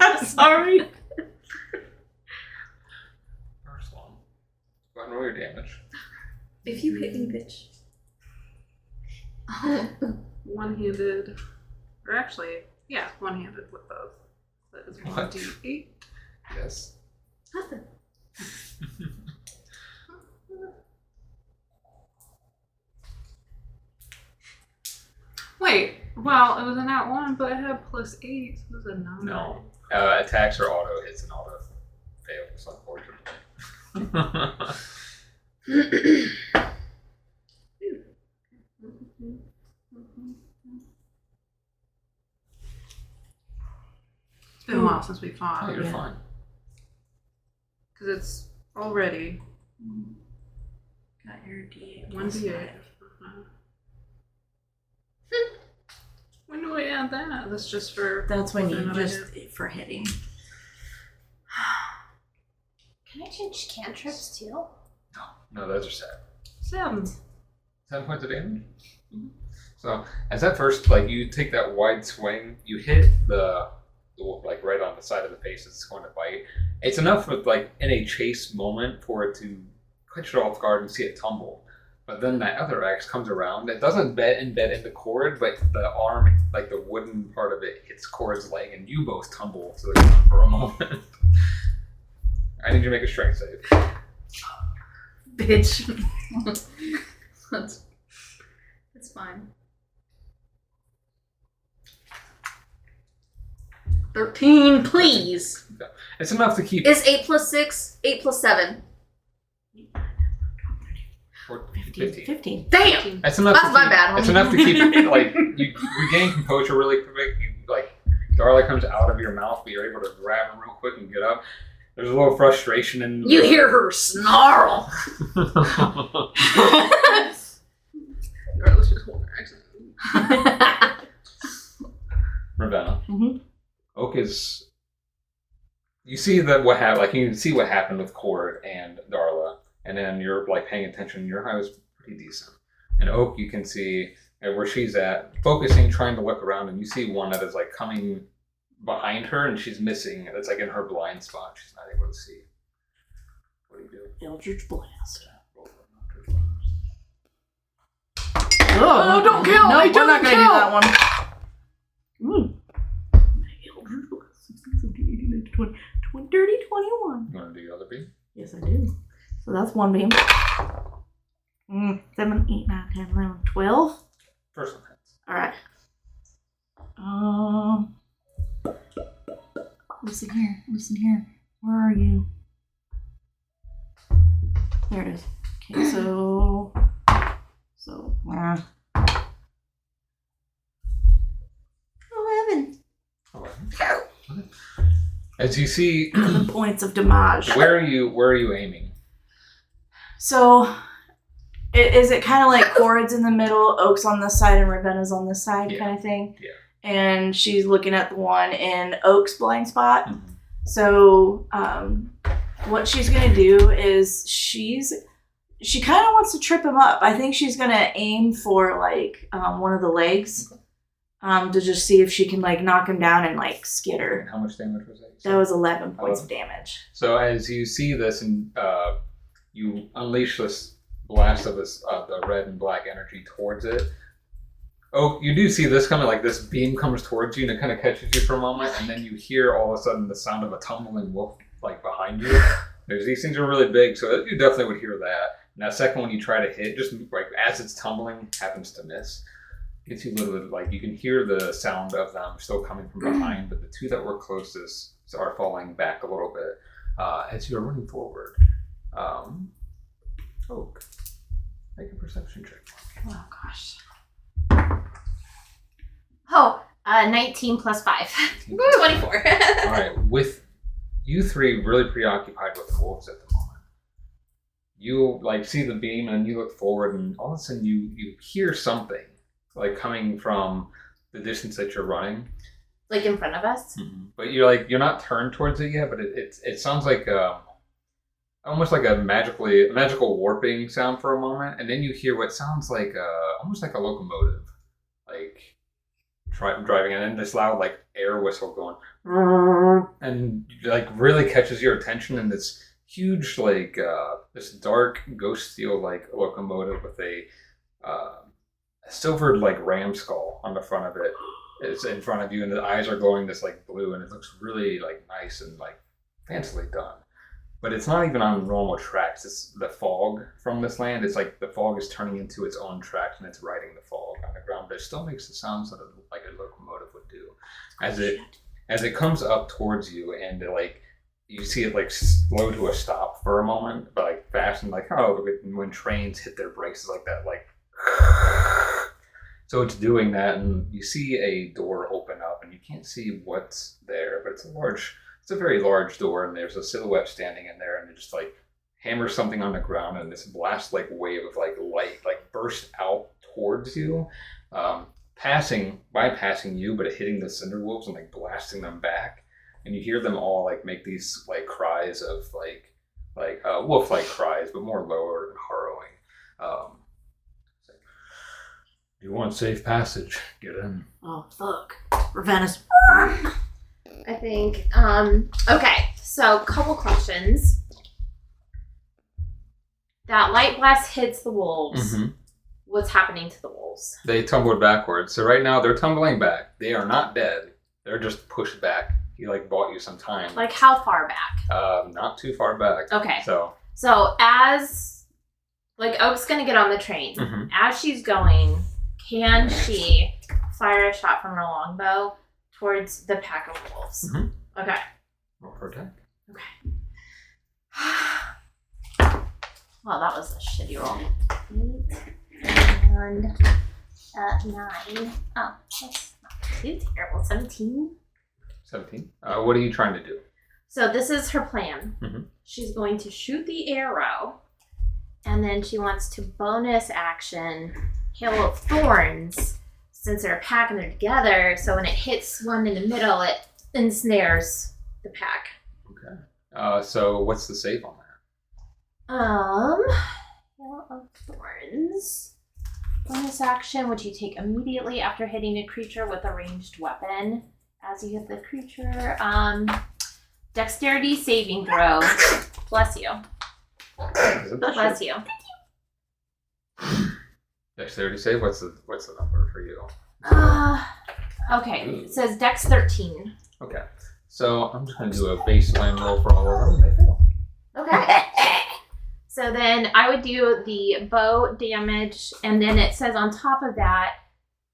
I'm sorry. first one. Go ahead and roll your damage. If you hit me, bitch. One-handed. Or actually, yeah, one-handed with both. That is What? 1d8. Yes. Wait, well, it was a nat 1, but it had +8, so it was a 9. No. Attacks are auto hits and auto fails, unfortunately. It's been a while since we fought. Oh, you're Yeah. fine. Because it's already Got your D8. 1d8. When do I add that? That's just for... That's when you another just for hitting. Can I change cantrips too? No, those are set. 7. 7 points of damage. So as that first, like you take that wide swing, you hit the wolf like right on the side of the face as it's going to bite. It's enough of like in a chase moment for it to catch it off guard and see it tumble. But then that other axe comes around. It doesn't embed into Corrid, but the arm, like the wooden part of it, hits Corrid's leg, and you both tumble to the ground for a moment. I need you to make a strength save. Bitch. That's fine. 13, please. It's enough to keep. Is 8 plus 6, 8 plus 7. 15. 15. Damn! That's enough. That's to my keep, bad, It's homie. enough to keep like you regain composure really quick. You like Darla comes out of your mouth, but you're able to grab her real quick and get up. There's a little frustration in. You hear her snarl. Let's just hold her accent. Ravenna. Mhm. Oak is. You see that what happened. Like you can see what happened with Corrid and Darla, and then you're like paying attention. Your high was pretty decent. And Oak, you can see where she's at, focusing, trying to look around, and you see one that is like coming behind her, and she's missing. It's like in her blind spot. She's not able to see. What do you do? Eldritch Blast. Roll for an Eldritch Blast. Oh, don't kill No, me, we're not don't gonna do kill. that one. Mm. 16, 17, 18, 19, 20, 20, 30, 21. You want to do the other beam? Yes, I do. So that's one beam. 7, 8, 9, 10, 11, 12. First one hits. Alright. Listen here. Listen here. Where are you? There it is. Okay, so 11. 11. As you see, 11 points of damage. where are you aiming? So, is it kind of like Corrid's in the middle, Oak's on this side, and Ravenna's on this side, Yeah. kind of thing? Yeah. And she's looking at the one in Oak's blind spot. Mm-hmm. So, what she's gonna do is she kind of wants to trip him up. I think she's gonna aim for like one of the legs, to just see if she can like knock him down and like skitter. And how much damage was that? That was 11 points of damage. So as you see this, and you unleash this blast of this the red and black energy towards it. Oh, you do see this kind of like this beam comes towards you and it kind of catches you for a moment, and then you hear all of a sudden the sound of a tumbling wolf like behind you. These things are really big, so you definitely would hear that. And that second one you try to hit, just like as it's tumbling, happens to miss. Gets you a little bit like you can hear the sound of them still coming from behind, but the two that were closest are falling back a little bit as you're running forward. Oak, make a perception check. Oh gosh. Oh, 19 plus 5. 24. All right, with you three really preoccupied with the wolves at the moment, you like see the beam and you look forward, and all of a sudden you hear something like coming from the distance that you're running. Like in front of us? Mm-hmm. But you're not turned towards it yet, but it sounds like almost like a magical warping sound for a moment, and then you hear what sounds like almost like a locomotive, like driving, and then this loud like air whistle going, and like really catches your attention, and this huge like this dark ghost steel like locomotive with a silvered like ram skull on the front of it is in front of you, and the eyes are glowing this like blue, and it looks really like nice and like fancily done. But it's not even on normal tracks. It's the fog from this land. It's like the fog is turning into its own tracks, and it's riding the fog on the ground. But it still makes the sounds that like a locomotive would do, as it comes up towards you, and like you see it like slow to a stop for a moment, but like fast, and like when trains hit their brakes, it's like that like. So it's doing that, and you see a door open up, and you can't see what's there, but it's a very large door, and there's a silhouette standing in there, and it just like hammers something on the ground, and this blast like wave of like light like bursts out towards you, bypassing you, but hitting the cinderwolves and like blasting them back, and you hear them all like make these like cries of like wolf like cries, but more lower and harrowing. You want safe passage? Get in. Oh, fuck. Ravenna's. I think. Okay, so couple questions. That light blast hits the wolves. Mm-hmm. What's happening to the wolves? They tumbled backwards. So right now they're tumbling back. They are not dead. They're just pushed back. He like bought you some time. Like how far back? Not too far back. Okay. So as like Oak's gonna get on the train. Mhm. As she's going, can she fire a shot from her longbow towards the pack of wolves? Mhm. Okay. roll for attack. Okay. Well, that was a shitty roll. 8 and 9. Oh, that's not too terrible. 17. 17. What are you trying to do? So this is her plan. Mhm. She's going to shoot the arrow, and then she wants to bonus action Hail of Thorns, since they're a pack and they're together, so when it hits one in the middle, it ensnares the pack. Okay. So what's the save on that? Hail of Thorns. Bonus action, which you take immediately after hitting a creature with a ranged weapon. As you hit the creature, dexterity saving throw. Bless you. Bless you. Dexterity save. What's the number for you? Okay, it says Dex 13. Okay. So I'm just going to do a baseline roll for all of them. They fail. Okay. So then I would do the bow damage, and then it says on top of that,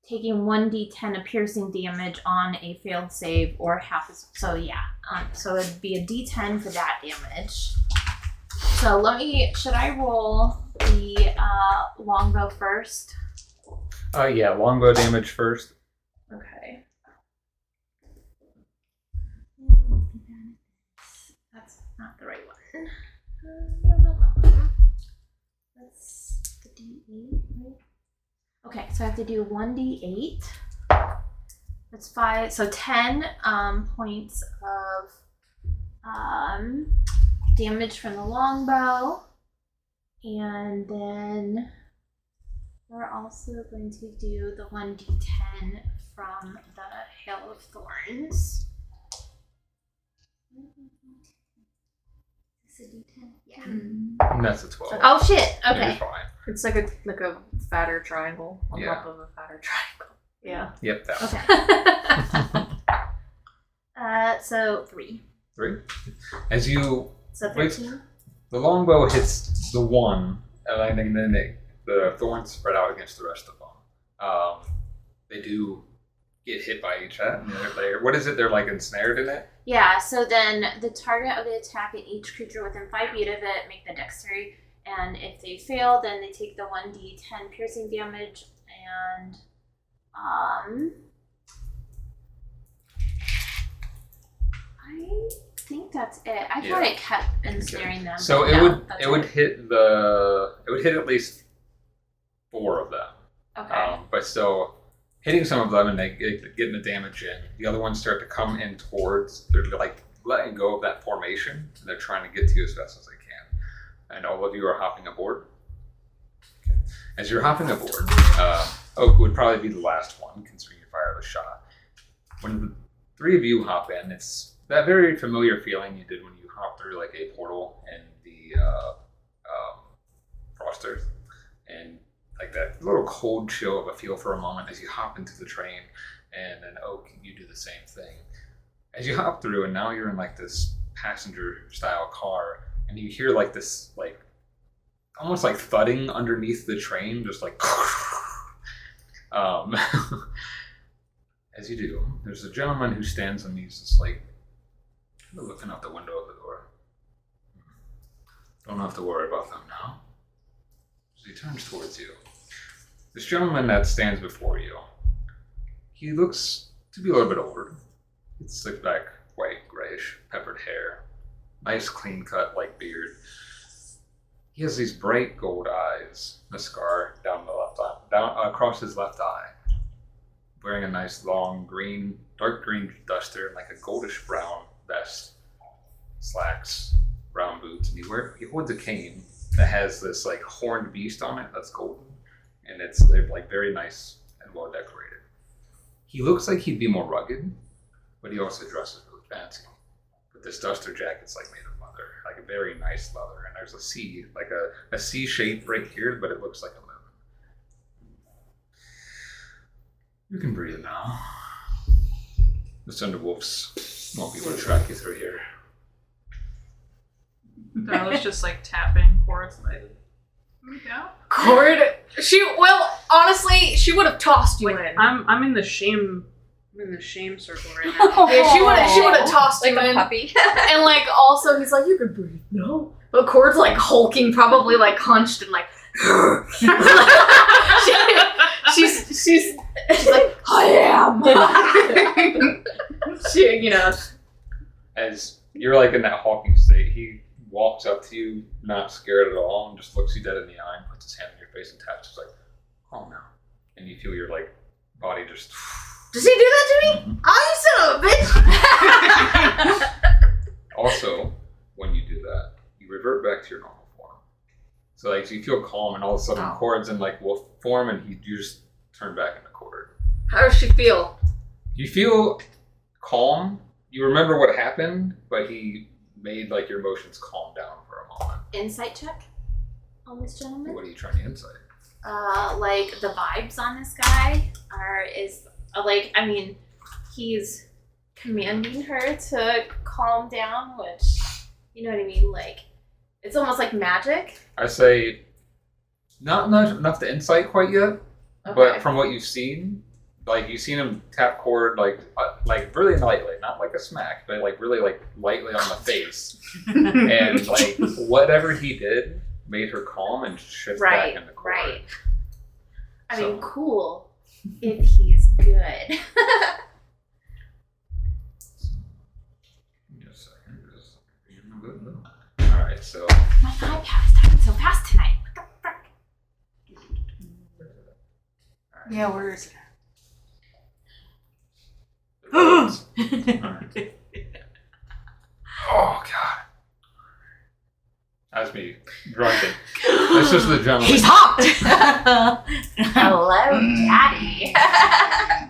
taking 1d10 of piercing damage on a failed save or half as. So yeah, so it'd be a d10 for that damage. So should I roll the longbow first? Yeah, longbow damage first. Okay. That's not the right one. That's the D8, right? Okay, so I have to do 1d8. That's 5, so 10 points of damage from the longbow. And then we're also going to do the 1d10 from the Hail of Thorns. Is this a d10? Yeah. And that's a 12. Oh shit, You're okay. fine. It's like a fatter triangle on Yeah. top of a fatter triangle. Yeah. Yep, that one. Okay. So 3. 3. As you... So Wait. 13? The longbow hits the one, and then the thorns spread out against the rest of them. They do get hit by each head. What is it? They're like ensnared in it? Yeah, so then the target of the attack and each creature within 5 feet of it make the dexterity, and if they fail, then they take the 1d10 piercing damage, and I think that's it. I thought it kept ensnaring them. So but it no, would that's hit at least 4 of them. Okay. But still hitting some of them and they getting the damage in. The other ones start to come in towards. They're like letting go of that formation, and they're trying to get to you as fast as they can. And all of you are hopping aboard. Okay. As you're hopping aboard, Oak would probably be the last one, considering you fired a shot. When the 3 of you hop in, it's that very familiar feeling you did when you hopped through like a portal in the Frost Earth, and like that little cold chill of a feel for a moment as you hop into the train, and then Oak, you do the same thing. As you hop through, and now you're in like this passenger style car, and you hear like this like almost like thudding underneath the train, just like as you do, there's a gentleman who stands and he's just like looking out the window of the door. Don't have to worry about them now. As he turns towards you, this gentleman that stands before you, he looks to be a little bit older. It's slicked back, white, grayish, peppered hair, nice clean cut, light beard. He has these bright gold eyes, a scar down the left eye, down across his left eye. Wearing a nice long dark green duster, and like a goldish brown vest, slacks, brown boots, and he holds a cane that has this like horned beast on it that's golden, and they're like very nice and well decorated. He looks like he'd be more rugged, but he also dresses really fancy. But this duster jacket's like made of leather, like a very nice leather, and there's a C, like a C shape right here, but it looks like a lemon. You can breathe now. The cinderwolves won't be able to track you through here. Darla's just like tapping Corrid's leg. Here we go. Corrid, honestly, she would have tossed you Like, in. I'm in the shame. I'm in the shame circle right now. Yeah, she would have tossed like you a in. puppy. And like also he's like, you can breathe. No. But Corrid's like hulking, probably like hunched and like she's like, I am. She, As you're like in that hawking state, he walks up to you, not scared at all, and just looks you dead in the eye and puts his hand on your face and taps. He's like, "Oh no!" And you feel your like body just. Does he do that to me? Oh, you son of a bitch! Also, when you do that, you revert back to your normal form. So like you feel calm, and all of a sudden, Corrid's in like wolf form, and you just turn back into Corrid. How does she feel? You feel calm. You remember what happened, but he made like your emotions calm down for a moment. Insight check on this gentleman. What are you trying to insight? Like the vibes on this guy is like, I mean, he's commanding her to calm down, which, you know what I mean? Like, it's almost like magic. I say, not enough to insight quite yet, Okay. but from what you've seen, like you've seen him tap Corrid like really lightly, not like a smack, but like really like lightly on the face, and like whatever he did made her calm and shift back into Corrid. Right. I So- mean, cool if he's good. Just a second, all right, so My iPad is typing so fast tonight. What the frick? Yeah, where is all it? right. Oh god, that's me grunting. This is the gentleman. He's hot. Hello, Daddy.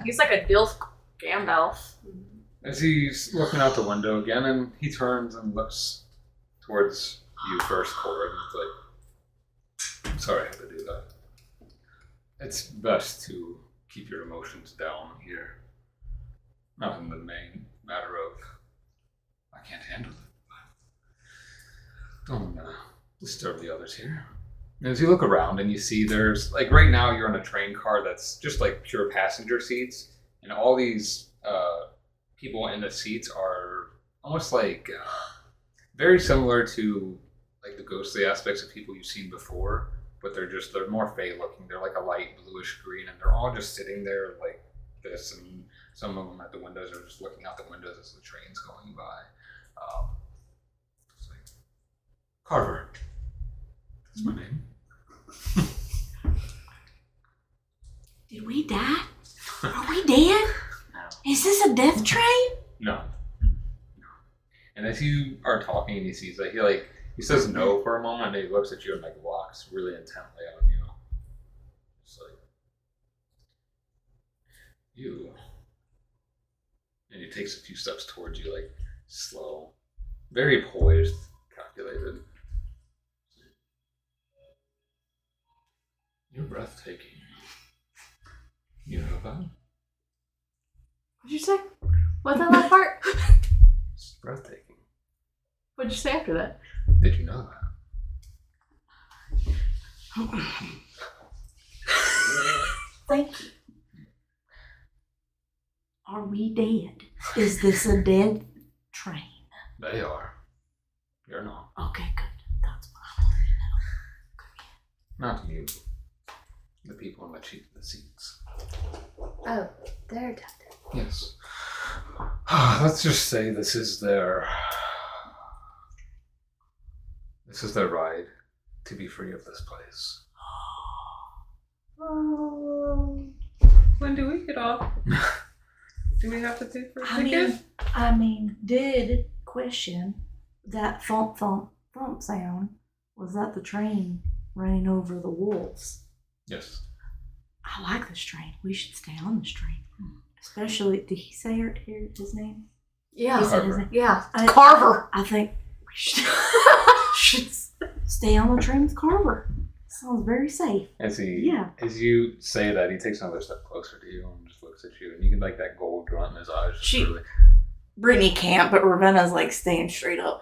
He's like a Dilf Gandalf. As he's looking out the window again, and he turns and looks towards you first, Corrid. It's like, I'm sorry I had to do that. It's best to keep your emotions down here. Not in the main matter of, I can't handle it. Don't disturb the others here. And as you look around and you see there's, like right now you're in a train car that's just like pure passenger seats, and all these people in the seats are almost like very similar to like the ghostly aspects of people you've seen before, but they're more fey looking. They're like a light bluish green, and they're all just sitting there like this, and some of them at the windows are just looking out the windows as the train's going by. It's like, Carver. That's my name. Did we die? Are we dead? Is this a death train? No. And as you are talking, and he sees that he says no for a moment, and he looks at you and like walks really intently on you. It's like you, and he takes a few steps towards you, like slow, very poised, calculated. You're breathtaking. You know that? What'd you say? What's that last part? It's breathtaking. What'd you say after that? Did you know that? Thank you. Are we dead? Is this a dead train? They are. You're not. Okay, good. That's what I wanted Not you. The people in the seats. Oh, they're dead. Yes. Let's just say this is their ride to be free of this place. When do we get off? Do we have to pay for a to know. ticket? Question, that thump thump thump sound, was that the train running over the wolves? Yes. I like this train. We should stay on this train. Especially, did he say his name? Yeah. He said his Carver. name. Yeah. Carver. I think we should stay on the train with Carver. Sounds very safe. As Yeah. you say that, he takes another step closer to you and just looks at you, and you can like that gold grunt in his eyes. Just She- really, Brittany can't, but Ravenna's like staying straight up.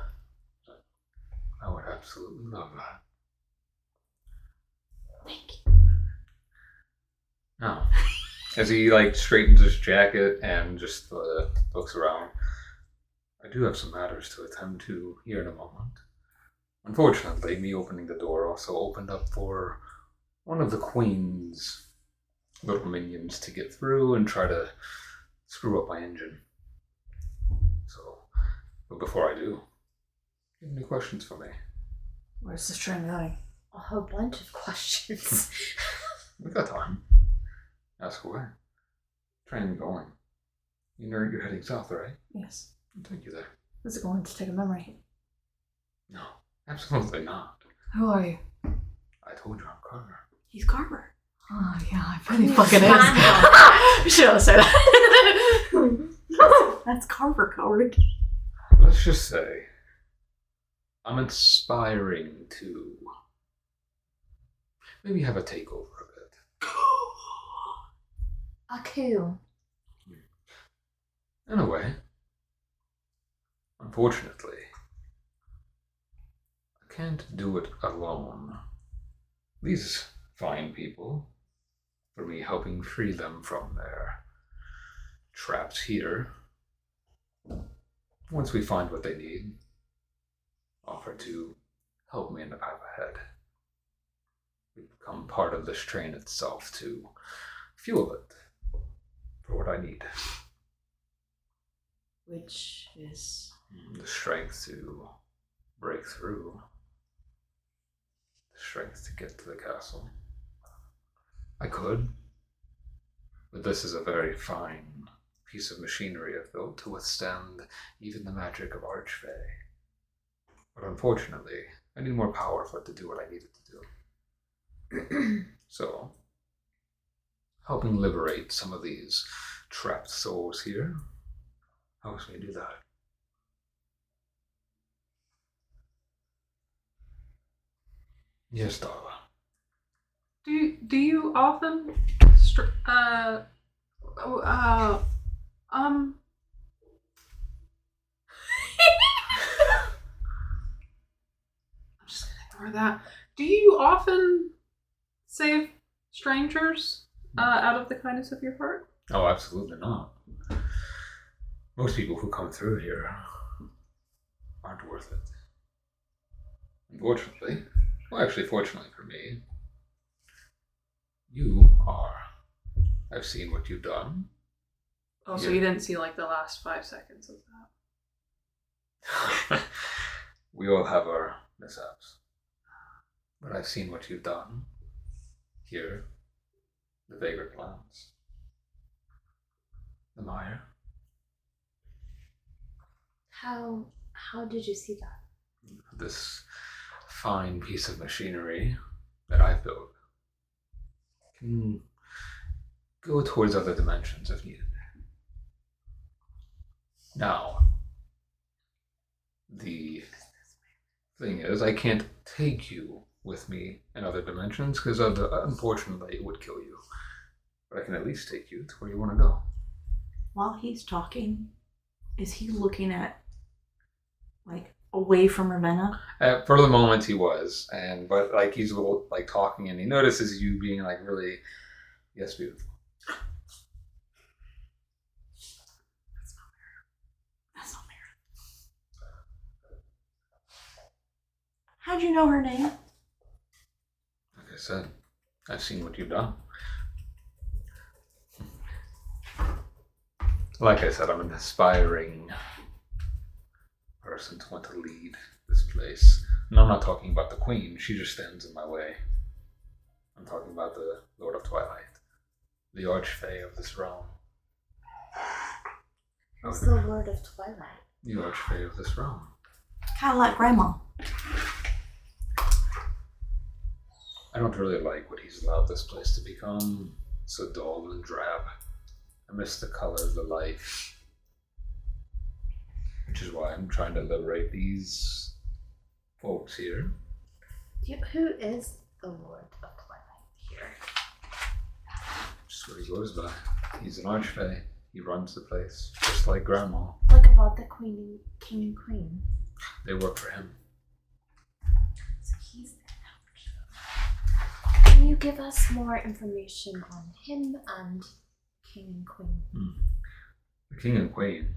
I would absolutely love that. Thank you. No. As he like straightens his jacket and just looks around, I do have some matters to attend to here in a moment. Unfortunately, me opening the door also opened up for one of the Queen's little minions to get through and try to screw up my engine. So, but before I do, you have any questions for me? Where's this train going? A whole bunch of questions. We got time. Ask away. Train going. You know you're heading south, right? Yes. I'll take you there. Is it going to take a memory? No, absolutely not. Who are you? I told you I'm Carver. He's Carver. Oh, yeah, I pretty fucking Fine. is. We should have said that. That's Carver, Corrid. Let's just say I'm inspiring to maybe have a takeover a bit. A coup. In a way. Unfortunately, I can't do it alone. These fine people, for me helping free them from their traps here, once we find what they need, offer to help me in the path ahead. We become part of this train itself to fuel it for what I need. Which is The strength to break through. The strength to get to the castle. I could, but this is a very fine piece of machinery I've built to withstand even the magic of Archfey. But unfortunately, I need more power for it to do what I need it to do. So, helping liberate some of these trapped souls here helps me do that. Yes, Darla. Do you often I'm just gonna ignore that. Do you often save strangers out of the kindness of your heart? Oh, absolutely not. Most people who come through here aren't worth it. Unfortunately, well, actually, fortunately for me, you are. I've seen what you've done. Oh, so Yeah. you didn't see like the last 5 seconds of that. We all have our mishaps. But I've seen what you've done here, the vagrant lands, the mire. How did you see that? This fine piece of machinery that I've built can go towards other dimensions if needed. Now, the thing is, I can't take you with me in other dimensions because unfortunately it would kill you. But I can at least take you to where you want to go. while he's talking, is he looking at like away from Ravenna? For the moment he was, but like he's a little like talking and he notices you being like really, yes, beautiful. That's not Mary. How'd you know her name? Like I said, I've seen what you've done. Like I said, I'm an aspiring person to want to lead this place. And I'm not talking about the Queen, she just stands in my way. I'm talking about the Lord of Twilight, the Archfey of this realm. Who's the Lord of Twilight? The Archfey of this realm. Kind of like Grandma. I don't really like what he's allowed this place to become. So dull and drab. I miss the color, the life. Which is why I'm trying to liberate these folks here. Who is the Lord of Twilight here? Just what he goes by. He's an Archfey. He runs the place, just like Grandma. Like about the King and Queen. They work for him. So he's there now. Can you give us more information on him and King and Queen? The King and Queen.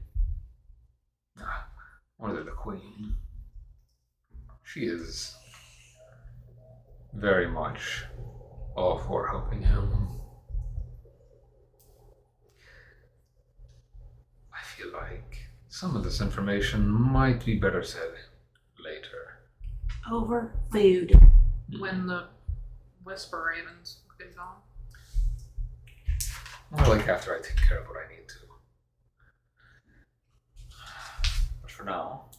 Or the Queen. She is very much all for helping him. I feel like some of this information might be better said later. Over food. When the Whisper Raven's been gone. More like after I take care of what I need to. But for now,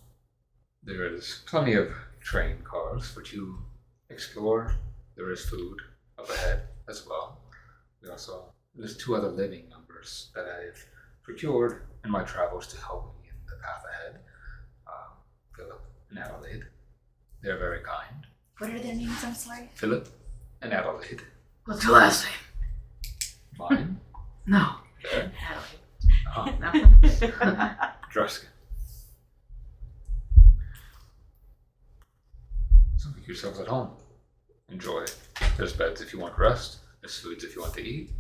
there is plenty of train cars for you to explore. There is food up ahead as well. There's 2 other living members that I've procured in my travels to help me in the path ahead. Philip and Adelaide. They're very kind. What are their names? I'm sorry. Philip and Adelaide. What's your last name? Mine. No. There. Oh, No. Druskin. So make yourselves at home. Enjoy. There's beds if you want rest. There's foods if you want to eat.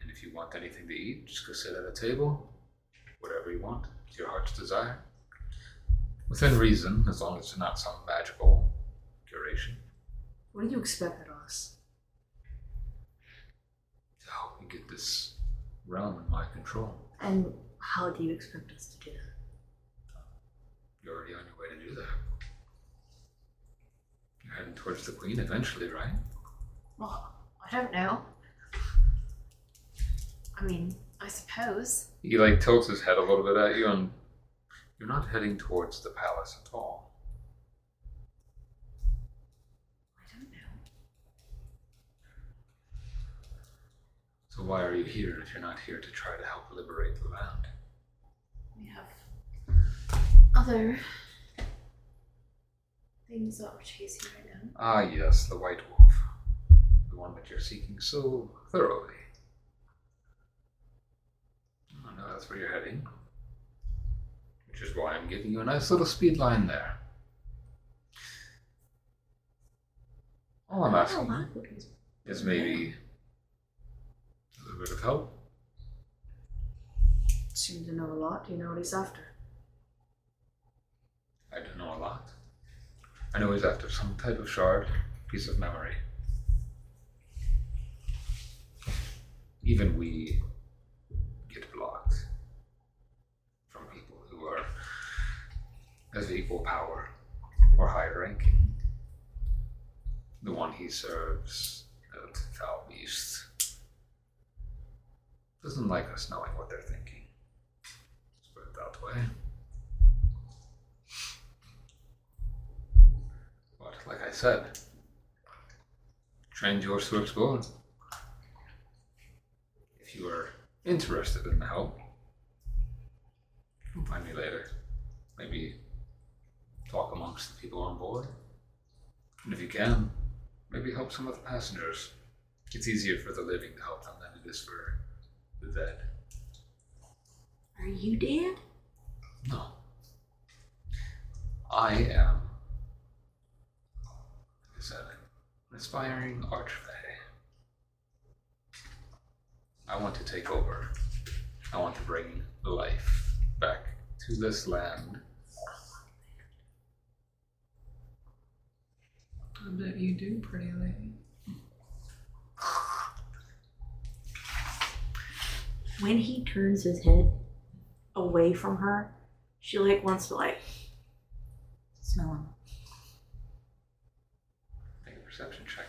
And if you want anything to eat, just go sit at a table. Whatever you want. It's your heart's desire. Within reason, as long as it's not some magical curation. What do you expect of us? To help me get this realm in my control. And how do you expect us to do that? You're already on your way to do that. You're heading towards the Queen eventually, right? Well, I don't know. I mean, I suppose. He like tilts his head a little bit at you, and you're not heading towards the palace at all. I don't know. So why are you here if you're not here to try to help liberate the land? We have other things that we're chasing right now. Ah yes, the White Wolf. The one that you're seeking so thoroughly. I know that's where you're heading. Which is why I'm giving you a nice little speed line there. All I'm asking is maybe a little bit of help. Seem to know a lot. Do you know what he's after? I don't know a lot. I know he's after some type of shard, piece of memory. Even we get blocked from people who are of equal power or higher ranking. The one he serves at Foul Beast doesn't like us knowing what they're thinking. Let's put it that way. But like I said, trained yours to explore. If you are interested in the help, come find me later. Maybe talk amongst the people on board. And if you can, maybe help some of the passengers. It's easier for the living to help them than it is for the dead. Are you dead? No. I am, like I said, an aspiring Archfey. I want to take over. I want to bring life back to this land. I bet you do, pretty lady. When he turns his head away from her, she like wants to like smell him. Make a perception check.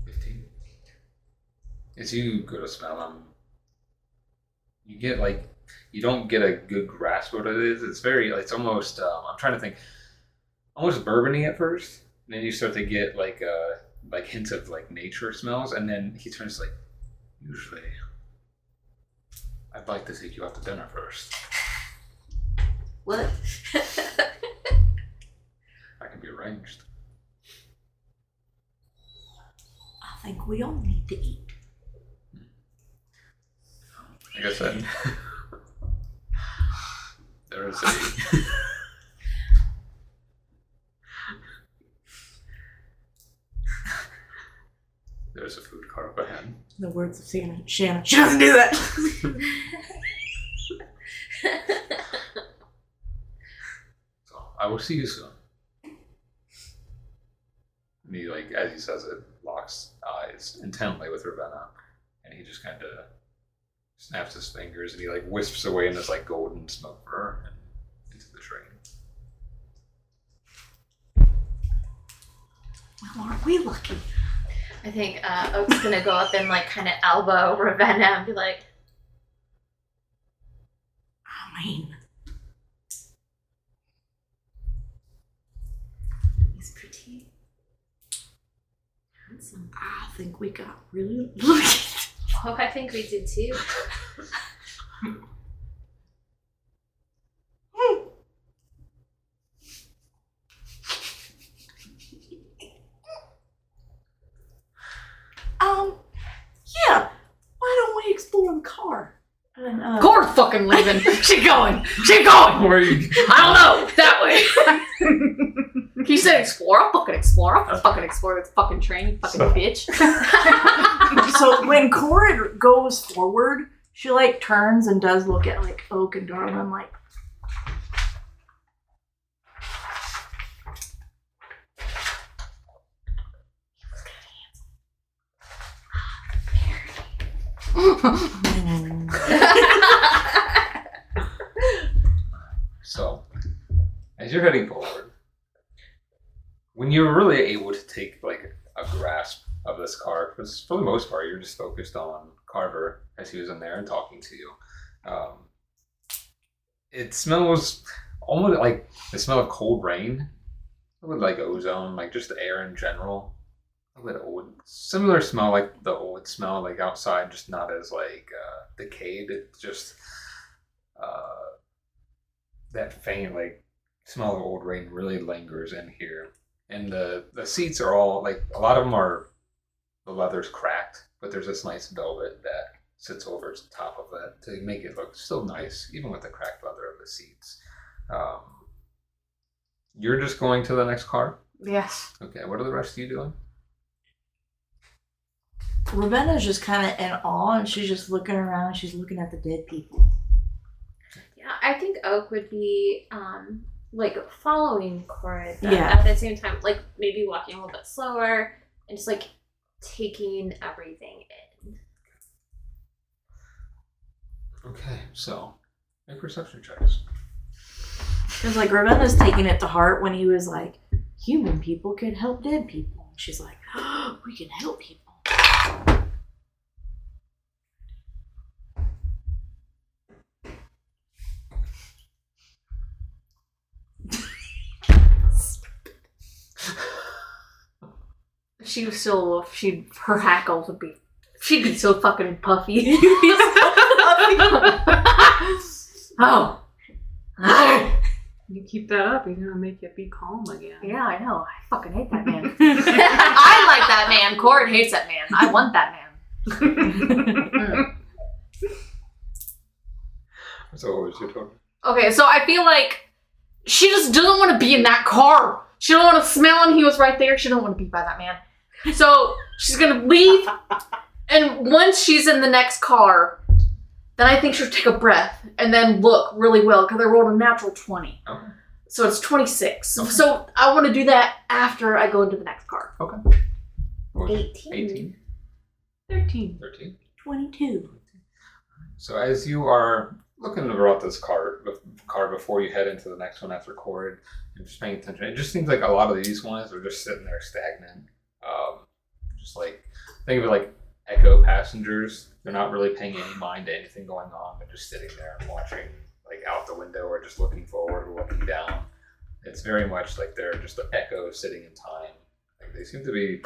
15. As you go to smell them, you get like, you don't get a good grasp of what it is. It's very, it's almost, I'm trying to think, almost bourbony at first. And then you start to get like hints of like nature smells. And then he turns like, usually, I'd like to take you out to dinner first. What? That can be arranged. I think we all need to eat. Like I said, there is a there's a food cart up ahead. The words of Shannon. She doesn't do that. So I will see you soon. And he, like, as he says it, locks eyes intently with Ravenna, and he just kind of snaps his fingers and he like wisps away in this like golden smoke for her and into the train. Well, aren't we lucky? I think Oak's gonna go up and like kind of elbow Ravenna and be like, I mean, he's pretty handsome. I think we got really lucky. Oh, I think we did too. fucking leaving. She's going. Where are you? I don't know. That way. He said explore. I'll fucking explore. I'll fucking explore this fucking train, you fucking bitch. So when Corrid goes forward, she like turns and does look at like Oak and Darwin like. So, as you're heading forward, when you're really able to take like a grasp of this car, because for the most part you're just focused on Carver as he was in there and talking to you. It smells almost like the smell of cold rain, a little like ozone, like just the air in general. A little old, similar smell like the old smell like outside, just not as like decayed. It's just that faint like smell of old rain really lingers in here. And the seats are all like, a lot of them are, the leather's cracked, but there's this nice velvet that sits over the top of that to make it look still nice, even with the cracked leather of the seats. You're just going to the next car? Yes. Okay, what are the rest of you doing? Ravenna's just kind of in awe, and she's just looking around. She's looking at the dead people. Yeah, I think Oak would be like following Corrid. Yeah. At the same time, like maybe walking a little bit slower and just like taking everything in. Okay, so make perception checks. Because like Ravenna's taking it to heart when he was like, human people can help dead people. And she's like, oh, we can help people. She was still a wolf. Her hackles would be. She'd be so fucking puffy. Oh. You keep that up, he's gonna make you be calm again. Yeah, I know. I fucking hate that man. I like that man. Corrid hates that man. I want that man. So what was your total? Okay, so I feel like she just doesn't want to be in that car. She don't want to smell him. He was right there. She don't want to be by that man. So she's gonna leave, and once she's in the next car, then I think she'll take a breath and then look really well because I rolled a natural 20. Okay. So it's 26. Okay. So I want to do that after I go into the next car. Okay. What was it? 18. 13. 13. 22. So as you are looking about this car before you head into the next one after Corrid, and just paying attention, it just seems like a lot of these ones are just sitting there stagnant. Just like, think of it like echo passengers. They're not really paying any mind to anything going on. They're just sitting there and watching like out the window or just looking forward or looking down. It's very much like they're just an echo sitting in time. Like they seem to be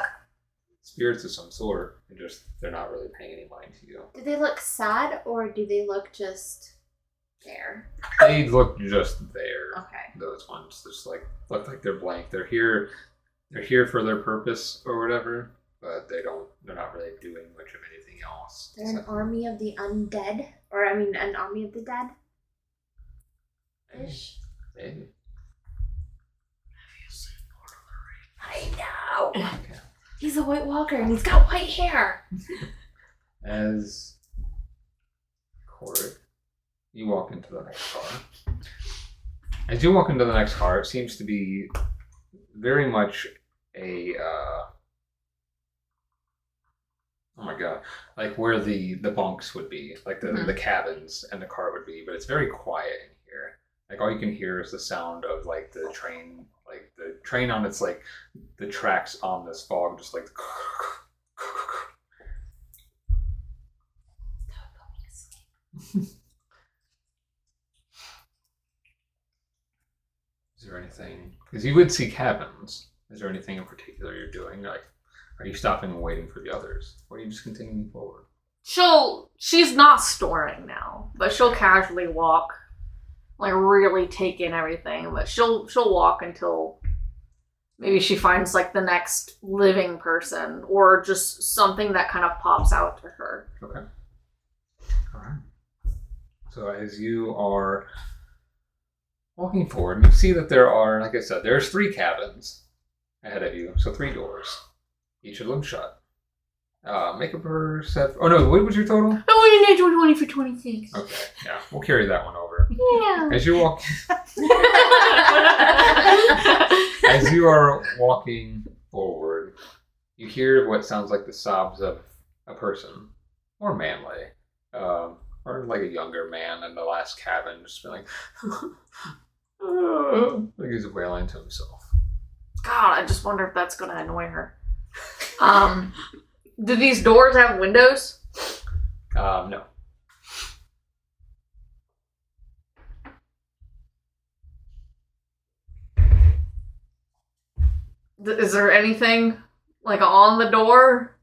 spirits of some sort, and just they're not really paying any mind to you. Do they look sad or do they look just there? They look just there. Okay. Those ones just like look like they're blank. They're here for their purpose or whatever, but they're not really doing much of anything else. They're an army of the undead, or I mean, an army of the dead. Ish. Maybe. I know. Okay. He's a White Walker and he's got white hair. As Corrid, you walk into the next car. As you walk into the next car, it seems to be very much a oh my god, like where the bunks would be, like the cabins and the car would be, but it's very quiet in here. Like all you can hear is the sound of like the train on its like the tracks on this fog, just like Is there anything, because you would see cabins, is there anything in particular you're doing? Like, are you stopping and waiting for the others? Or are you just continuing forward? She's not storing now, but she'll casually walk, like really take in everything, but she'll walk until maybe she finds like the next living person or just something that kind of pops out to her. Okay. All right. So as you are walking forward, you see that there are, like I said, there's 3 cabins ahead of you. So 3 doors. Each of them shut. Make a perception. Oh no, what was your total? Oh, we need 20 for 26. Okay, yeah, we'll carry that one over. Yeah. As you walk, as you are walking forward, you hear what sounds like the sobs of a person, more manly, or like a younger man in the last cabin, just being like he's wailing to himself. God, I just wonder if that's going to annoy her. Do these doors have windows? No. Is there anything like on the door?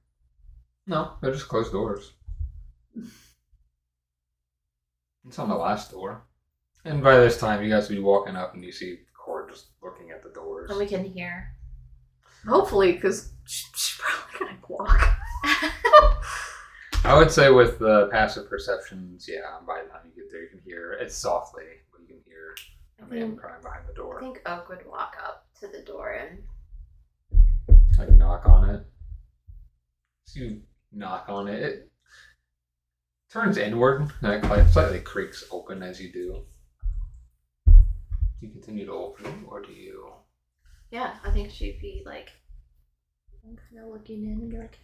No, they're just closed doors. It's on the last door. And by this time, you guys will be walking up and you see Corrid just looking at the doors. And we can hear. Hopefully, because she's probably going to walk. I would say with the passive perceptions, yeah, by the time you get there, you can hear it softly, but you can hear a man crying behind the I door. think Oak would walk up to the door and Like knock on it. So you knock on it. It turns inward and it slightly creaks open as you do. Do you continue to open it or do you? yeah, I think she'd be like, I'm kind of looking in and be like,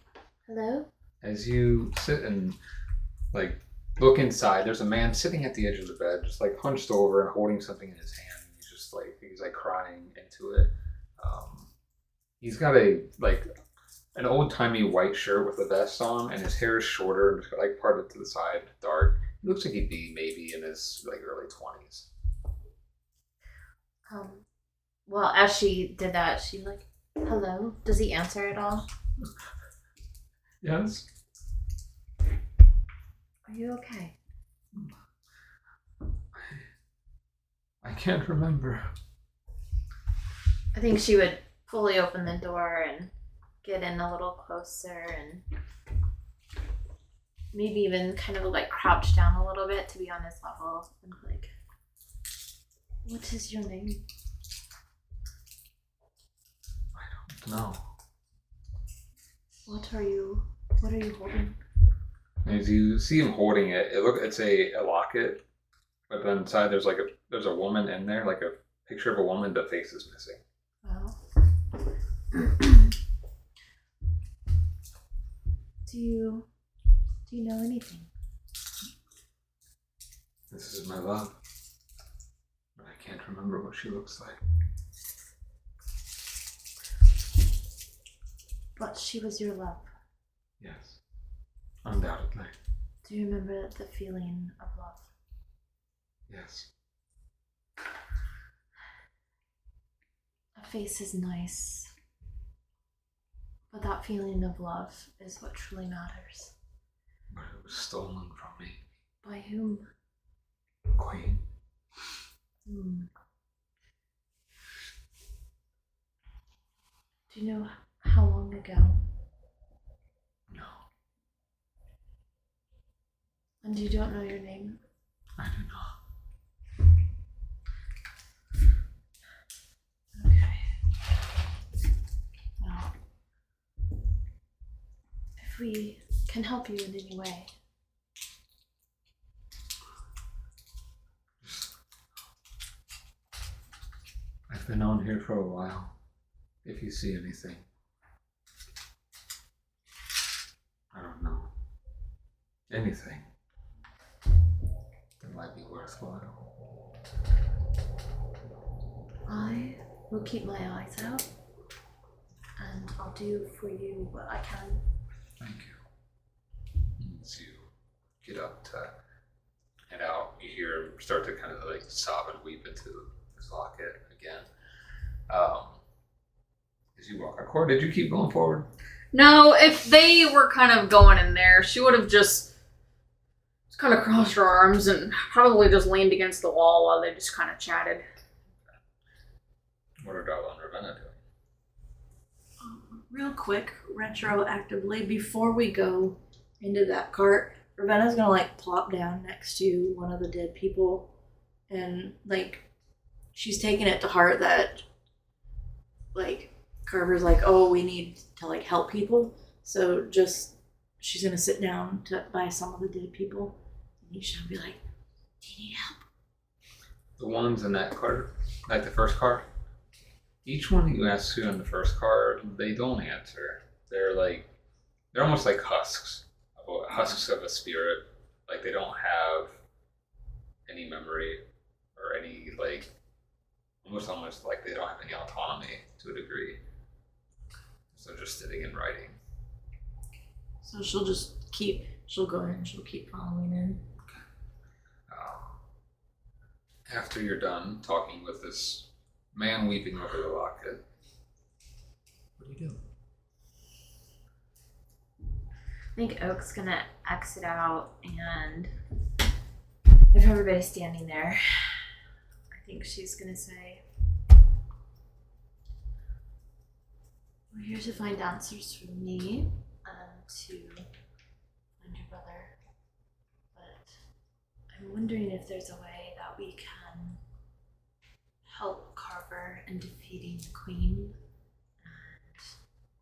hello? As you sit and like look inside, there's a man sitting at the edge of the bed, just like hunched over and holding something in his hand. He's crying into it. He's got an old timey white shirt with a vest on, and his hair is shorter and just like parted to the side, dark. He looks like he'd be maybe in his like early 20s. Well, as she did that, she's like, hello? Does he answer at all? Yes. Are you okay? I can't remember. I think she would fully open the door and get in a little closer and maybe even kind of like crouch down a little bit to be on his level and like, what is your name? I don't know. What are you holding? As you see him holding it, it's a locket, but then inside there's a woman in there, like a picture of a woman. The face is missing. Well, do you know anything? This is my love, but I can't remember what she looks like. But she was your love. Yes, undoubtedly. Do you remember the feeling of love? Yes. A face is nice, but that feeling of love is what truly matters. But it was stolen from me. By whom? Queen. Do you know how long ago? No, And you don't know your name? I do not. Okay. Well, if we can help you in any way. I've been on here for a while. If you see anything, I don't know, anything that might be worthwhile. I will keep my eyes out, and I'll do for you what I can. Thank you. As you get up to head out, you hear him start to kind of like sob and weep into his locket again. As you walk across, did you keep going forward? No, if they were kind of going in there, she would have just kind of crossed her arms and probably just leaned against the wall while they just kind of chatted. What are Darla and Ravenna doing? Real quick, retroactively, before we go into that cart, Ravenna's gonna like plop down next to one of the dead people, and like she's taking it to heart that like Carver's like, oh, we need to like help people, so just she's gonna sit down by some of the dead people, and each time be like, do you need help? The ones in that card, like the first card, each one you ask who in the first card, they don't answer. They're almost like husks of a spirit. Like they don't have any memory or any like almost like they don't have any autonomy to a degree. So just sitting and writing. So she'll go ahead and she'll keep following in. After you're done talking with this man weeping over the locket, what do you do? I think Oak's gonna exit out, and if everybody's standing there, I think she's gonna say, we're here to find answers for me and to find your brother, but I'm wondering if there's a way that we can help Carver in defeating the Queen and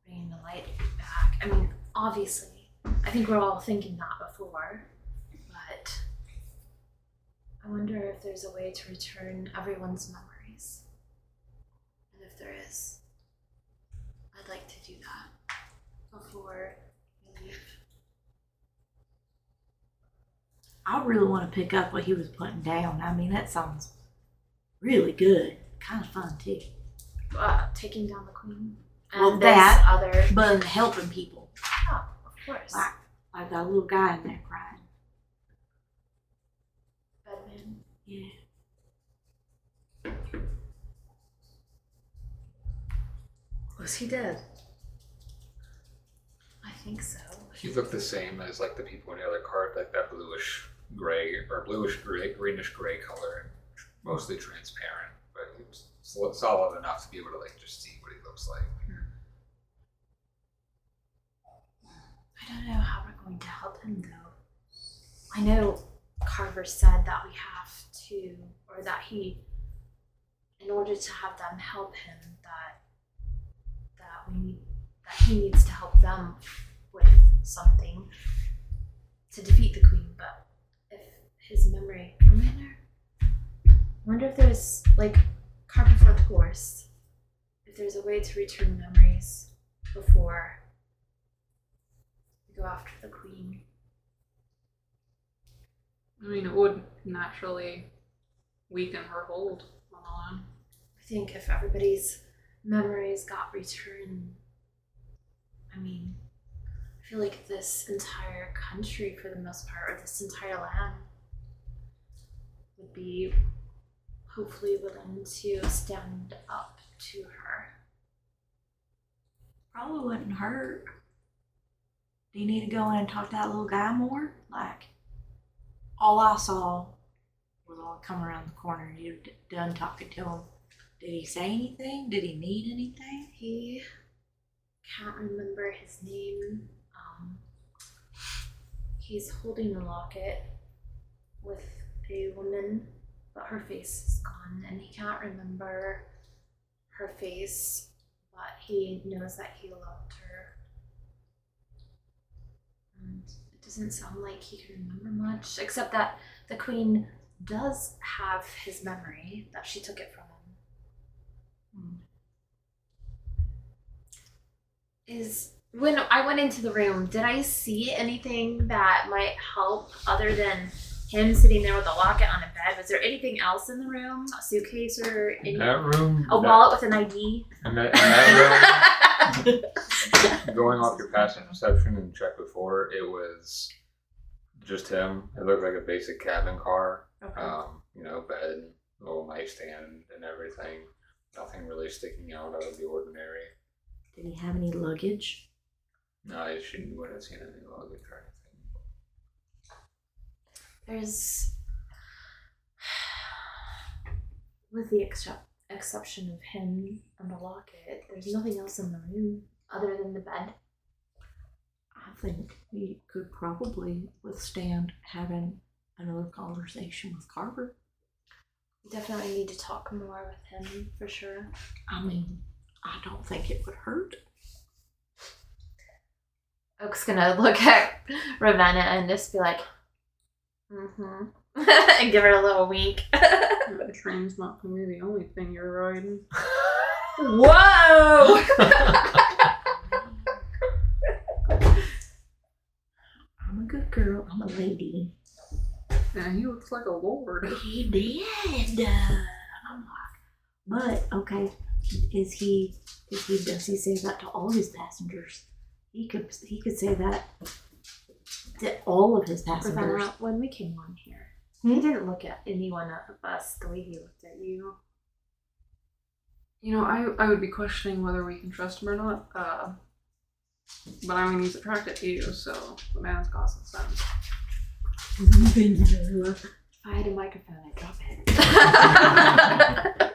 bringing the light back. I mean, obviously, I think we're all thinking that before, but I wonder if there's a way to return everyone's memories. And if there is, I'd like to do that before we leave. I really want to pick up what he was putting down. I mean, that sounds really good. Kind of fun, too. Taking down the Queen. Well, And that, other. but helping people. Oh, of course. Like that little guy in there crying. Bedman. Yeah. Was he dead? I think so. He looked the same as like the people in the other card, like that bluish gray or bluish gray, greenish gray color, mostly transparent, but he was solid enough to be able to like just see what he looks like. I don't know how we're going to help him though. I know Carver said that we have to, or that he, in order to have them help him, that he needs to help them with something to defeat the Queen. But if his memory, am I there? I wonder if there's like cart before the horse. If there's a way to return memories before we go after the Queen. I mean, it would naturally weaken her hold on Alone. I think if everybody's memories got returned, I mean, I feel like this entire country, for the most part, or this entire land, would be hopefully willing to stand up to her. Probably wouldn't hurt. Do you need to go in and talk to that little guy more? Like, all I saw was all come around the corner. You done talking to him. Did he say anything? Did he need anything? He can't remember his name. He's holding a locket with a woman, but her face is gone, and he can't remember her face, but he knows that he loved her. And it doesn't sound like he can remember much, except that the Queen does have his memory, that she took it from him. When I went into the room, did I see anything that might help other than him sitting there with a locket on a bed? Was there anything else in the room? A suitcase or In that room, wallet with an ID? in that room, going off your passive perception and check before, it was just him. It looked like a basic cabin car. Okay. Bed, little nightstand, and everything. Nothing really sticking out of the ordinary. Did he have any luggage? No, I wouldn't have seen any luggage or anything. There's, with the exception of him and the locket, there's nothing else in the room other than the bed. I think we could probably withstand having another conversation with Carver. Definitely need to talk more with him for sure. I mean, I don't think it would hurt. Oak's gonna look at Ravenna and just be like, mm-hmm. And give her a little wink. The train's not going to be the only thing you're riding. Whoa! I'm a good girl. I'm a lady. Yeah, he looks like a lord. He did. I'm like, but okay, does he say that to all his passengers? He could say that to all of his passengers. Ravenna, when we came on here, Hmm? he didn't look at anyone of us the way he looked at you. You know, I would be questioning whether we can trust him or not. But I mean, he's attracted to you, so the man's got some sense. If I had a microphone, I'd drop it.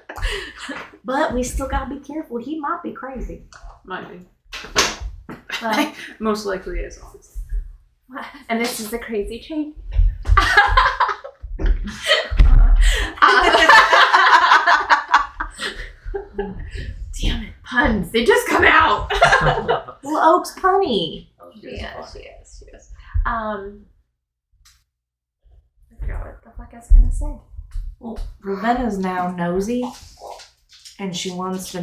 But we still gotta be careful. He might be crazy. Might be. Well, Most likely is, honestly. and this is the crazy train. Damn it, puns. They just come out. Well, Oak's punny. Yes. I forgot what the fuck I was gonna say. Well, Ravenna's now nosy, and she wants to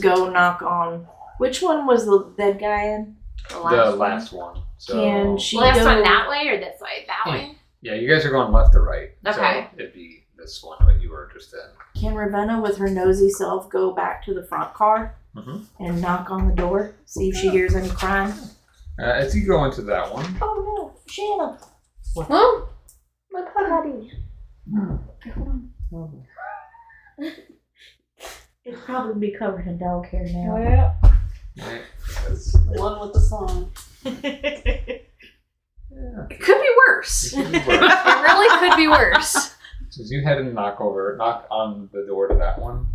go knock on. Which one was the dead guy in? The last one. So, Can she Last go one that way or this way? That way? yeah, you guys are going left to right. Okay. So it'd be this one what you were just in. Can Ravenna, with her nosy self, go back to the front car and knock on the door, see if she hears any crying? As you go into that one, Oh no, Shanna! Huh? My putty. It'd probably be covered in dog hair now. Yeah. right, The one with the song. It could be worse. it could be worse. It really could be worse. So as you head and knock on the door to that one,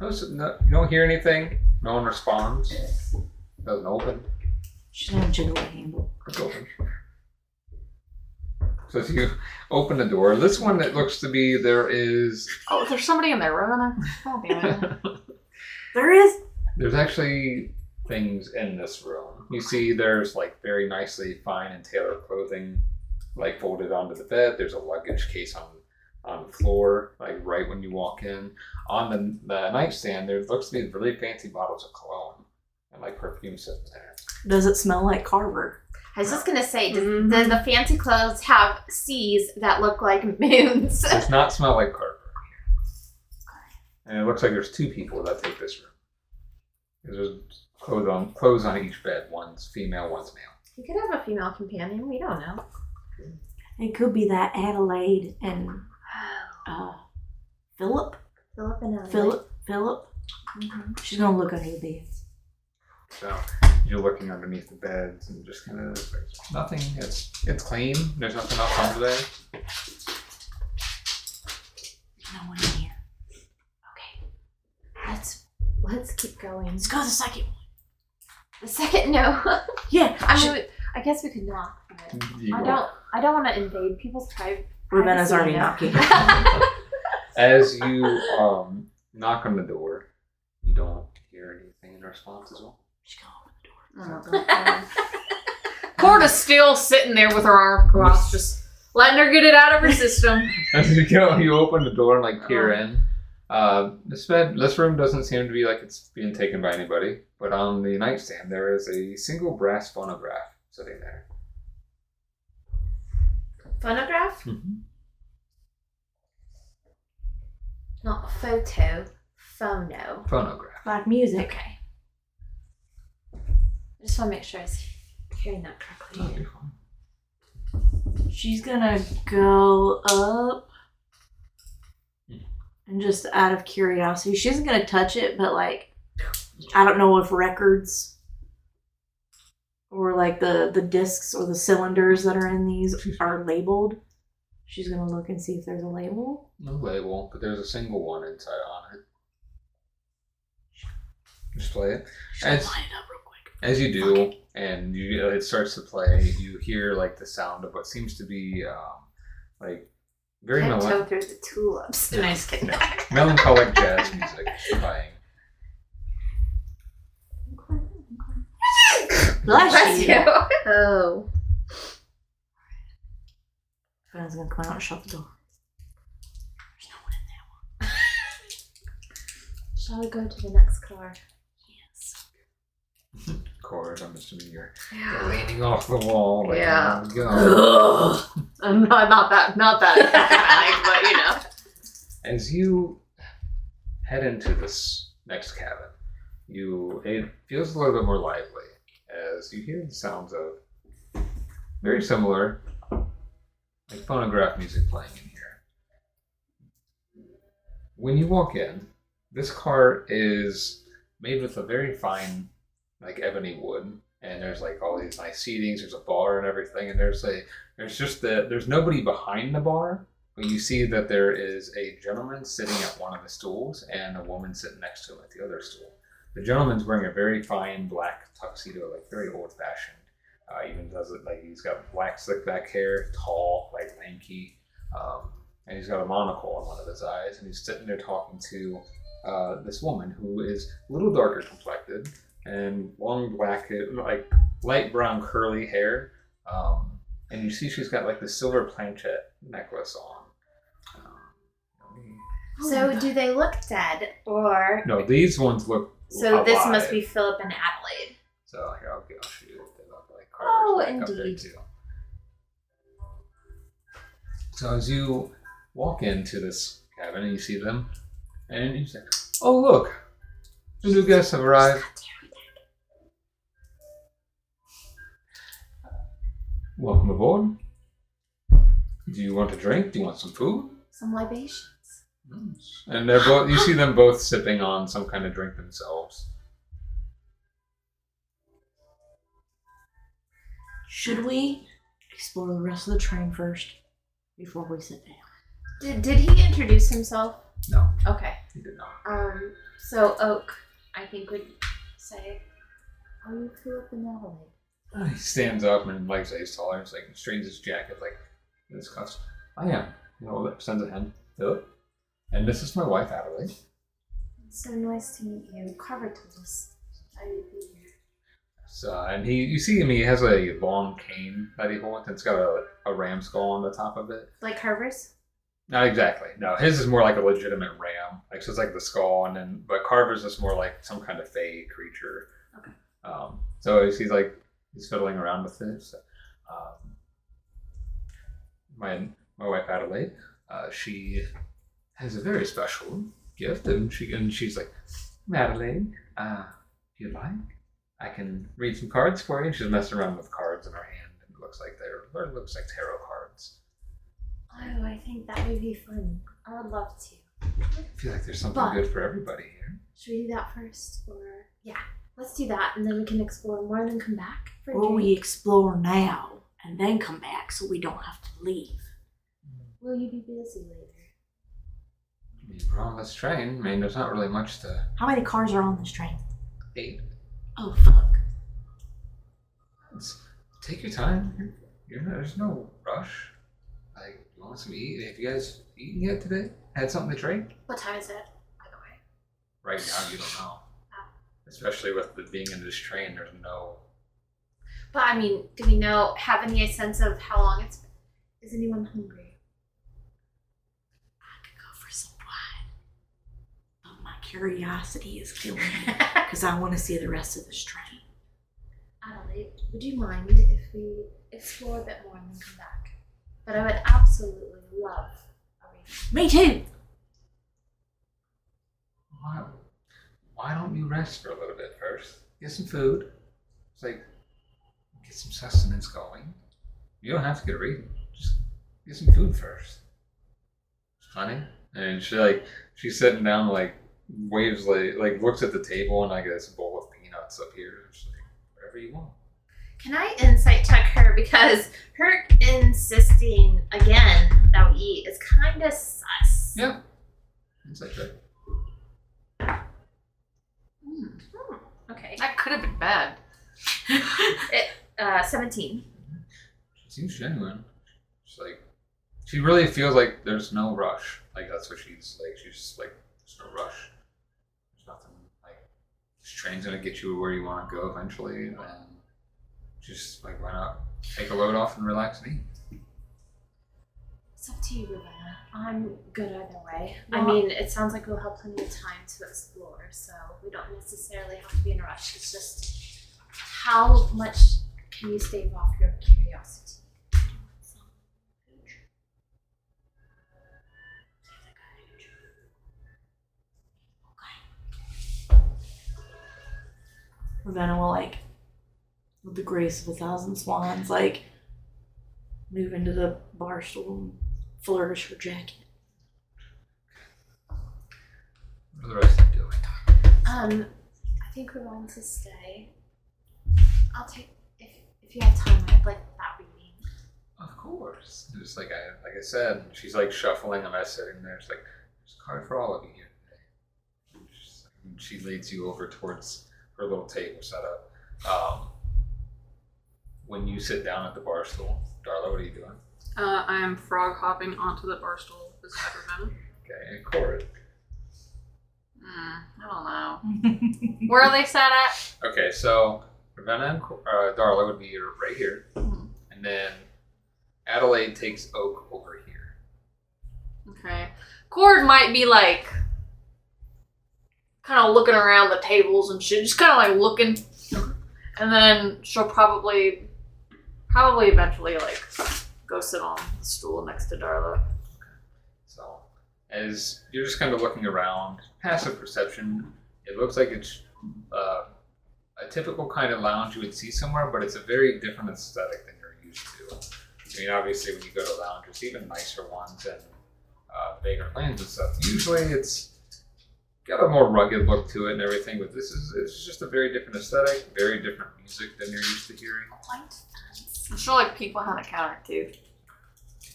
you don't hear anything. No one responds. Doesn't open. She's gonna jiggle the handle. It's open. So as you open the door, this one it looks to be there is. Oh, there's somebody in there, Ravenna. Oh, damn it. There is. There's actually things in this room. You see there's like very nicely fine and tailored clothing like folded onto the bed. There's a luggage case on the floor, like right when you walk in. On the nightstand there looks to be really fancy bottles of cologne and like perfume sitting there. Does it smell like Carver? I was just gonna say, does the fancy clothes have C's that look like moons? It does not smell like Carver. And it looks like there's two people that take this room. There's clothes on each bed. One's female, one's male. You could have a female companion. We don't know. It could be that Adelaide and Philip. Philip and Ellie. Philip. Mm-hmm. She's gonna look under the beds. So you're looking underneath the beds and just kind of there's nothing. It's clean. There's nothing else under there. No one in here. Okay. Let's keep going. Let's go to the second one. The second, no. Yeah. I mean, I guess we could knock. But I don't want to invade people's privacy. Ravenna's already you know? knocking. As you knock on the door, you don't hear anything in response as well. She's gonna open the door. Oh, God. Corda's still sitting there with her arm crossed, just letting her get it out of her system. As you go, you open the door and like peer in. This room doesn't seem to be like it's being taken by anybody, but on the nightstand there is a single brass phonograph sitting there. Phonograph? Mm-hmm. Not photo. Phono. Phonograph. Like music. Okay. I just want to make sure I was hearing that correctly. That'll be fine. She's gonna go up and just out of curiosity, she isn't gonna touch it, but like, I don't know if records or like the discs or the cylinders that are in these are labeled. She's gonna look and see if there's a label. No label, but there's a single one inside on it. Just play it. She's gonna As- line it up real quick. As you do, and it starts to play, you hear like the sound of what seems to be like very Tiptoe through the tulips. Nice kidding. melancholic jazz music playing. Bless you. Oh. Friend's gonna come out and shut the door. There's no one in there. Shall we go to the next car? Yes. Corrid, I'm assuming you're leaning off the wall. Like, Yeah. Go. Not that dramatic, but you know. As you head into this next cabin, it feels a little bit more lively as you hear the sounds of very similar, like phonograph music playing in here. When you walk in, this car is made with a very fine, like ebony wood, and there's like all these nice seatings. There's a bar and everything, and there's nobody behind the bar. But you see that there is a gentleman sitting at one of the stools and a woman sitting next to him at the other stool. The gentleman's wearing a very fine black tuxedo, like very old-fashioned. Even does it like he's got black slick back hair, tall, like lanky, and he's got a monocle on one of his eyes, and he's sitting there talking to this woman who is a little darker complected and long black, like light brown curly hair, and you see she's got like the silver planchette necklace on. So do they look dead, or No, these ones look so this alive. must be Philip and Adelaide? So here, I'll show you what they look like. Oh, Carver's back up there, indeed. too. So as you walk into this cabin and you see them, and you say, "Oh look, the new guests have arrived. Welcome aboard. Do you want a drink? Do you want some food?" Some libations. And they're both. You see them both sipping on some kind of drink themselves. Should we explore the rest of the train first before we sit down? Did he introduce himself? No, Okay. he did not. So Oak, I think, would say, "Are you Philip and Adelaide?" He stands up and, like, he's taller. It's like strains his jacket, like in his cuffs. "I am." Sends a hand. "Philip, and this is my wife, Adelaide." It's so nice to meet you. Carver told us I would be here. So, and you see him. He has a long cane that he holds, and it's got a ram skull on the top of it. Like Carver's? Not exactly. No, his is more like a legitimate ram. Like, so it's like the skull, but Carver's is more like some kind of fey creature. Okay. So he's fiddling around with it. So, my wife Adelaide, she has a very special gift, and she's like, "Adelaide, if you'd like, I can read some cards for you." And she's messing around with cards in her hand, and it looks like tarot cards. Oh, I think that would be fun. I would love to. I feel like there's something But- good for everybody here. Should we do that first? Or, yeah, let's do that, and then we can explore more and then come back for a Or drink. we explore now and then come back so we don't have to leave. Will you be busy later? I mean, we're on this train. I mean, there's not really much to How many cars are on this train? eat. Oh, fuck. Take your time. There's no rush. Like, you want some eat? Have you guys eaten yet today? Had something to drink? What time is it, by the way? Right now, you don't know. Especially with being in this train, there's no. But, I mean, do we have any sense of how long it's been? Is anyone hungry? I could go for some wine. But my curiosity is killing me because I want to see the rest of this train. Adelaide, would you mind if we explore a bit more and then come back? But I would absolutely love a reading. Me too. Why don't you rest for a little bit first? Get some food. It's like, get some sustenance going. You don't have to get a reading. Just get some food first. Honey? And she's sitting down, like, waves, like looks at the table, and I get a bowl of peanuts up here. She's like, whatever you want. Can I insight check her? Because her insisting again that we eat is kind of sus. Yeah. Insight check. Okay. That could have been bad. 17. She seems genuine. She's like, she really feels like there's no rush. Like that's what she's like. She's just like, there's no rush. There's nothing like. This train's gonna get you where you want to go eventually, and just like, why not take a load off and relax and eat? It's up to you, Ravenna. I'm good either way. I Well- mean, it sounds like we'll have plenty of time to explore, so we don't necessarily have to be in a rush. It's just how much can you stave off your curiosity? Ravenna will, like, with the grace of 1,000 swans, like, move into the bar stool and flourish her jacket. What are the rest of you doing? I think we're going to stay. I'll take if you have time. I'd like that reading. Of course. Just like I said, she's like shuffling a mess sitting there. She's like, there's a card for all of you here today. And she leads you over towards her little table set up. When you sit down at the bar stool, Darla, what are you doing? I am frog hopping onto the bar stool beside Ravenna. Okay, and Corrid. I don't know. Where are they sat at? Okay, so Ravenna and Darla would be right here, and then Adelaide takes Oak over here. Okay. Cord might be like kind of looking around the tables and shit, just kind of like looking, and then she'll probably eventually like go sit on the stool next to Darla. So, as you're just kind of looking around, passive perception, it looks like it's a typical kind of lounge you would see somewhere, but it's a very different aesthetic than you're used to. I mean, obviously, when you go to lounges, even nicer ones and vagrant lands and stuff, usually it's got a more rugged look to it and everything, but it's just a very different aesthetic, very different music than you're used to hearing. I'm sure like peek behind the counter too.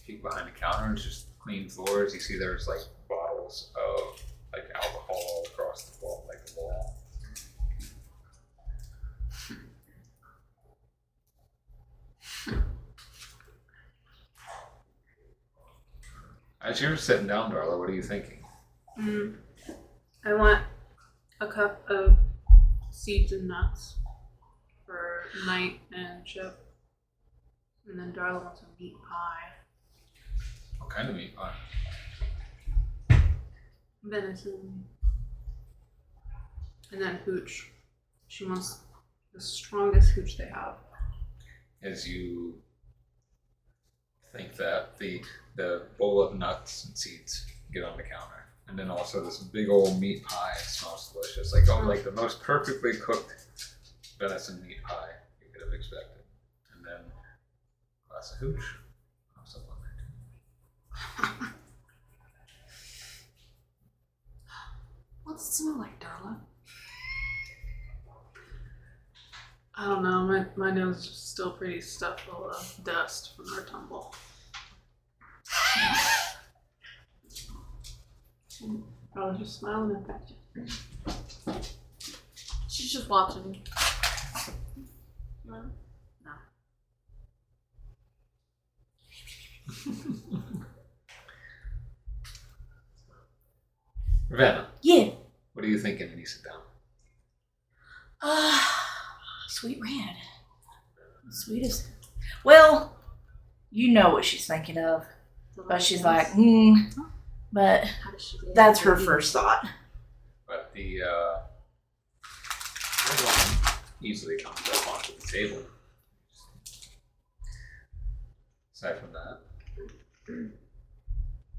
Peek behind the counter, and it's just clean floors. You see there's like bottles of like alcohol all across the wall, like the wall. As you're sitting down, Darla, what are you thinking? I want a cup of seeds and nuts for Knight and Chip. And then Darla wants a meat pie. What kind of meat pie? Venison. And then hooch. She wants the strongest hooch they have. As you think that, the bowl of nuts and seeds get on the counter. And then also this big old meat pie. It smells delicious. Like the most perfectly cooked venison meat pie you could have expected. And then a glass of hooch. Something like that. What's it smell like, Darla? I don't know, my nose is still pretty stuffed full of dust from our tumble. Probably just smiling up at you. She's just watching. No. Ravenna, Yeah. what are you thinking when you sit down? Sweet red. Sweetest. Well, you know what she's thinking of. But she's like, but How does she do that's that? her first thought. But the red wine easily comes up onto the table. Aside from that,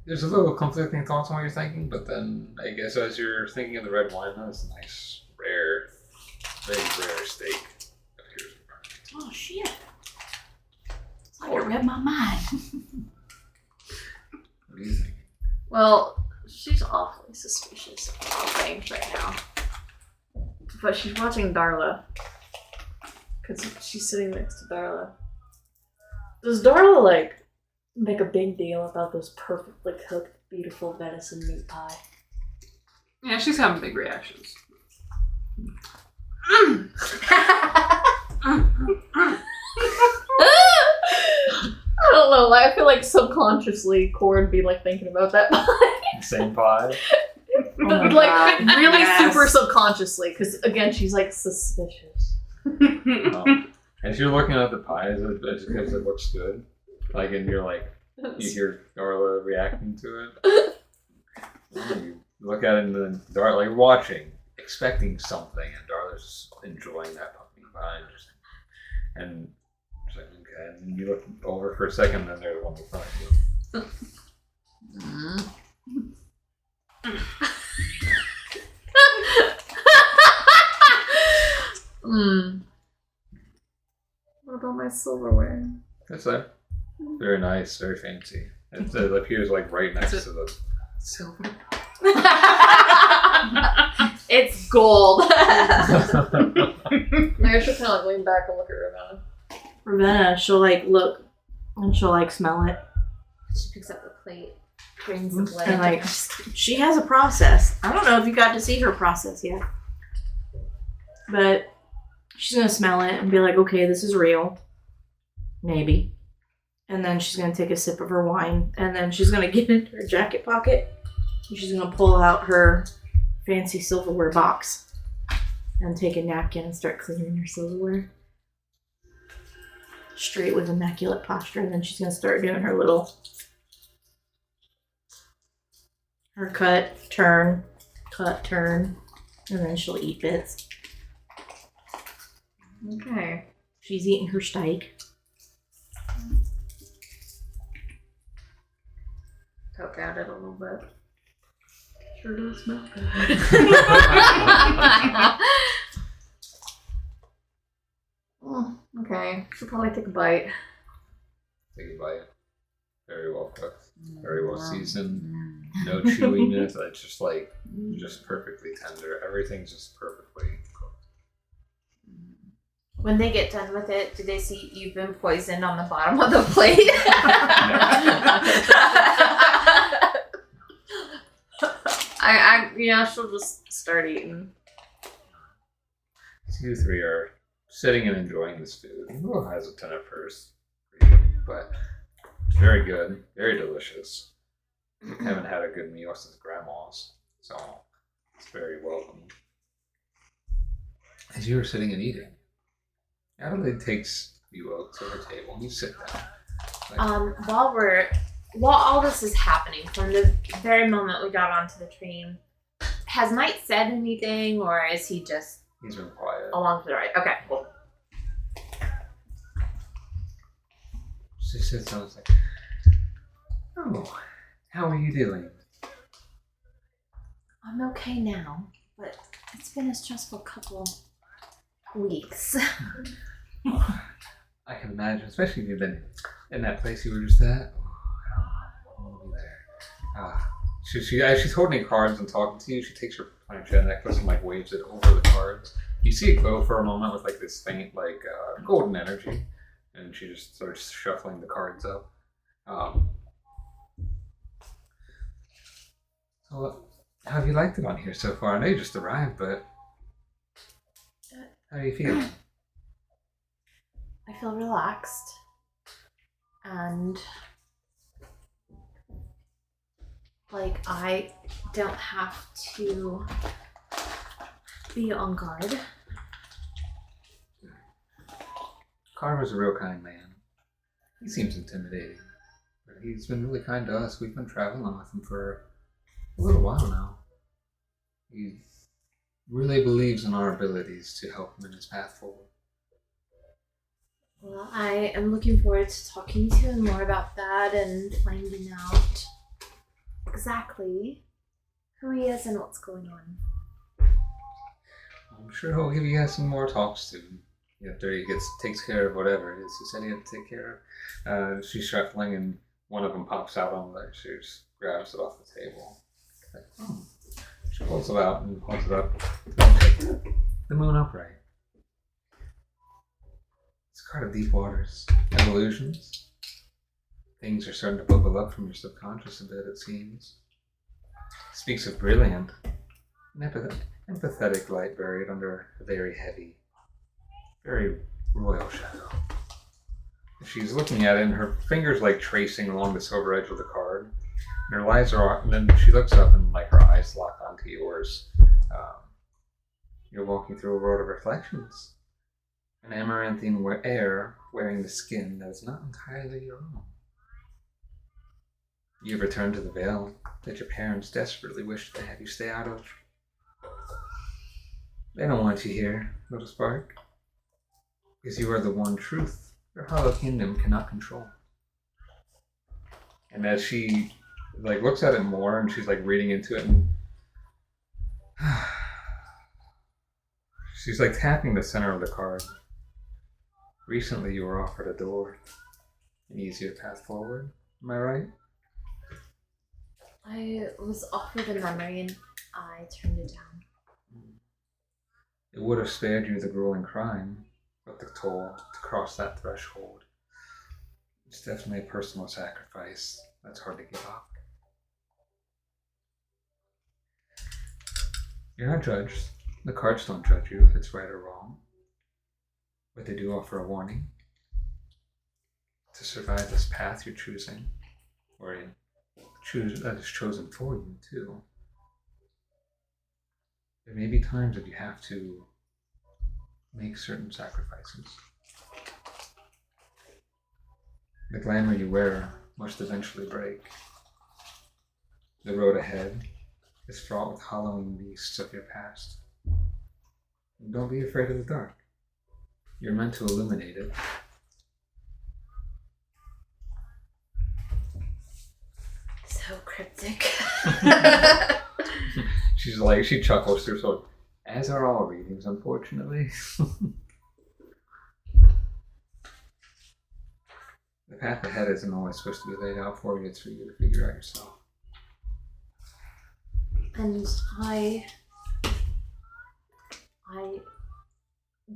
there's a little conflicting thoughts on what you're thinking, but then I guess as you're thinking of the red wine, that's a nice, rare, very rare steak appears in front of you. Oh, shit. It's like it read my mind. What do you think? Well, she's awfully suspicious of all things right now. But she's watching Darla. Because she's sitting next to Darla. Does Darla, like, make a big deal about this perfectly cooked, beautiful venison meat pie? Yeah, she's having big reactions. like subconsciously, Corrid be like thinking about that pie. Same pie. But like really super subconsciously, because again, she's like suspicious. As you're looking at the pie, is it because it looks good? Like, and you're like, you hear Darla reacting to it. You look at it and then Darla, like, watching, expecting something, and Darla's enjoying that pumpkin pie. And she's like, okay. And you look over for a second, and then there's one in front of you. What about my silverware? That's there. Very nice, very fancy. It appears like right next to the Silver. It's gold. I should kind of like lean back and look at Ravenna. Ravenna, she'll like look and she'll like smell it. She picks up the plate, brings the blade. And like, she has a process. I don't know if you got to see her process yet. But she's going to smell it and be like, okay, this is real. Maybe. And then she's going to take a sip of her wine. And then she's going to get into her jacket pocket. And she's going to pull out her fancy silverware box. And take a napkin and start cleaning her silverware. Straight with immaculate posture. And then she's going to start doing her little... her cut, turn. And then she'll eat bits. Okay. She's eating her steak. Poke at it a little bit. Sure does smell good. Oh, okay. Should probably take a bite. Take a bite. Very well cooked. Very well seasoned. No chewiness. It's just like, just perfectly tender. Everything's just perfectly cooked. When they get done with it, do they see you've been poisoned on the bottom of the plate? She'll just start eating. You three are sitting and enjoying this food. A little hesitant at first, but it's very good, very delicious. Haven't had a good meal since Grandma's, so it's very welcome. As you are sitting and eating, Adelaide takes you out to her table and you sit down. While all this is happening, from the very moment we got onto the train, has Knight said anything, or is he just He's been quiet. along for the ride? Okay, cool. She sits down and is like, oh, how are you doing? I'm okay now, but it's been a stressful couple weeks. I can imagine, especially if you've been in that place you were just at. Oh, there. As she's holding cards and talking to you, she takes her planchette necklace and like waves it over the cards. You see it glow for a moment with like this faint like golden energy, and she just starts shuffling the cards up. So, how have you liked it on here so far? I know you just arrived, but how do you feel? I feel relaxed, and like I don't have to be on guard. Carver's a real kind man. He seems intimidating, but he's been really kind to us. We've been traveling with him for a little while now. He really believes in our abilities to help him in his path forward. Well, I am looking forward to talking to him more about that and finding out exactly who he is and what's going on. I'm sure he'll give you guys some more talks soon. After he takes care of whatever it is he said he had to take care of. She's shuffling and one of them pops out on the she just grabs it off the table. Like, oh. She pulls it out and holds it up. The moon upright. It's a card of deep waters. Evolutions. Things are starting to bubble up from your subconscious a bit, it seems. Speaks of brilliant, empathetic light buried under a very heavy, very royal shadow. She's looking at it, and her fingers like tracing along the silver edge of the card. And her eyes are, and then she looks up, and like her eyes lock onto yours. You're walking through a world of reflections. An amaranthine air wearing the skin that is not entirely your own. You've returned to the Vale that your parents desperately wished to have you stay out of. They don't want you here, little spark, because you are the one truth your hollow kingdom cannot control. And as she like looks at it more, and she's like reading into it, and she's like tapping the center of the card. Recently, you were offered a door, an easier path forward. Am I right? I was offered a memory and I turned it down. It would have spared you the grueling crime, but the toll to cross that threshold. It's definitely a personal sacrifice that's hard to give up. You're not judged. The cards don't judge you if it's right or wrong. But they do offer a warning. To survive this path you're choosing, or that is chosen for you too, there may be times that you have to make certain sacrifices. The glamour you wear must eventually break. The road ahead is fraught with hollowing beasts of your past. And don't be afraid of the dark. You're meant to illuminate it. So cryptic. She's like, she chuckles through, so as are all readings, unfortunately. The path ahead isn't always supposed to be laid out for you, it's for you to figure out yourself. And I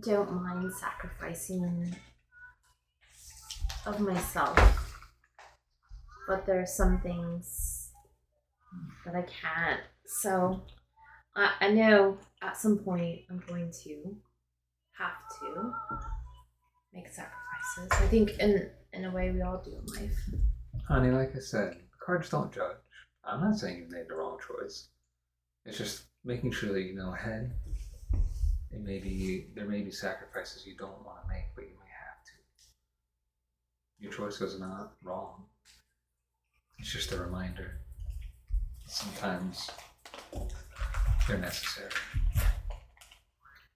don't mind sacrificing of myself, but there are some things that I can't. So I know at some point I'm going to have to make sacrifices. I think in a way we all do in life. Honey, like I said, cards don't judge. I'm not saying you made the wrong choice. It's just making sure that you know ahead. There may be sacrifices you don't want to make, but you may have to. Your choice was not wrong. It's just a reminder. Sometimes they're necessary.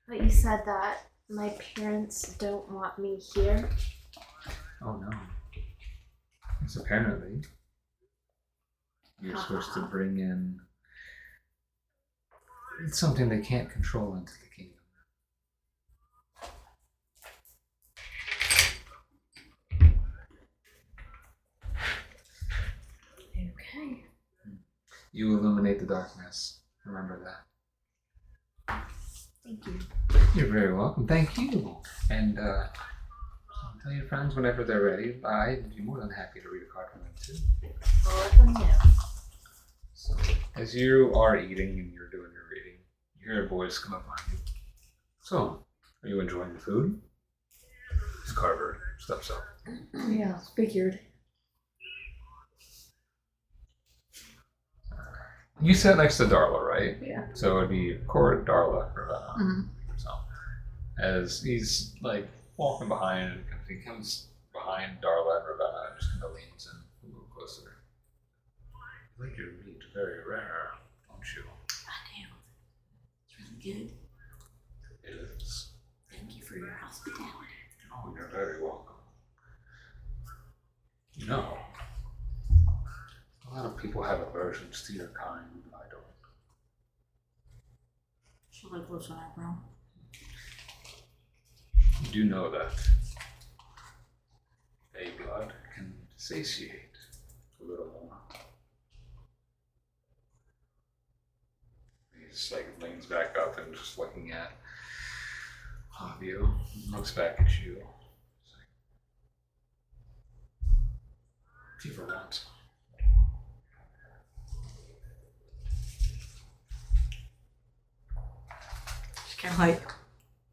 But you said that my parents don't want me here. Oh no. It's apparently you're supposed to bring in it's something they can't control into the kingdom. Okay. You illuminate the darkness. Remember that. Thank you. You're very welcome. Thank you. And tell your friends whenever they're ready. I'd be more than happy to read a card from them too. I'll let them know. So, as you are eating and you're doing your reading, you hear a voice come up on you. So, are you enjoying the food? It's Carver steps up. Yeah, figured. You sat next to Darla, right? Yeah. So it'd be Corrid, Darla, Ravenna. Mm-hmm. So, as he's like walking behind, and he comes behind Darla and Ravenna and just kind of leans in a little closer. You like your meat very rare, don't you? I do. It's really good. It is. Thank you for your hospitality. Oh, you're very welcome. You know, a lot of people have aversions to your kind. I don't. She'll like close an eyebrow. You do know that Fey blood can satiate a little more. He just like leans back up and just looking at all of you, looks back at you. It's like, if you for once. She kind of like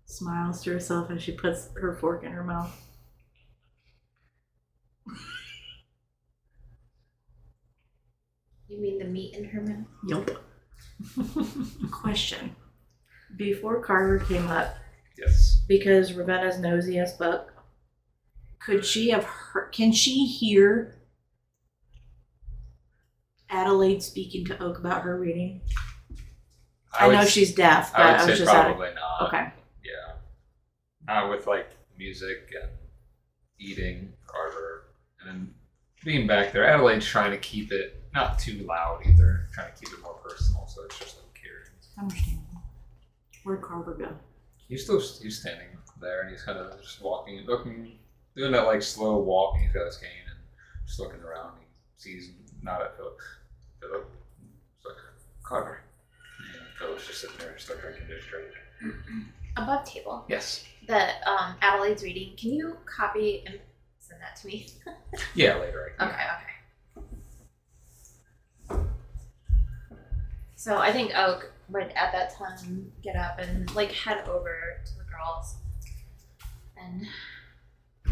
smiles to herself and she puts her fork in her mouth. You mean the meat in her mouth? Yup. Question. Before Carver came up, Yes. because Ravenna's nosy as fuck, could she have heard, can she hear Adelaide speaking to Oak about her reading? I know she's deaf, but I would I was say just probably not. okay. Yeah. Not with like music and eating, Carver, and then being back there. Adelaide's trying to keep it not too loud either, trying to keep it more personal, so it's just like Kieran. Understandable. Where'd Carver go? He's standing there and he's kind of just walking, looking, doing that like slow walk, and he's got his cane and just looking around. He sees not at Philip. Philip, it's like Carver. And Philip's just sitting there and start drinking his drink. Above table. Yes. That Adelaide's reading. Can you copy and send that to me? Yeah, later. I can. Okay. So I think Oak would at that time get up and like head over to the girls, and if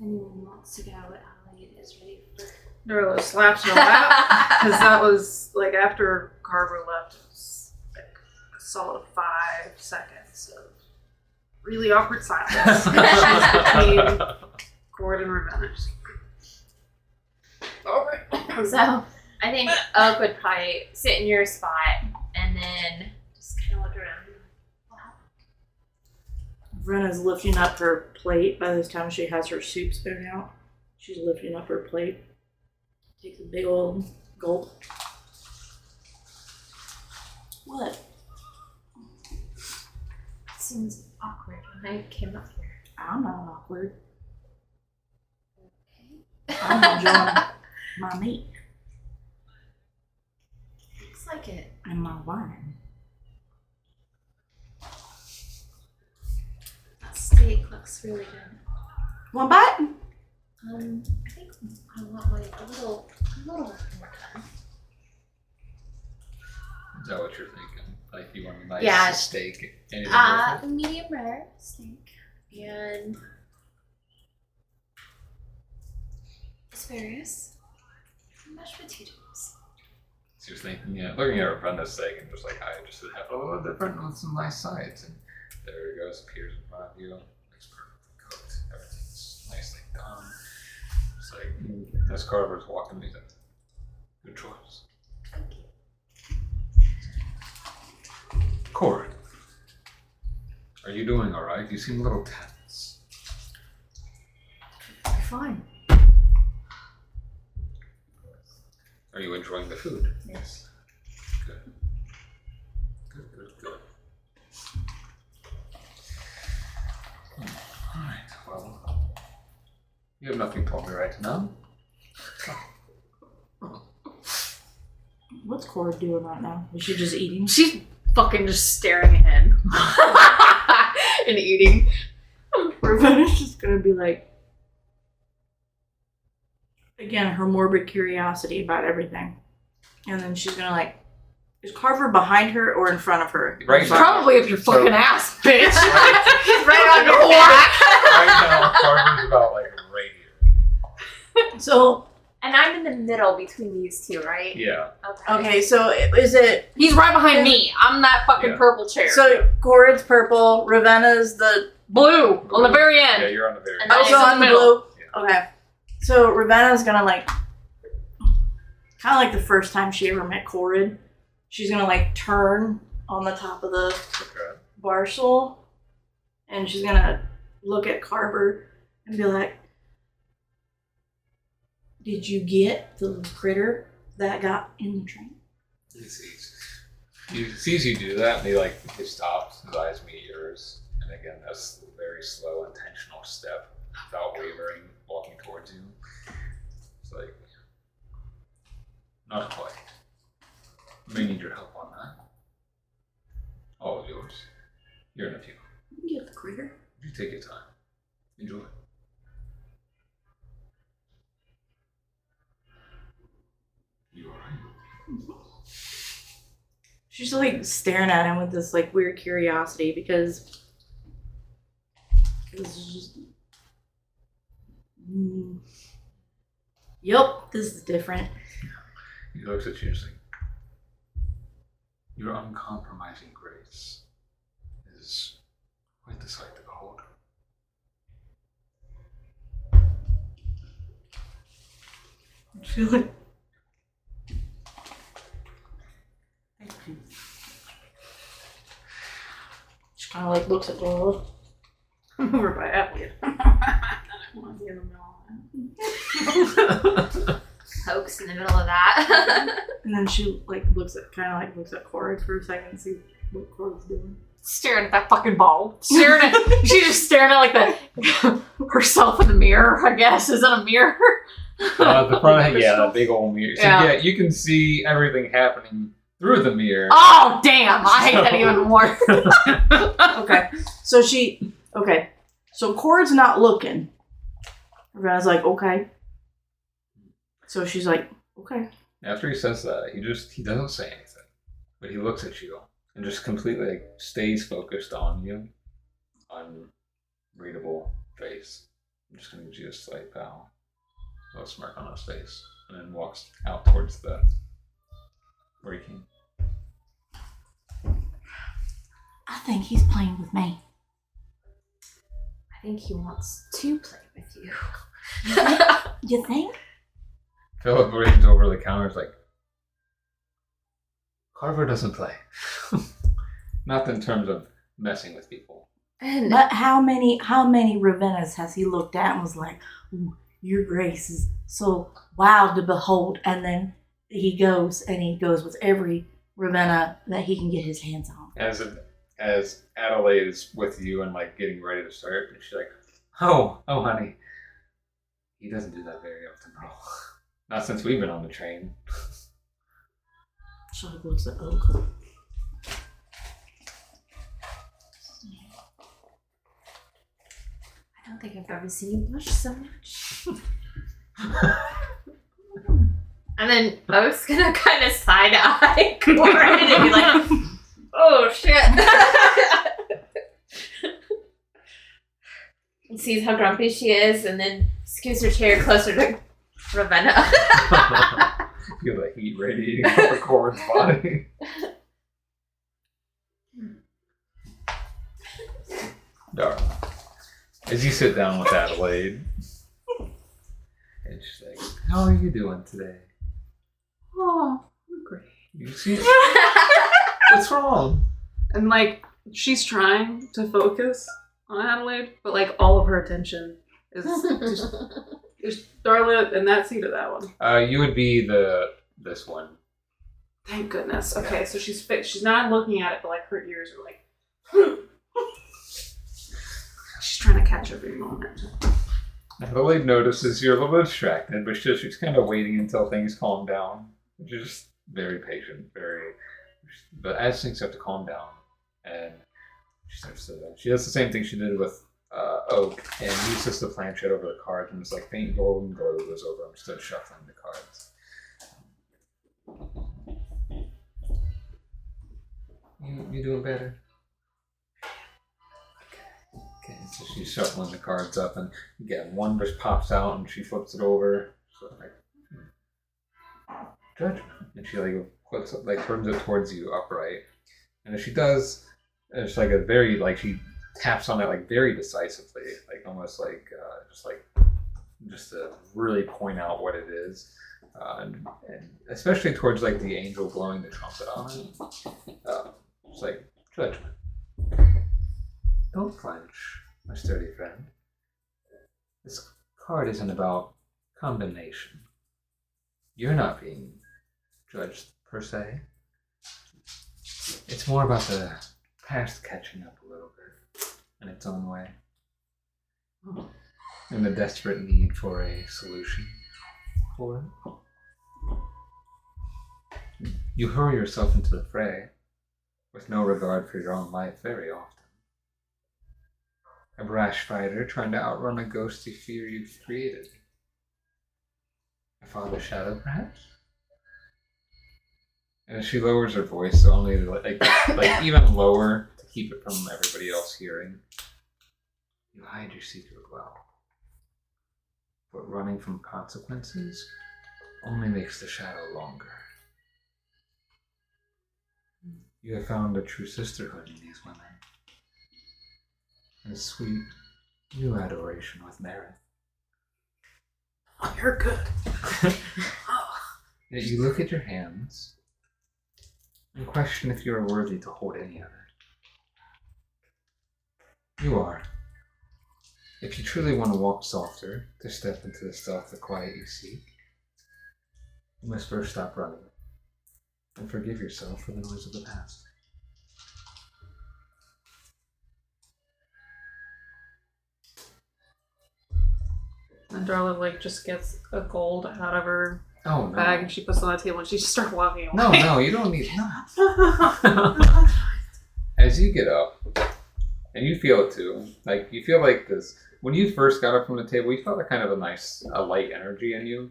anyone wants to go, Adelaide is ready for. Darla slaps her lap because that was like after Carver left. It was like a solid 5 seconds of really awkward silence between Corrid and Ravenna. So I think Oak would probably sit in your spot and then just kind of look around. Ravenna's lifting up her plate. By this time she has her soup spoon out. She's lifting up her plate. Takes a big old gulp. What? It seems awkward when I came up here. I'm not awkward. Okay. I'm enjoying my meat Looks like it. and my wine. That steak looks really good. One bite? I think I want mine a little more done. Is that what you're thinking? Like you want a nice Yeah. steak? Anything with it? Medium rare steak and asparagus and mashed potatoes. So you're thinking, yeah, looking at Ravenna's steak and just like, I just would have a little different with some nice sides. And there it goes, appears in front of you. It's perfectly cooked. Everything's nicely done. It's like, as Carver's walking, he's like, good choice. Thank you. Corrid, are you doing all right? You seem a little tense. You're fine. Are you enjoying the food? Yes. Good. Good. Alright, well, you have nothing for me right now. What's Corrid doing right now? Is she just eating? She's fucking just staring ahead and eating. Ravenna's just gonna be like, again, her morbid curiosity about everything. And then she's gonna like, is Carver behind her or in front of her? Right now. Probably up your fucking ass, bitch. He's right on your back. Right now, Carver's about like right here. So, And I'm in the middle between these two, right? Yeah. okay, so is it, He's right behind me. I'm that fucking Yeah. purple chair. so Corrid's purple, Ravenna's the, blue on the very Yeah, end. you're on the very And also in the on the middle. blue? Okay. So Ravenna's gonna like, kind of like the first time she ever met Corrid, she's gonna like turn on the top of the Okay. bar stool, and she's gonna look at Carver and be like, did you get the little critter that got in the train? He sees you do that, and he stops, his eyes meet yours, and again, that's a very slow, intentional step, without wavering, walking towards you. It's like, not quite. May need your help on that. All of yours. You're in a few. You can get the critter. You take your time. Enjoy. You alright? She's like staring at him with this like weird curiosity because this is just Yup, this is different. He looks at you and is like, your uncompromising grace is quite the sight to behold. She like, thank you. She kind of like looks at Dora. I'm over by Elliot. I don't want to be in the middle of that. Pokes in the middle of that. And then she like looks at Corrid for a second and see what Corrid's doing. Staring at that fucking ball. She's just staring at like the herself in the mirror, I guess. Is that a mirror? The front, yeah, the big old mirror. So Yeah. yeah, you can see everything happening through the mirror. Oh, damn. I hate that even more. Okay. So Corrid's not looking. Ravenna's like, okay. So she's like, okay. After he says that, he doesn't say anything, but he looks at you and just completely like stays focused on you, unreadable face. I'm just gonna give you a slight bow, a little smirk on his face, and then walks out towards the where he came. I think he's playing with me. I think he wants to play with you. You think? Philip leans over the counter, is like, Carver doesn't play. Not in terms of messing with people. And But how many Ravennas has he looked at and was like, ooh, your grace is so wild to behold, and then he goes with every Ravenna that he can get his hands on. As Adelaide is with you and like getting ready to start, and she's like, oh honey, he doesn't do that very often at all. Not since we've been on the train. So he looks at Oka. I don't think I've ever seen you blush so much. And then Oak's gonna kind of side eye Corrid and be like, oh shit. And sees how grumpy she is and then scoots her chair closer to Ravenna. Feel the heat radiating over Corrid's body. Darling. As you sit down with Adelaide, and she's like, how are you doing today? Oh, great. You see? What's wrong? And like she's trying to focus on Adelaide, but like all of her attention is Darla in that seat or that one. You would be this one. Thank goodness. Okay, so she's fixed. She's not looking at it, but like her ears are like. She's trying to catch every moment. Adelaide notices you're a little bit distracted, but she's kind of waiting until things calm down. She's just very patient, but as things have to calm down, and she does the same thing she did with Oak, and uses the planchette over the cards, and it's like faint golden glow goes over. I'm still shuffling the cards. You doing better? Okay, so she's shuffling the cards up, and again, one just pops out, and she flips it over. So like, judgment, and she turns it towards you upright, and as she does, it's like she taps on it like very decisively, like almost like just to really point out what it is, and especially towards like the angel blowing the trumpet on it. It's like judgment. Don't flinch, my sturdy friend. This card isn't about condemnation. You're not being judged, per se. It's more about the past catching up a little bit in its own way. And the desperate need for a solution for it. You hurl yourself into the fray with no regard for your own life very often. A brash fighter trying to outrun a ghostly fear you've created. A father's shadow, perhaps? And she lowers her voice, so only like even lower to keep it from everybody else hearing. You hide your secret well. but running from consequences only makes the shadow longer. You have found a true sisterhood in these women, and a sweet new adoration with merit. Oh, you're good. Yet you look at your hands and question if you are worthy to hold any of it. You are. If you truly want to walk softer, to step into the stealth and quiet you seek, you must first stop running and forgive yourself for the noise of the past. And Darla like just gets a gold out of her Oh no! bag and she puts it on the table and she just starts walking away. No, you don't need. As you get up, and you feel it too, like you feel like this. When you first got up from the table, you felt a kind of a light energy in you.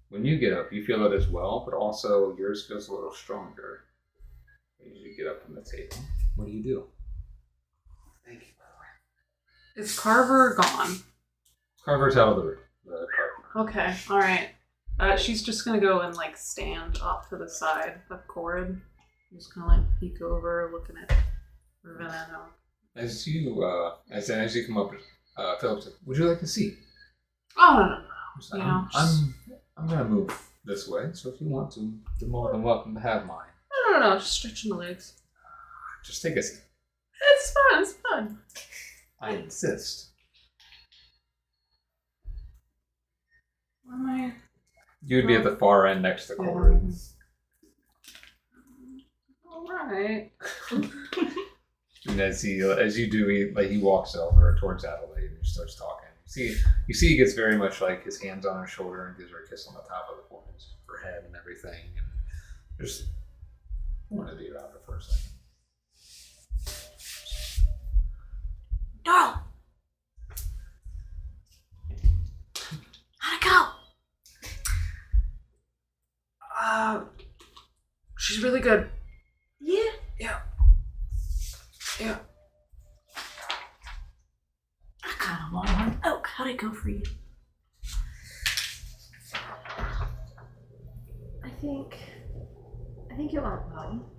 When you get up, you feel it as well, but also yours feels a little stronger. As you get up from the table, what do you do? Thank you, by the way. Is Carver gone? Carver's out of the car. Okay, alright. She's just gonna go and like stand off to the side of Corrid. Just gonna like peek over, looking at Ravenna. As you come up, Philip said, "Would you like a seat?" Oh no. You know, I'm gonna move this way, so if you want to, you're more than welcome to have mine. No, just stretching the legs. Just take a seat. It's fun. I insist. Where am I? You'd be at the far end next to Corrid. Alright. And as you do, he walks over towards Adelaide and starts talking. You see he gets very much like his hands on her shoulder and gives her a kiss on the top of her head and everything. And just wanted to be around her for a second. Darl! How'd it go? She's really good. Yeah. I kind of want one. Oh, how'd it go for you? I think it went well,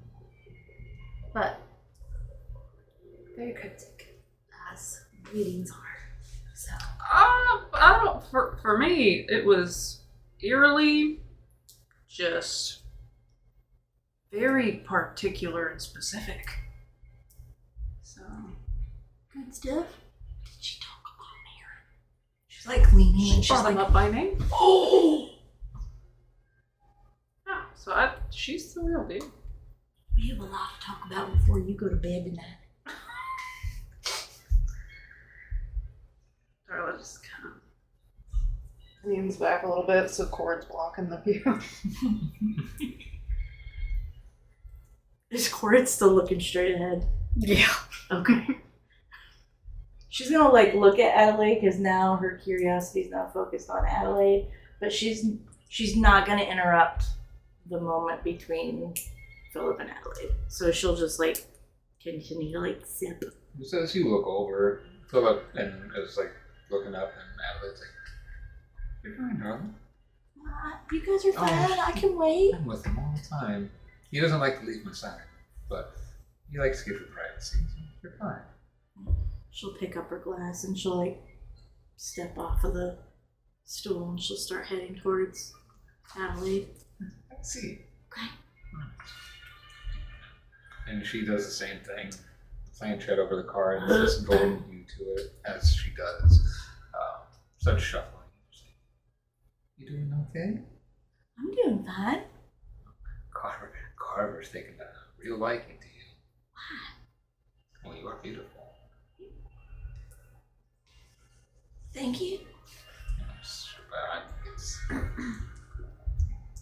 but very cryptic, as readings are. So I don't. For me, it was eerily just very particular and specific. So Good stuff. Did she talk about Mary? She's like leaning and she's brought like, him up by name. oh! Yeah, so she's the real deal. We have a lot to talk about before you go to bed tonight. Darla just kind of leans back a little bit so Corrid's blocking the view. Is Corrid still looking straight ahead? Yeah. Okay. She's gonna like look at Adelaide because now her curiosity is now focused on Adelaide, but she's not gonna interrupt the moment between Philip and Adelaide. So she'll just like continue to like sip. So as you look over, Philip and is like looking up, and Adelaide's like, "You're fine, darling. You guys are fine. I can wait. I'm with him all the time. He doesn't like to leave my side, but he likes to give you privacy. So you're fine." She'll pick up her glass and she'll like step off of the stool and she'll start heading towards Adelaide. Let's see. Okay. And she does the same thing. Playing tread over the car and just golden hue to it as she does. Starts shuffling. You doing okay? I'm doing fine. Carver's taking a real liking to you. Well, you are beautiful. Thank you. Yes,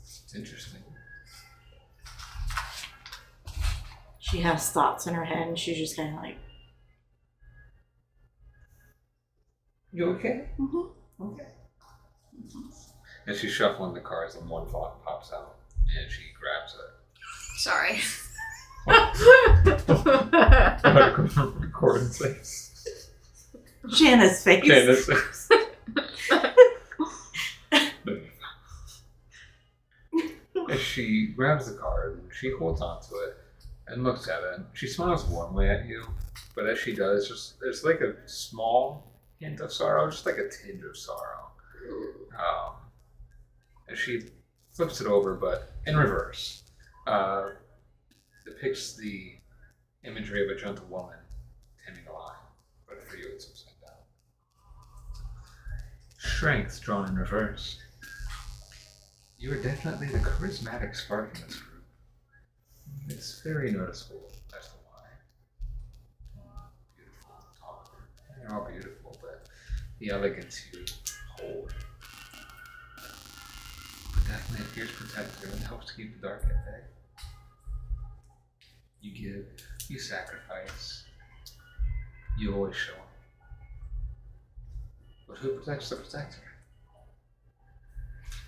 it's interesting. She has thoughts in her head and she's just kind of like, You okay? mm-hmm. Okay. And she's shuffling the cards and one thought pops out and she grabs it. sorry. Recording face. Shanna's face. Okay, this is. She grabs the card and she holds onto it and looks at it. She smiles warmly at you, but as she does, there's like a small hint of sorrow, just like a tinge of sorrow. And she flips it over, but in reverse. Depicts the imagery of a gentle woman tending a line, but for you it's upside down. Strength drawn in reverse. You are definitely the charismatic spark in this group. It's very noticeable as to why. Beautiful, tall. You're all beautiful, but the elegance you hold. But definitely a fierce protector and helps keep the dark at bay. You give, you sacrifice, you always show up. But who protects the protector?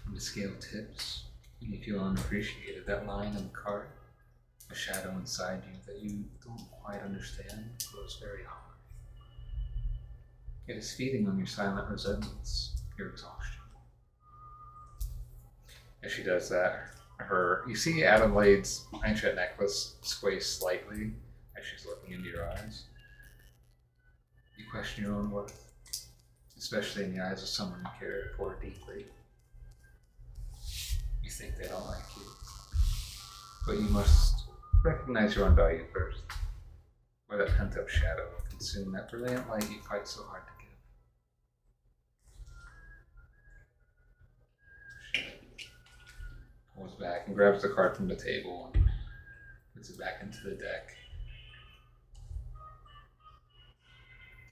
When the scale tips and you feel unappreciated, that line in the card, a shadow inside you that you don't quite understand, grows very hungry. It is feeding on your silent resentments, your exhaustion. As she does that, you see Adelaide's ancient necklace sway slightly as she's looking into your eyes. You question your own worth, especially in the eyes of someone you care for deeply. You think they don't like you, but you must recognize your own value first, or that pent-up shadow consume that brilliant light you fight so hard to give. Pulls back and grabs the card from the table and puts it back into the deck.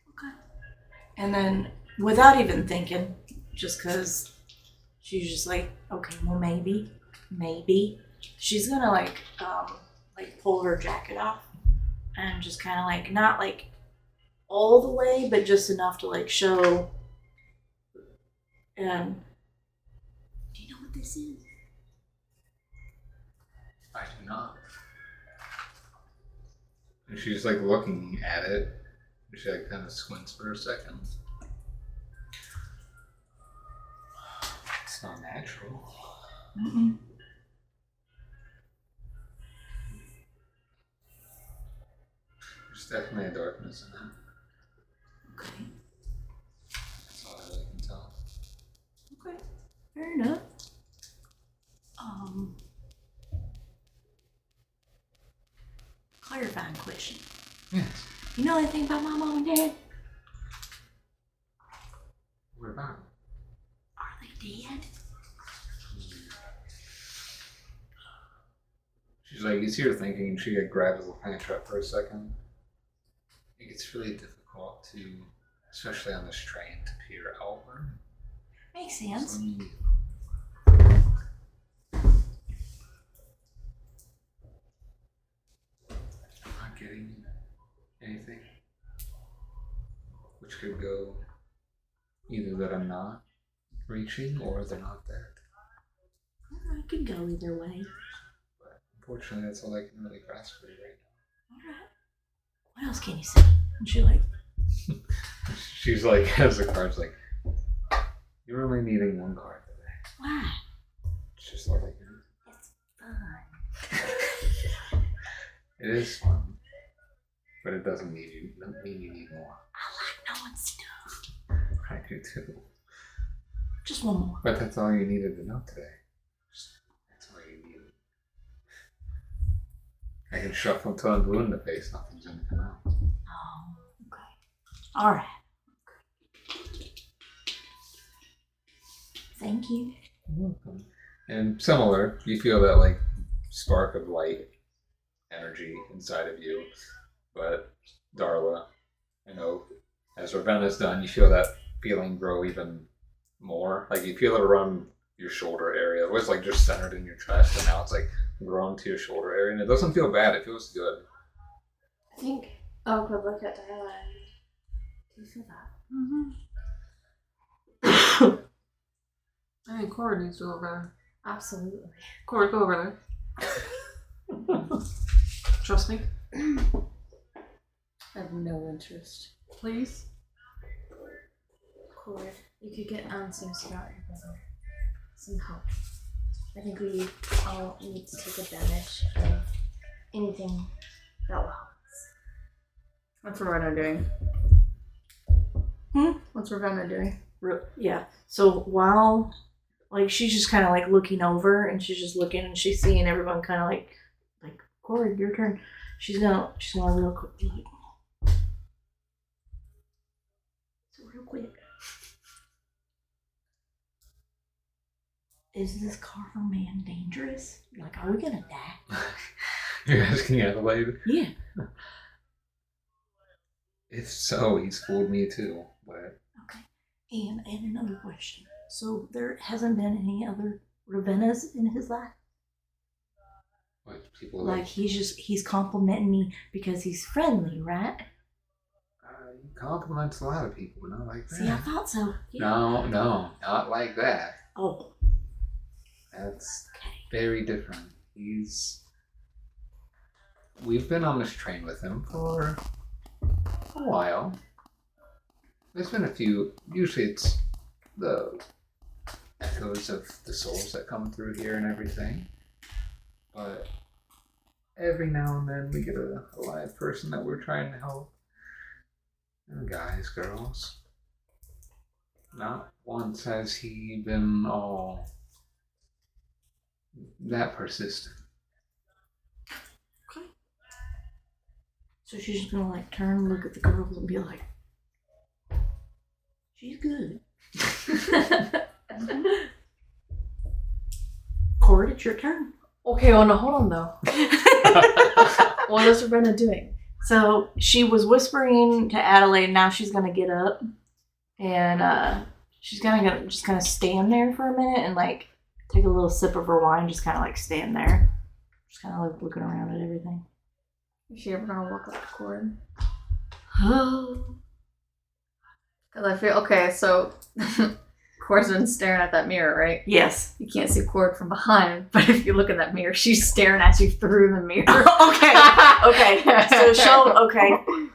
Okay. And then, without even thinking, just because she's just like, okay, well, maybe, she's gonna like pull her jacket off and just kind of like, not like all the way, but just enough to like show. Do you know what this is? I do not. And she's like looking at it. She like kind of squints for a second. It's not natural. Mm-mm. There's definitely a darkness in it. Okay. That's all I really can tell. Okay. Fair enough. Clarifying question. Yes. You know anything about my mom and dad? What about it? Are they dead? She's like, you see her thinking, and she like grabs the planchette for a second. It gets really difficult to, especially on this train, to peer outward. Makes sense. So you- I'm not getting anything. Which could go either that I'm not reaching or they're not dead. I could go either way. But unfortunately, that's all I can really grasp for you right Alright. What else can you say? And she like, now. She's like, as the card's like, you're only needing one card today. why? It's just all I can do. It's fun. It is fun, but it doesn't mean you need more. I like knowing stuff. I do too. Just one more. But that's all you needed to know today. That's all you needed. I can shuffle until I'm blue in the face, nothing's gonna come out. Oh, okay. Alright. Thank you. You're welcome. And similar, you feel that like spark of light energy inside of you. But Darla, as Ravenna's done, you feel that feeling grow even more. Like you feel it around your shoulder area. It was like just centered in your chest, and now it's like grown to your shoulder area. And it doesn't feel bad, it feels good. I think I'll go look at Darla. Do you feel that? Mm-hmm. I think Corrid needs to go over there. Absolutely. Corrid, go over there. Trust me. I have no interest. Please. Corrid, you could get answers about your brother. Some help. I think we all need to take advantage of anything that will help us. What's Ravenna doing? What's Ravenna doing? Yeah. So while, like, she's just kind of like looking over, and she's just looking, and she's seeing everyone kind of like, Corrid, your turn. She's gonna real quick be like, so real quick. Is this Carver man dangerous? Like, are we gonna die? You're asking Adelaide? Yeah. If so, he's fooled me too. But Okay. And another question. So there hasn't been any other Ravennas in his life? what people Like, he's complimenting me because he's friendly, right? he compliments a lot of people, not like that. See, I thought so. Yeah. No, not like that. Oh. That's Okay. very different. We've been on this train with him for a while. There's been a few. Usually it's the echoes of the souls that come through here and everything. But every now and then we get a live person that we're trying to help. And guys, girls. Not once has he been all that persistent. Okay. So she's just gonna like turn, look at the girls, and be like, "She's good." Corrid, it's your turn. Okay, well, no, hold on though. What is Ravenna doing? So she was whispering to Adelaide. Now she's gonna get up, and she's gonna just kind of stand there for a minute and like take a little sip of her wine. Just kind of like stand there, just kind of like looking around at everything. Is she ever gonna walk up to Corrid? Because I feel okay. So Corrid's been staring at that mirror, right? Yes. You can't see Corrid from behind, but if you look in that mirror, she's staring at you through the mirror. Okay. So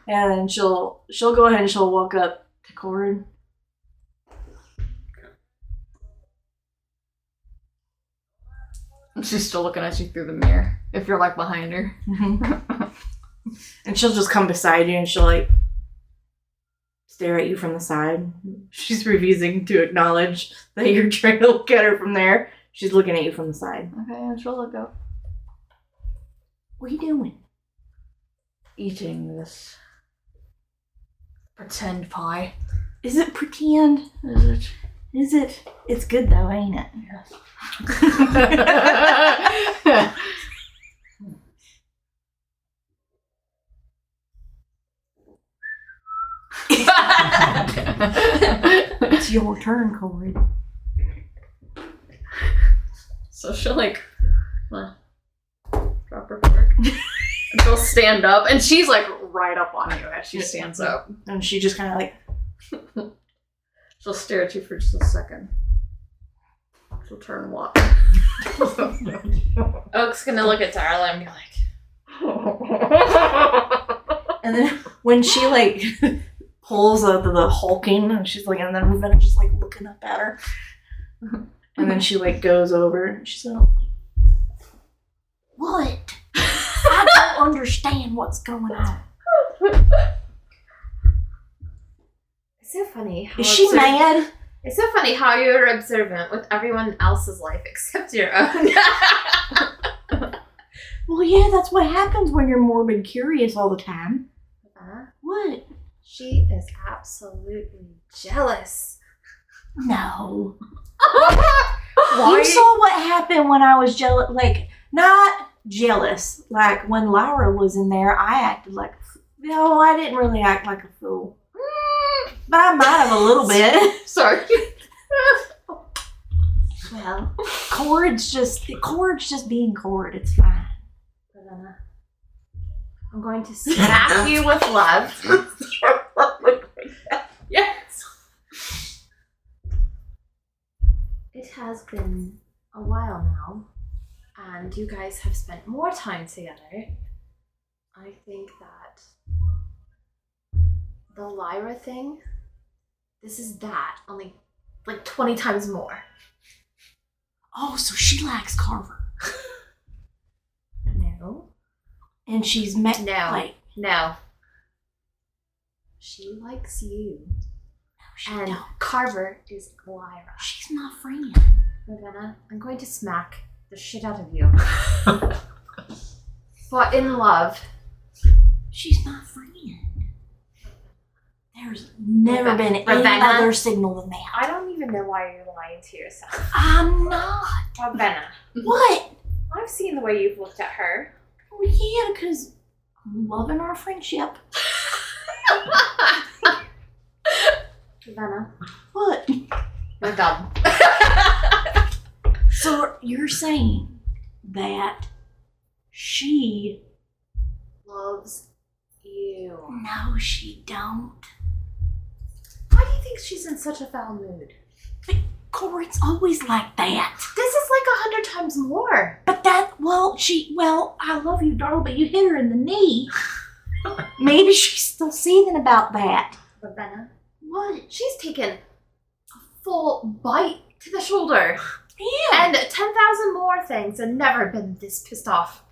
and then she'll go ahead and she'll walk up to Corrid. She's still looking at you through the mirror. If you're like behind her. And she'll just come beside you and she'll like stare at you from the side. She's refusing to acknowledge that you're trying to look at her from there. She's looking at you from the side. Okay, and she'll look up. What are you doing? Eating this pretend pie. Is it pretend? Is it? Is it? It's good though, ain't it? It's your turn, Corrid. So she'll like drop her fork. And she'll stand up, and she's like right up on you as she stands up. And she just kind of like, She'll stare at you for just a second. She'll turn and walk. Oak's gonna look at Darla and be like, and then when she like pulls the hulking, and she's like, and then Ravenna just like looking up at her, and then she like goes over, and she's like, "What? I don't understand what's going on." it's so funny how Is she mad? It's so funny how you're observant with everyone else's life except your own. Well, yeah, that's what happens when you're morbid curious all the time. What? She is absolutely jealous. No. Why? You saw what happened when I was jealous. Like, not jealous. Like, when Laura was in there, I acted like... No, I didn't really act like a fool. But I might have a little bit. Sorry. Well, Corrid's just being Corrid. It's fine. Ravenna, I'm going to smack you with love. Yes. It has been a while now, and you guys have spent more time together. I think that the Lyra thing, this is that, only like 20 times more. Oh, so she likes Carver. No. And she's met No. like No. She likes you. no, she And don't. Carver is Lyra. She's my friend. Ravenna, I'm going to smack the shit out of you. But in love. She's my friend. There's never been any Ravenna? other signal than that. I don't even know why you're lying to yourself. I'm not. Ravenna, What? I've seen the way you've looked at her. Well, yeah, because I'm loving our friendship. Ravenna, What? we're done. So you're saying that she... Loves you. No, she don't. Why do you think she's in such a foul mood? Corrid's always like that. This is like 100 times more. But that, I love you, darling, but you hit her in the knee. Maybe she's still seething about that. Ravenna, What? she's taken a full bite to the shoulder. Yeah. And 10,000 more things and never been this pissed off.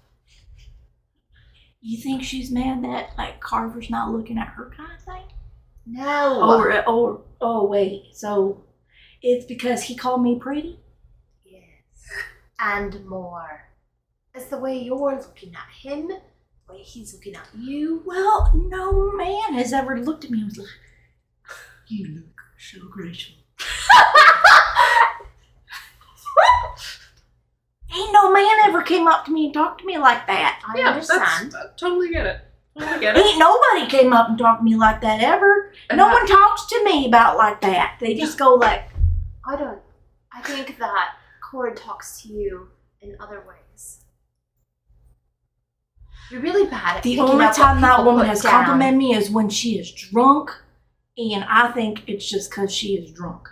You think she's mad that, like, Carver's not looking at her kind of thing? No. Oh, wait. So it's because he called me pretty? Yes. And more. It's the way you're looking at him, the way he's looking at you. Well, no man has ever looked at me and was like, you look so graceful. Ain't no man ever came up to me and talked to me like that. I understand. I totally get it. Totally get it. Ain't nobody came up and talked to me like that ever. And No that- one talks to me about like that. They just go like, I think that Corrid talks to you in other ways. You're really bad at the picking only up what time that people woman put has down. complimented me is when she is drunk. And I think it's just because she is drunk.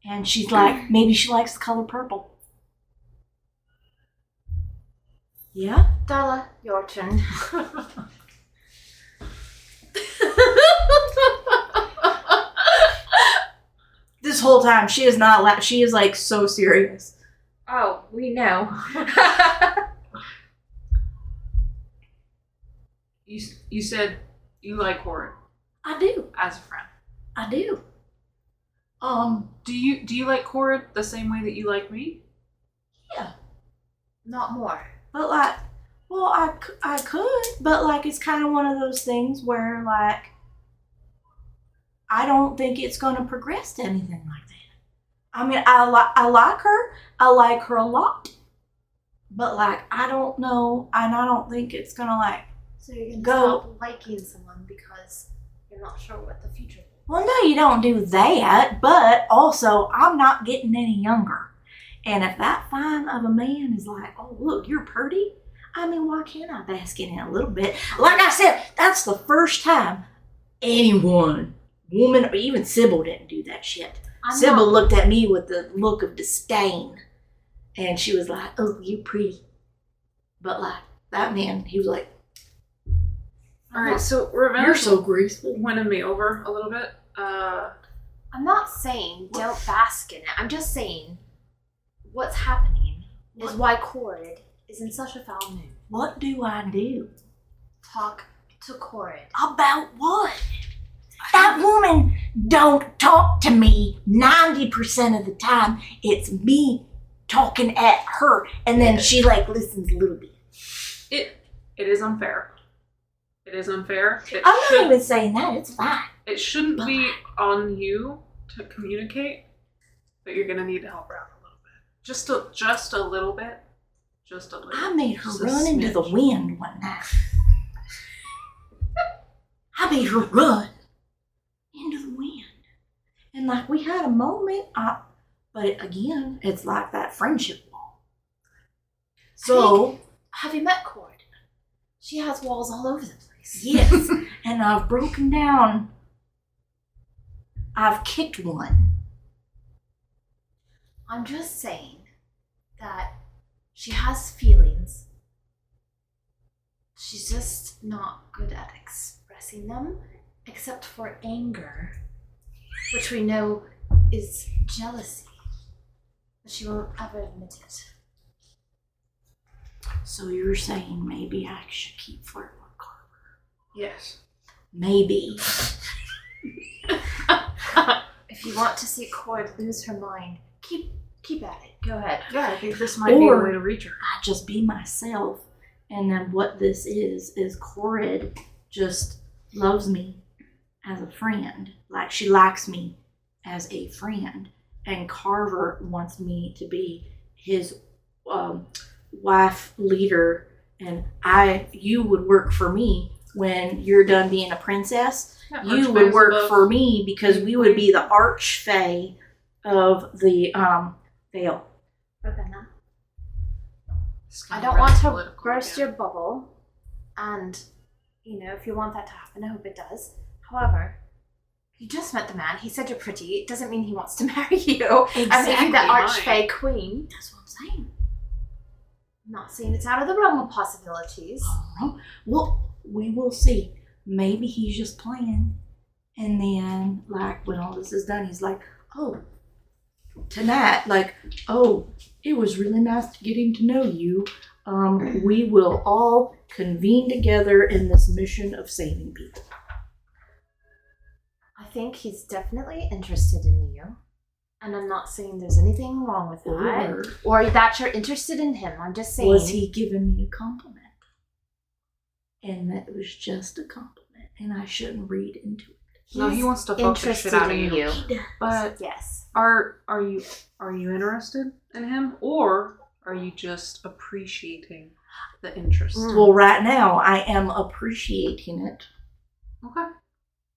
And she's like, maybe she likes the color purple. Yeah? Darla, your turn. This whole time, she is not she is like so serious. Oh, we know. You said you like Corrid I do. as a friend. I do. Do you like Corrid the same way that you like me? Not more. But like, well, I could, but like, it's kind of one of those things where like, I don't think it's going to progress to anything like that. I mean, I like her. I like her a lot. But like, I don't know, and I don't think it's going to like, So you're gonna Go. stop liking someone because you're not sure what the future holds. well, no, you don't do that, but also, I'm not getting any younger. And if that fine of a man is like, oh, look, you're pretty, I mean, why can't I bask in it a little bit? Like I said, that's the first time anyone, woman, or even Sybil didn't do that shit. Sybil looked at me with the look of disdain. And she was like, oh, you pretty. But like, that man, he was like, All right, so Ravenna you're so graceful. winning me over a little bit. I'm not saying don't bask in it. I'm just saying what's happening is why Corrid is in such a foul mood. What do I do? Talk to Corrid. About what? That woman don't talk to me 90% of the time. It's me talking at her, and then she like listens a little bit. It is unfair. It is unfair. I'm not even saying that. It's fine. It shouldn't be on you to communicate, but you're gonna need to help her out a little bit. Just a little bit. Just a little. I made her Just a run into the smidge. wind one night. I made her run into the wind. And like we had a moment, but again, it's like that friendship wall. So, Have you met Corrid? She has walls all over the place. yes, and I've broken down. I've kicked one. I'm just saying that she has feelings. She's just not good at expressing them, except for anger, which we know is jealousy. But she won't ever admit it. So you're saying maybe I should keep flirting with Carver? Yes. Maybe. If you want to see Corrid lose her mind, keep at it. Go ahead. Yeah, I think this might be a Or- way to reach her. I just be myself, and then what this is Corrid just loves me as a friend. Like, she likes me as a friend, and Carver wants me to be his wife leader, and you would work for me when you're done being a princess. Yeah, You Archfeys would work above. for me because we would be the Archfey of the Vale. Ravenna, It's I kinda don't want to political burst again. your bubble, and if you want that to happen, I hope it does. However, you just met the man. He said you're pretty. It doesn't mean he wants to marry you. And maybe the Exactly. Archfey queen. That's what I'm saying. I'm not saying it's out of the realm of possibilities. I don't know. Well, we will see. Maybe he's just playing, and then like when all this is done, he's like, "Oh, tonight, it was really nice getting to know you. We will all convene together in this mission of saving people." I think he's definitely interested in you. And I'm not saying there's anything wrong with that. Or that you're interested in him. I'm just saying. Was he giving me a compliment? And that it was just a compliment, and I shouldn't read into it. No, he wants to fuck the shit out of you. He does. But Yes. are you interested in him, or are you just appreciating the interest? Well, right now I am appreciating it. Okay.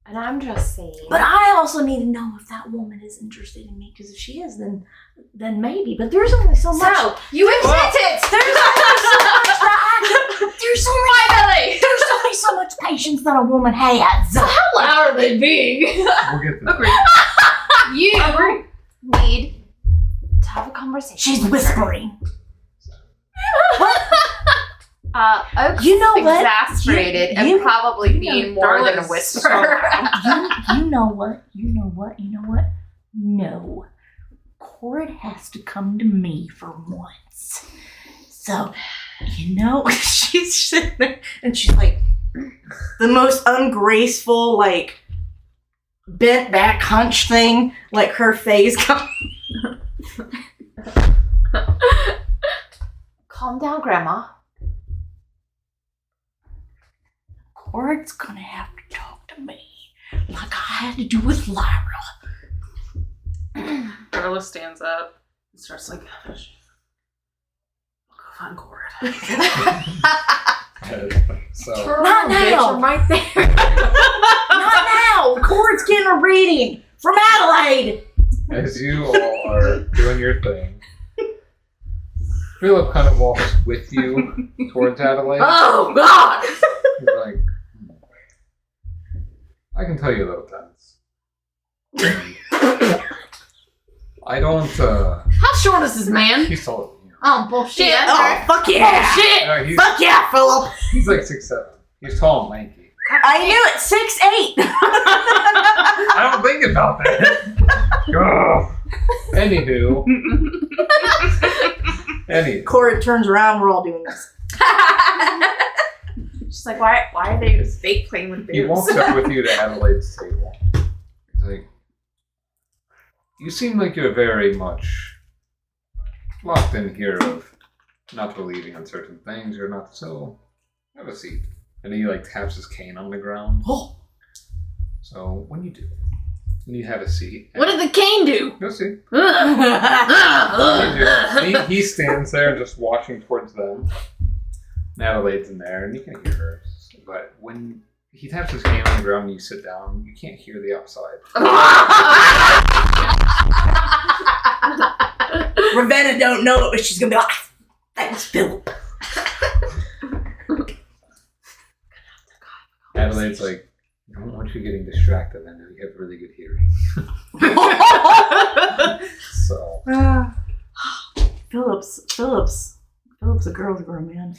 And I'm just saying. But I also need to know if that woman is interested in me, because if she is, then maybe. But there's only so much. So, you admit it! There's only so much that I can. Finally! There's only so much patience that a woman has. How loud are they being? We'll get to that. Agreed. You Agreed. need to have a conversation. She's with her. whispering. Oak's You know what? exasperated You- and probably being more than a Darla's whisper. so loud. You know what? No. Corrid has to come to me for once. So, she's sitting there and she's like the most ungraceful, like bent back hunch thing, like her face comes. Calm down, Grandma. Corrid's gonna have to talk to me like I had to do with Lyra. Darla stands up and starts like, I'll go find Corrid. So Not now. I'm right there. Not now! Corrid's getting a reading from Adelaide! as you all are doing your thing, Philip kind of walks with you towards Adelaide. Oh God! He's like, I can tell you a little tense. I don't, How short is this man? he's taller than you. Oh bullshit! Oh, fuck yeah! Bullshit! No, Fuck yeah, Philip! he's like 6'7". He's tall and lanky. I knew it, 6'8". I don't think about that. Ugh. Anywho. Corrid turns around, we're all doing this. She's like, why are they fake playing with He boobs? walks up with you to Adelaide's table. He's like, you seem like you're very much locked in here of not believing in certain things or not, so have a seat. And he like taps his cane on the ground. Oh. So when you have a seat. What did the cane do? Go see. Ugh. He stands there just watching towards them. And Adelaide's in there, and you can hear her. But when he taps his cane on the ground and you sit down, you can't hear the outside. Ravenna don't know it, but she's gonna be like, thanks, Philip. Adelaide's like, I don't want you getting distracted. I know you have really good hearing. So, Philip's a girl's girl, man.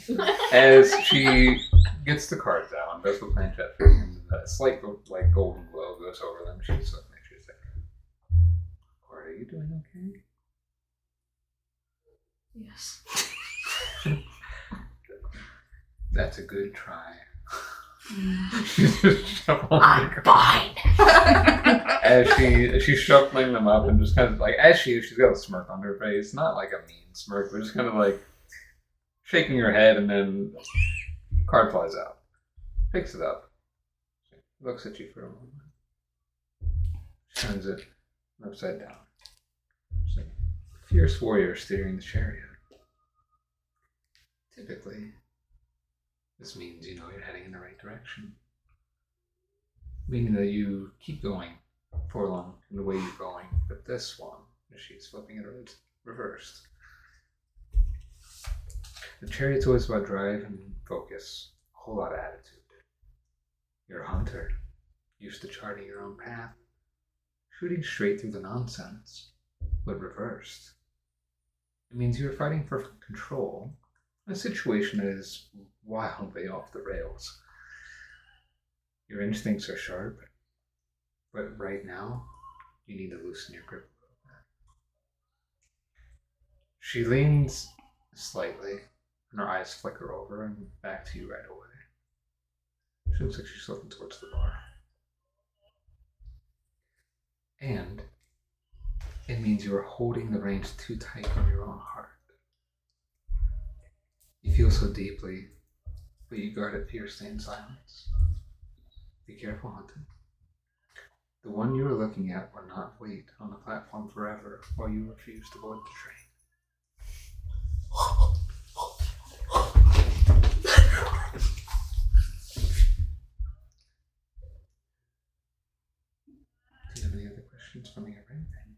as she gets the cards out and does the planchette, and a slight like golden glow goes over them, she's like, Corrid, are you doing okay? Yes. That's a good try. I'm fine. As she's shuffling them up and just kind of like, she's got a smirk on her face, not like a mean smirk, but just kind of like shaking her head, and then card flies out. Picks it up. Looks at you for a moment. Turns it upside down. She's like, fierce warrior steering the chariot. Typically, this means you know you're heading in the right direction. Meaning that you keep going forlorn in the way you're going. But this one, she's flipping it reversed. The chariot's always about drive and focus, a whole lot of attitude. You're a hunter, used to charting your own path, shooting straight through the nonsense, but reversed. It means you're fighting for control in a situation that is wildly off the rails. Your instincts are sharp, but right now, you need to loosen your grip a little bit. She leans slightly, and her eyes flicker over and back to you right away. She looks like she's looking towards the bar. And it means you are holding the reins too tight on your own heart. You feel so deeply, but you guard it fiercely in silence. Be careful, hunter. The one you are looking at will not wait on the platform forever while you refuse to board the train. Do you have any other questions for me or anything?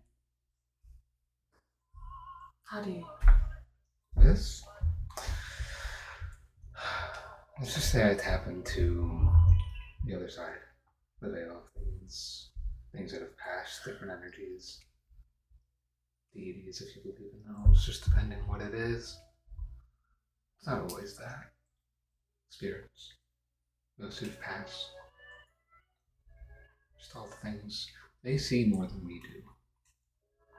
How do you? This? Let's just say I tap into the other side, the veil of things that have passed, different energies, deities, if you believe in those, just depending on what it is. It's not always that. Spirits, those who've passed, just all the things. They see more than we do,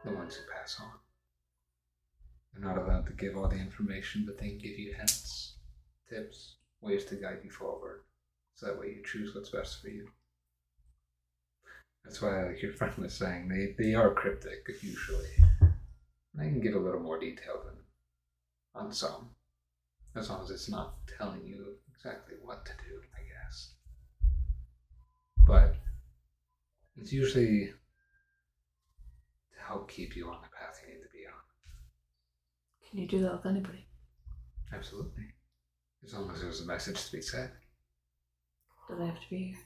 the ones who pass on. They're not allowed to give all the information, but they can give you hints, tips, ways to guide you forward, so that way you choose what's best for you. That's why, like your friend was saying, they are cryptic, usually. They can give a little more detail than on some, as long as it's not telling you exactly what to do, I guess. But it's usually to help keep you on the path you need to be on. Can you do that with anybody? Absolutely. As long as there's a message to be said. Do they have to be here?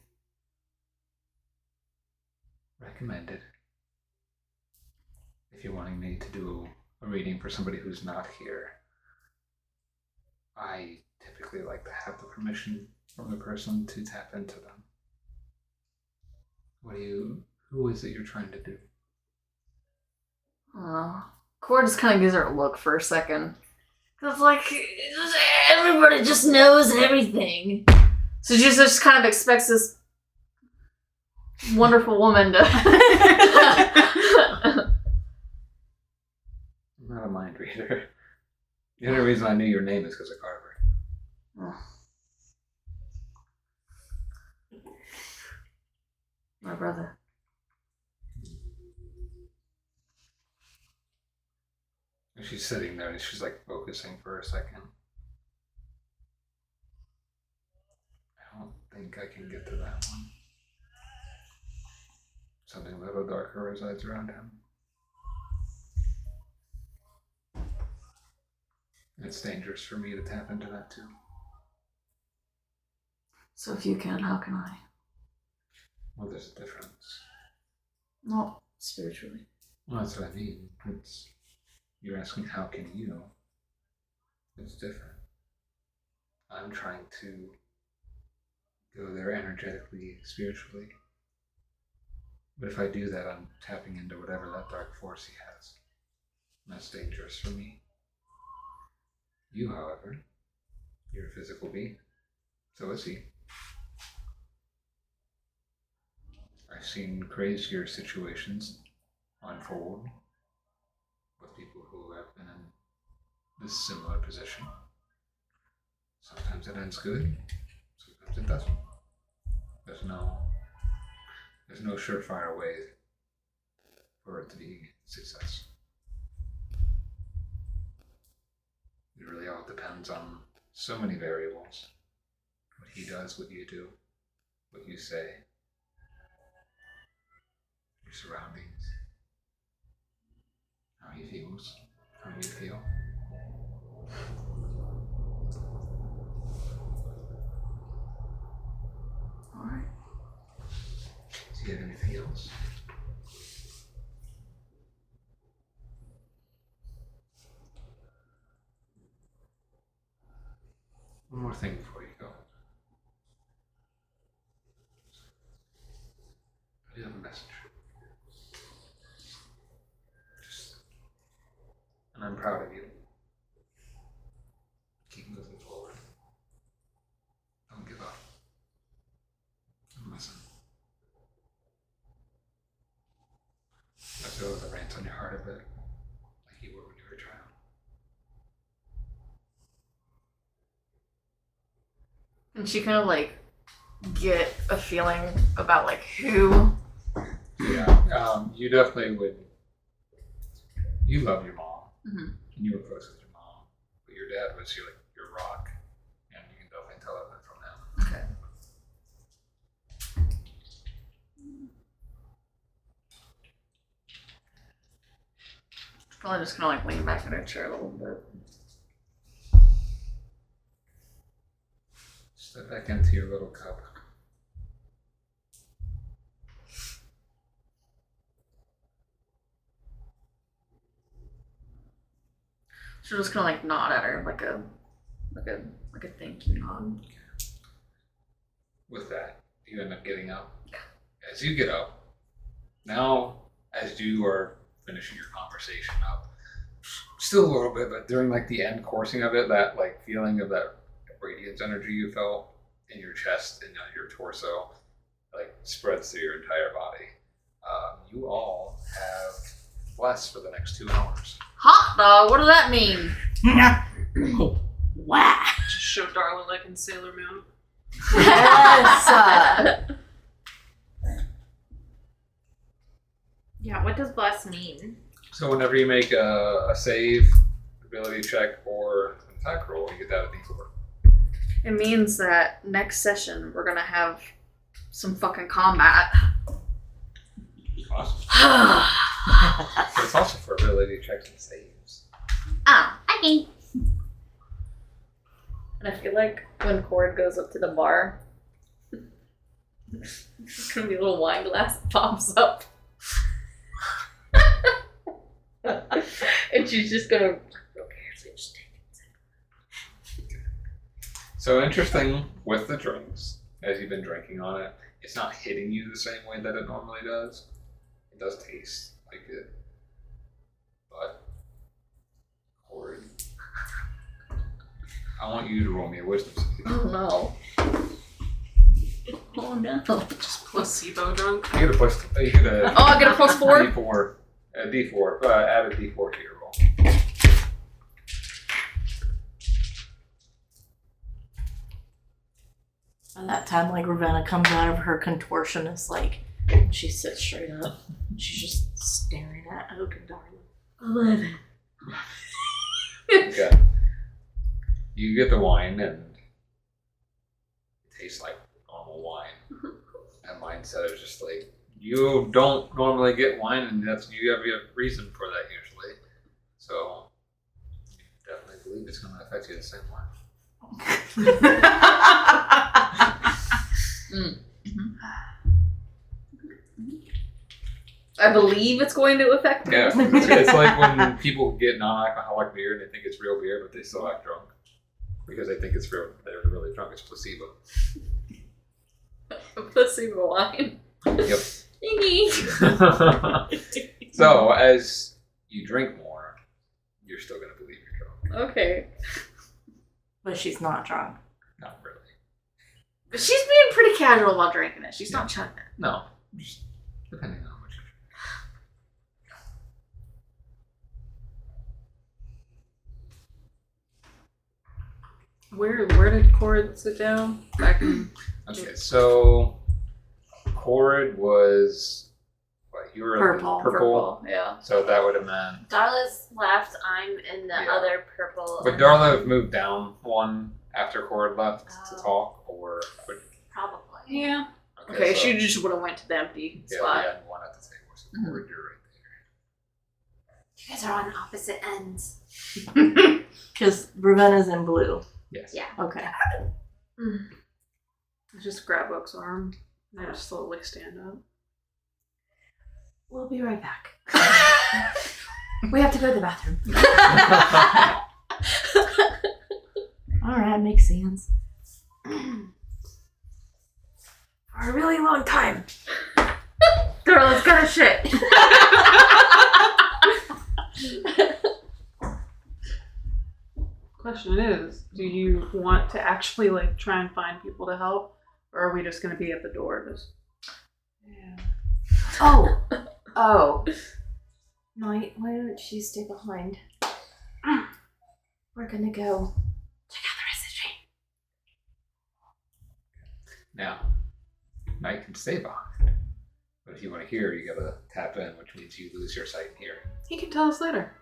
Recommended. If you're wanting me to do a reading for somebody who's not here, I typically like to have the permission from the person to tap into them. Who is it you're trying to do? Corrid just kind of gives her a look for a second. It's like, everybody just knows everything. So she just kind of expects this wonderful woman to... I'm not a mind reader. The only reason I knew your name is because of Carver. My brother. And she's sitting there and she's like focusing for a second. I don't think I can get to that one. Something a little darker resides around him. It's dangerous for me to tap into that too. So if you can, how can I? Well, there's a difference. Not spiritually. Well, that's what I mean. You're asking how can you? It's different. I'm trying to go there energetically, spiritually. But if I do that, I'm tapping into whatever that dark force he has. And that's dangerous for me. You, however, you're a physical being. So is he. I've seen crazier situations unfold with people who have been in this similar position. Sometimes it ends good, sometimes it doesn't. There's no surefire way for it to be a success. It really all depends on so many variables. What he does, what you do, what you say, your surroundings, how he feels, how you feel. Alright. Do you have anything else? One more thing before you go. I do have a message. And I'm proud of you. Keep moving forward. Don't give up. And listen. Let go of the reins on your heart a bit, like you were when you were a child. And she kind of like get a feeling about like who. Yeah, you definitely would. You love your mom, Mm-hmm. and you were close with your mom, but your dad was your rock, and you can definitely tell that from him. Okay. Probably just kind of like lean back in her chair a little bit. Step back into your little cup. She'll just kind of like nod at her, like a thank you nod. With that, you end up getting up. As you get up, now as you are finishing your conversation up, still a little bit, but during like the end coursing of it, that like feeling of that radiance energy you felt in your chest and your torso, like spreads through your entire body. You all have bless for the next 2 hours. Hot dog, what does that mean? Wow. Just show Darla like in Sailor Moon. Yes. Yeah, what does bless mean? So whenever you make a save, ability check, or an attack roll, you get that at D4. It means that next session we're gonna have some fucking combat. Awesome. So it's also for ability checks and saves. Ah, okay. And I feel like when Corrid goes up to the bar, there's gonna be a little wine glass that pops up. And she's just gonna just take it. So interesting with the drinks, as you've been drinking on it, it's not hitting you the same way that it normally does. It does taste like it. But, Corrid, I want you to roll me a wisdom save. Oh no. Oh no. Just placebo drunk. You get a plus. You get a. Oh, I get a plus 4? D4. A D4. Add a D4 to your roll. By that time, like, Ravenna comes out of her contortionist, like, she sits straight up. She's just staring at Oak and Darla. 11. Okay. You get the wine, and it tastes like normal wine. And mindset is just like, you don't normally get wine, and you have a reason for that usually. So, you definitely believe it's going to affect you the same way. I believe it's going to affect me. Yeah, it's like when people get non-alcoholic beer and they think it's real beer, but they still act drunk because they think it's real. They're really drunk. It's placebo. Placebo wine. Yep. Dingy. So as you drink more, you're still going to believe you're drunk. Okay. But she's not drunk. Not really. But she's being pretty casual about drinking it. She's not chugging it. No, just depending on what you Where did Corrid sit down? Back in... Okay, so Corrid was what? You were Purple. purple. Yeah. So that would have meant. Darla's left. I'm in the Yeah. other purple. Would Darla have moved down one after Corrid left to Oh. talk, or would? Probably. Yeah. Okay, so, she just would have went to the empty yeah, spot. we had one at the table. So Corrid, you're right You guys are on opposite ends. Because Ravenna's in blue. there. Yes. Yeah. Okay. I just grab Oak's arm and I just slowly stand up. We'll be right back. We have to go to the bathroom. All right, makes sense. For a really long time. Darla's gonna shit. Question is, do you want to actually like try and find people to help, or are we just gonna be at the door just? Yeah. Oh. Night, why don't you stay behind? We're gonna go check out the rest of the train. Now, Knight can stay behind, but if you want to hear, you gotta tap in, which means you lose your sight and hearing. He can tell us later.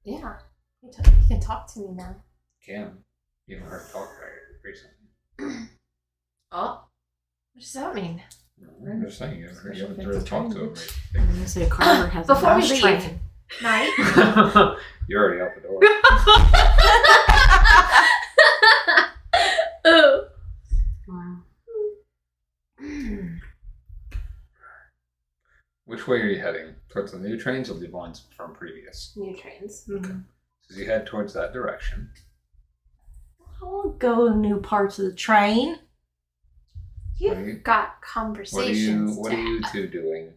Yeah. You can talk to me now. Cam, you haven't heard talk very recently. Oh. What does that mean? I'm just saying, you haven't Special heard effects talk to him. I'm gonna say Carver has Before a we mouse leave. train. Night. You're already out the door. Oh. Wow. Which way are you heading? Towards the new trains or the ones from previous? New trains. Mm-hmm. So you head towards that direction. I won't go to new parts of the train. What are You've you- got What are conversations. What are you two doing?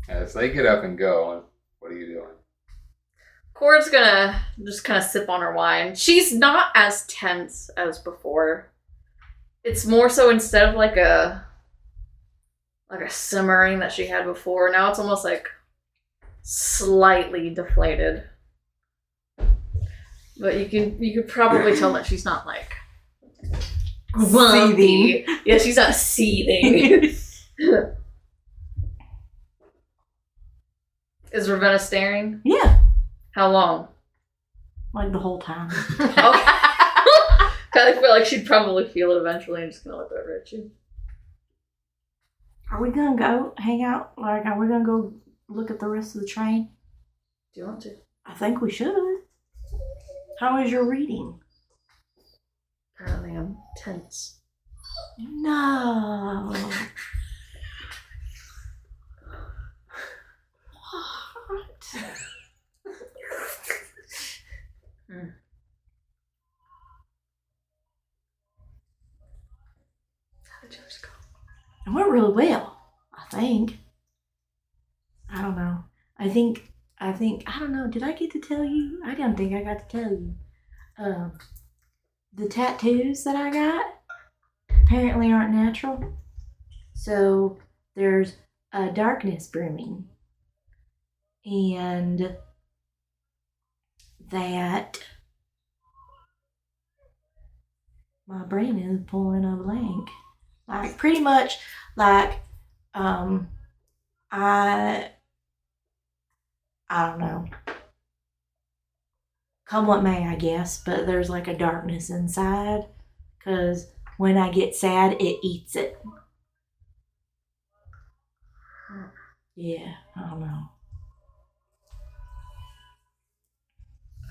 As they get up and go, what are you doing? Corrid's gonna just kind of sip on her wine. She's not as tense as before. It's more so instead of like a simmering that she had before, now it's almost like slightly deflated. But you could probably tell that she's not like grumpy. Yeah, she's not seething. Is Ravenna staring? Yeah, How long? like the whole time. Okay. Kind of feel like she'd probably feel it eventually and just gonna look over at you. Are we gonna go hang out? Like, are we gonna go look at the rest of the train? Do you want to? I think we should. How is your reading? Apparently I'm tense. No. What? How did yours go? It went really well, I think. I don't know. I think, I don't know. Did I get to tell you? I don't think I got to tell you. The tattoos that I got apparently aren't natural. So there's a darkness brewing. And that my brain is pulling a blank. Like, pretty much, like, I don't know. Come what may, I guess, but there's like a darkness inside, because when I get sad, it eats it. Yeah, I don't know.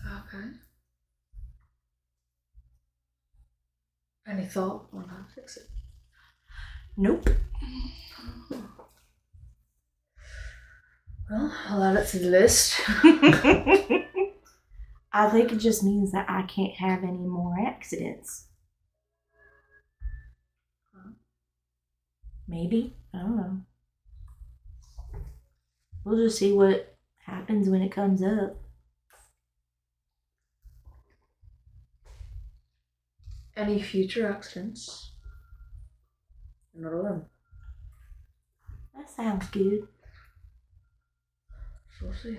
Okay. Any thought on how to fix it? Nope. Well, I'll add it to the list. I think it just means that I can't have any more accidents. Maybe. I don't know. We'll just see what happens when it comes up. Any future accidents? Not alone. That sounds good. We'll see.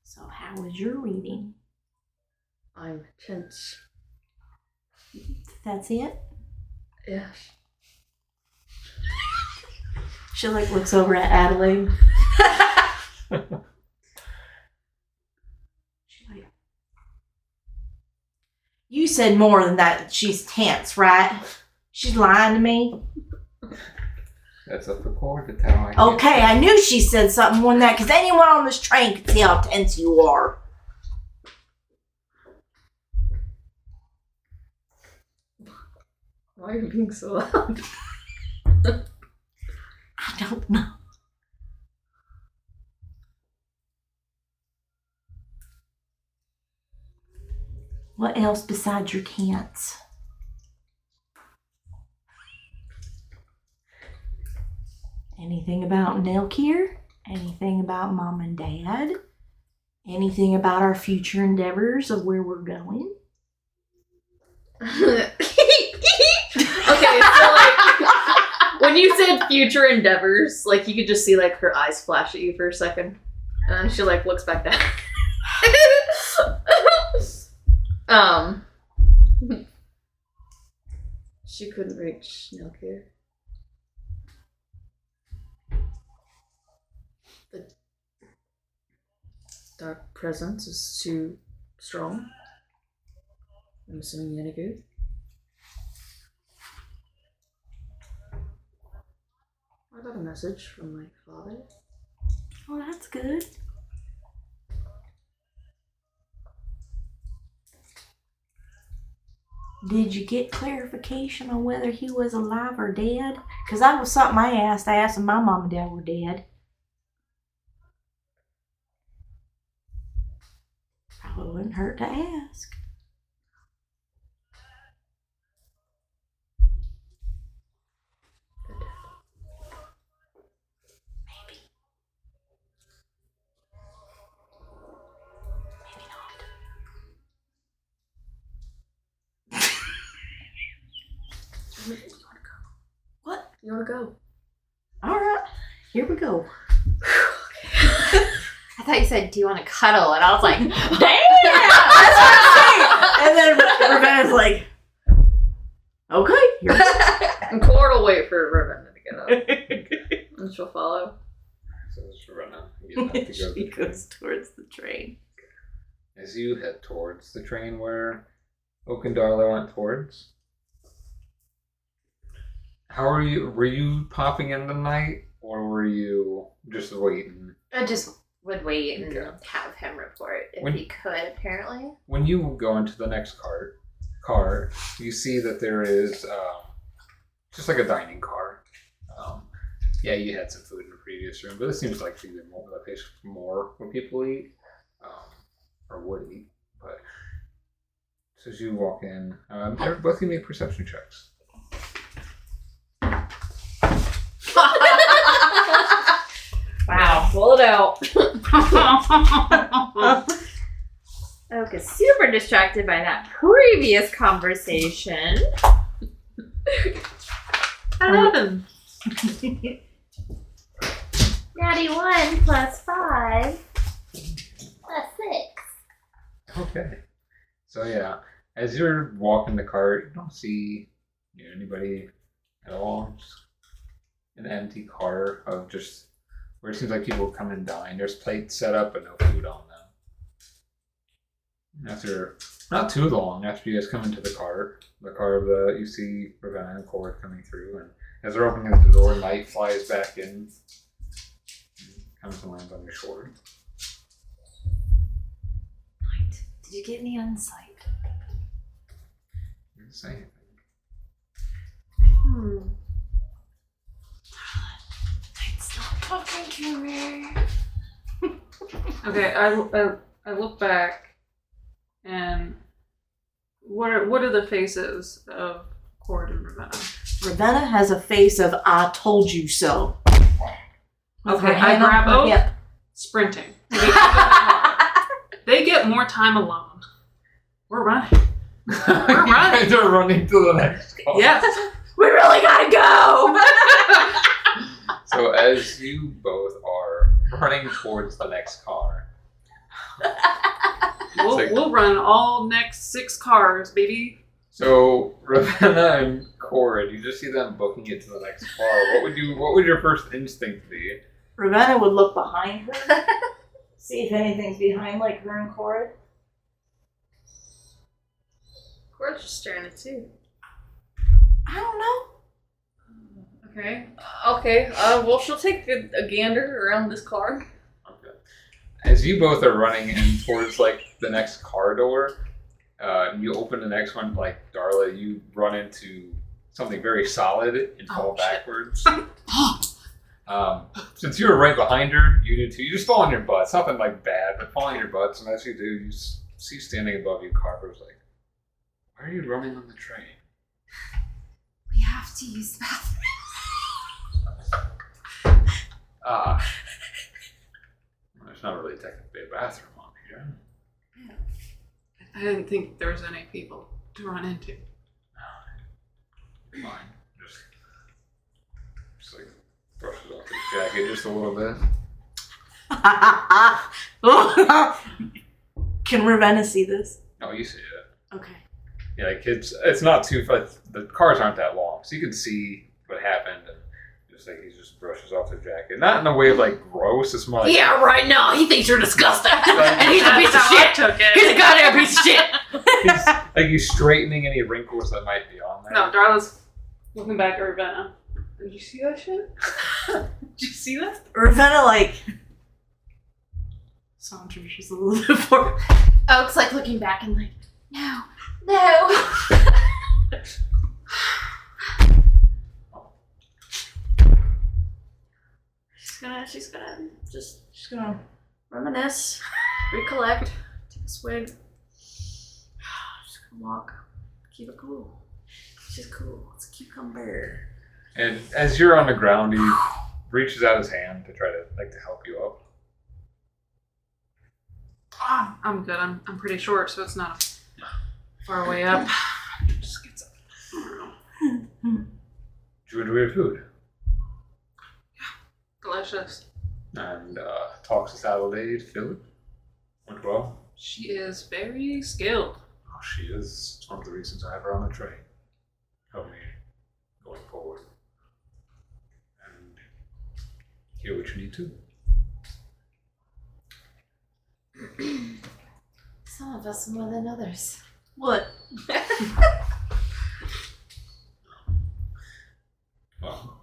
So how was your reading? I'm tense. That's it? Yes. She like looks over at Adelaide. She's like, you said more than that she's tense, right? She's lying to me. That's up to Corrid to tell. Okay, I knew she said something more than that because anyone on this train can see how tense you are. Why are you being so loud? I don't know. What else besides your tense? Anything about Nelkir? Anything about Mom and Dad? Anything about our future endeavors of where we're going? Okay, so like when you said future endeavors, like you could just see like her eyes flash at you for a second, and then she like looks back down. She couldn't reach Nelkir. The dark presence is too strong. I'm assuming Yennegood. I got a message from my father. Oh, that's good. Did you get clarification on whether he was alive or dead? Because that was something I asked. I asked if my mom and dad were dead. Probably wouldn't hurt to ask. Maybe. Maybe not. You wanna go? What? You wanna go? All right. Here we go. I thought you said, do you want to cuddle? And I was like, Damn! And then Ravenna's like, okay. Here we go. And Corrid will wait for Ravenna to get up. And she'll follow. So it's Ravenna. You have to go to She the train. goes towards the train. As you head towards the train where Oak and Darla went towards, how are you? Were you popping in the night, or were you just waiting? I just would wait and Okay. have him report if When- he could, apparently. When you go into the next car, you see that there is just like a dining car. Yeah, you had some food in the previous room, but it seems like to be more a place more where people eat or would eat. But so as you walk in, both of you make perception checks. Wow. Pull it out. Oak is super distracted by that previous conversation. 11. Natty 1 plus 5 plus 6. Okay. So yeah, as you're walking the cart, you don't see anybody at all. Just an empty car of just where it seems like people come and dine. There's plates set up but no food on them. After not too long, after you guys come into the car you see Ravenna and Corrid coming through, and as they're opening the door, light flies back in, comes and lands on your shoulder. Did you get any insight? You didn't say anything. Stop talking to me. Okay, I look back, and what are the faces of Corrid and Ravenna? Ravenna has a face of "I told you so." With Okay, her I hand on grab her Oak, hip. sprinting. They get more time alone. We're running. We're running. They're running to the next car. Yes. We really gotta go. So as you both are running towards the next car, We'll run all next 6 cars, baby. So Ravenna and Corrid, you just see them booking it to the next car. What would your first instinct be? Ravenna would look behind her, see if anything's behind, like her and Corrid. We're just staring at you. I don't know. Okay. Okay. Well, she'll take a gander around this car. Okay. As you both are running in towards like the next car door, you open the next one. Like Darla, you run into something very solid and fall backwards. Since you were right behind her, you do too. You just fall on your butt. It's nothing like bad, but fall on your butts. And as you do, you see standing above you, Carver's like, "Why are you running on the train?" We have to use the bathroom. There's not really technically a bathroom on here. I didn't think there was any people to run into. Fine. Just like brushes off his jacket just a little bit. Can Ravenna see this? No, you see it. Okay. Yeah, like it's not too far. The cars aren't that long, so you can see what happened, and just like he just brushes off his jacket. Not in a way of like gross. It's more like Yeah, right now. He thinks you're disgusting. And he's a That's piece of how I shit. took it. He's a goddamn piece of shit. like he's straightening any wrinkles that might be on there. No, Darla's looking back at Ravenna. Did you see that shit? Did you see that? Ravenna, like, saunters just a little bit forward. Oak's like looking back and like, no. She's gonna just She's gonna. reminisce, recollect, take a swig. Just gonna walk, keep it cool. She's cool. It's a cucumber. And as you're on the ground, he reaches out his hand to try to help you up. I'm good. I'm pretty short, so it's not far way up. Just gets up. Did you enjoy your food? Delicious. And talks with Adelaide, Philip. Went well. She is very skilled. Oh, she is. It's one of the reasons I have her on the train. Help me going forward. And hear what you need to. Some of us more than others. What? Well,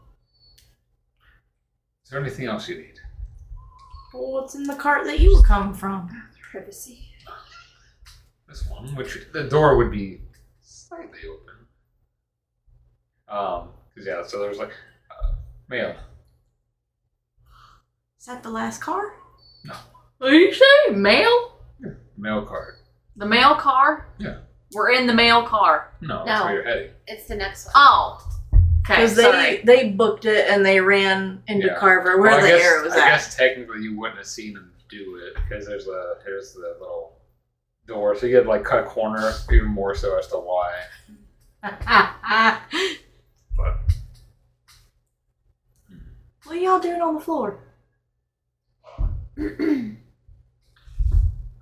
is there anything else you need? Well, what's in the cart that you were coming from? Privacy. This one, which the door would be slightly open. Cause yeah, so there's like mail. Is that the last car? What did you say? Mail? Mail card. The mail car? Yeah. We're in the mail car. No, that's No. where you're heading. It's the next one. Oh. Okay, Because sorry. they booked it and they ran into Yeah. Carver where Well, I the guess, arrow was I at. guess technically you wouldn't have seen him do it because here's the little door, so you had to like cut a corner even more so as to why. But What are y'all doing on the floor?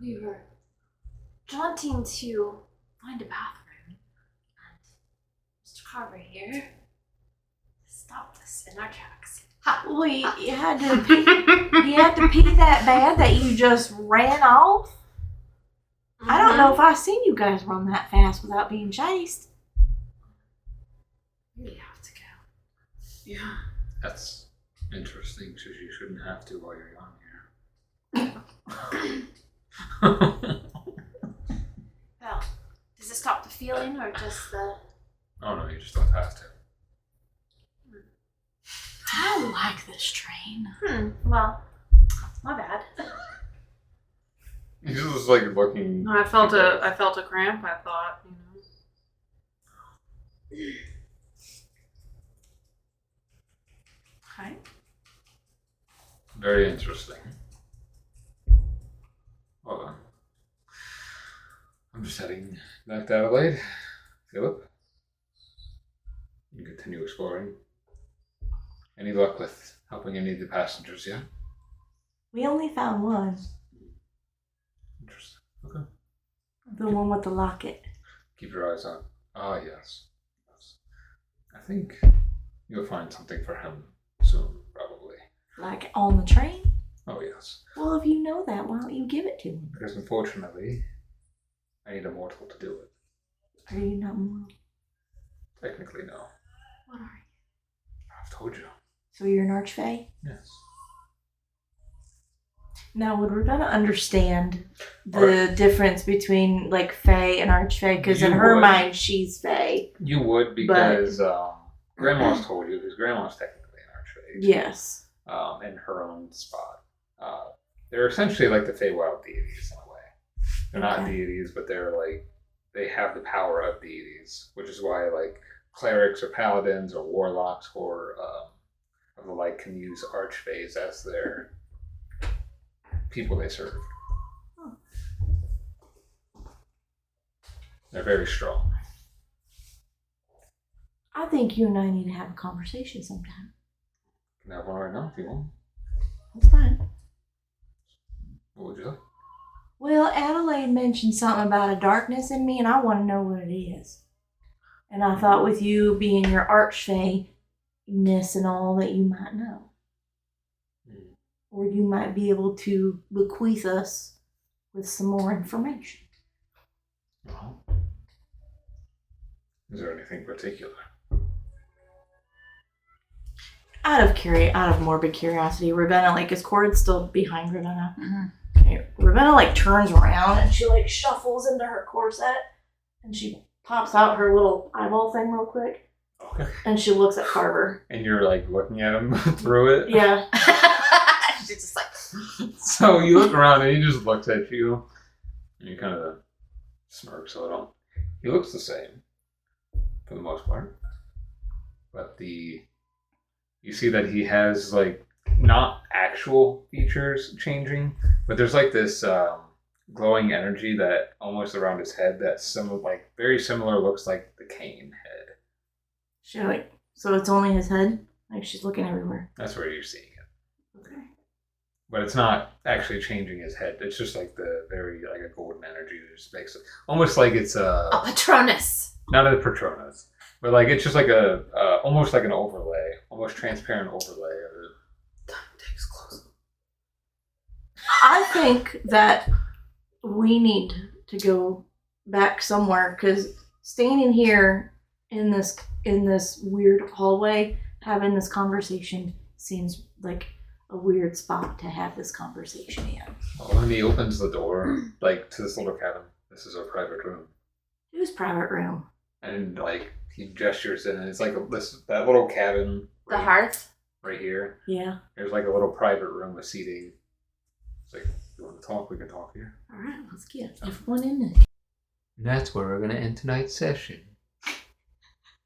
We were jaunting to find a bathroom, and Mr. Carver here stopped us in our tracks. Well, you had to pee, you had to pee that bad that you just ran off? I don't know if I've seen you guys run that fast without being chased. We have to go. Yeah. that's interesting because you shouldn't have to while you're on here. Well, does it stop the feeling or just the... Oh no, you just don't have to. I like this train. Well, my bad. He's just like looking. No, I felt a cramp. I thought, Okay. Very interesting. Hold on. I'm just heading back to Adelaide. Philip, you can continue exploring. Any luck with helping any of the passengers yet? We only found one. Interesting. Okay. The one with the locket. Keep your eyes on. Ah, yes. I think you'll find something for him soon, probably. Like on the train? Oh, yes. Well, if you know that, why don't you give it to him? Because unfortunately, I need a mortal to do it. Are you not mortal? Technically, no. What are you? I've told you. So you're an Archfey? Yes. Now, would Ravenna understand the difference between like Fey and Archfey? Because in You her would. mind, she's Fey. You would because Grandma's told you, because Grandma's technically an Archfey. Yes. In her own spot. They're essentially like the Feywild deities in a way. They're not Okay. deities, but they're like, they have the power of deities, which is why like clerics or paladins or warlocks or of the like can use Archfeys as their people they serve. Oh. They're very strong. I think you and I need to have a conversation sometime. Can have one right now if you want. That's fine. What would you like? Well, Adelaide mentioned something about a darkness in me, and I want to know what it is. And I thought with you being your Archfey-ness and all that you might know. Or you might be able to bequeath us with some more information. Well, is there anything particular? Out of morbid curiosity, Ravenna, like, is Corrid still behind Ravenna? Mm-hmm. Okay, Ravenna, like, turns around and she, like, shuffles into her corset and she pops out her little eyeball thing real quick Okay. and she looks at Carver. And you're like looking at him through it? Yeah. She's just like, So you look around and he just looks at you and you kind of smirks a little. He looks the same for the most part. But you see that he has like not actual features changing, but there's like this glowing energy that almost around his head that's very similar, looks like the cane head. She like, so it's only his head? Like she's looking everywhere. That's where you're seeing it. Okay. But it's not actually changing his head. It's just like the very like a golden energy that just makes it almost like it's a Patronus. not a Patronus, but like it's just like a almost like an overlay, almost transparent overlay of it. Takes close. I think that we need to go back somewhere because standing here in this weird hallway having this conversation seems like a weird spot to have this conversation in. Well, when he opens the door, like to this little cabin, this is our private room, Whose private room? and like he gestures in, and it's like that little cabin. The hearth. right here. Yeah. There's like a little private room with seating. It's like, if you want to talk, we can talk here. All right, let's get everyone in there. And that's where we're gonna end tonight's session.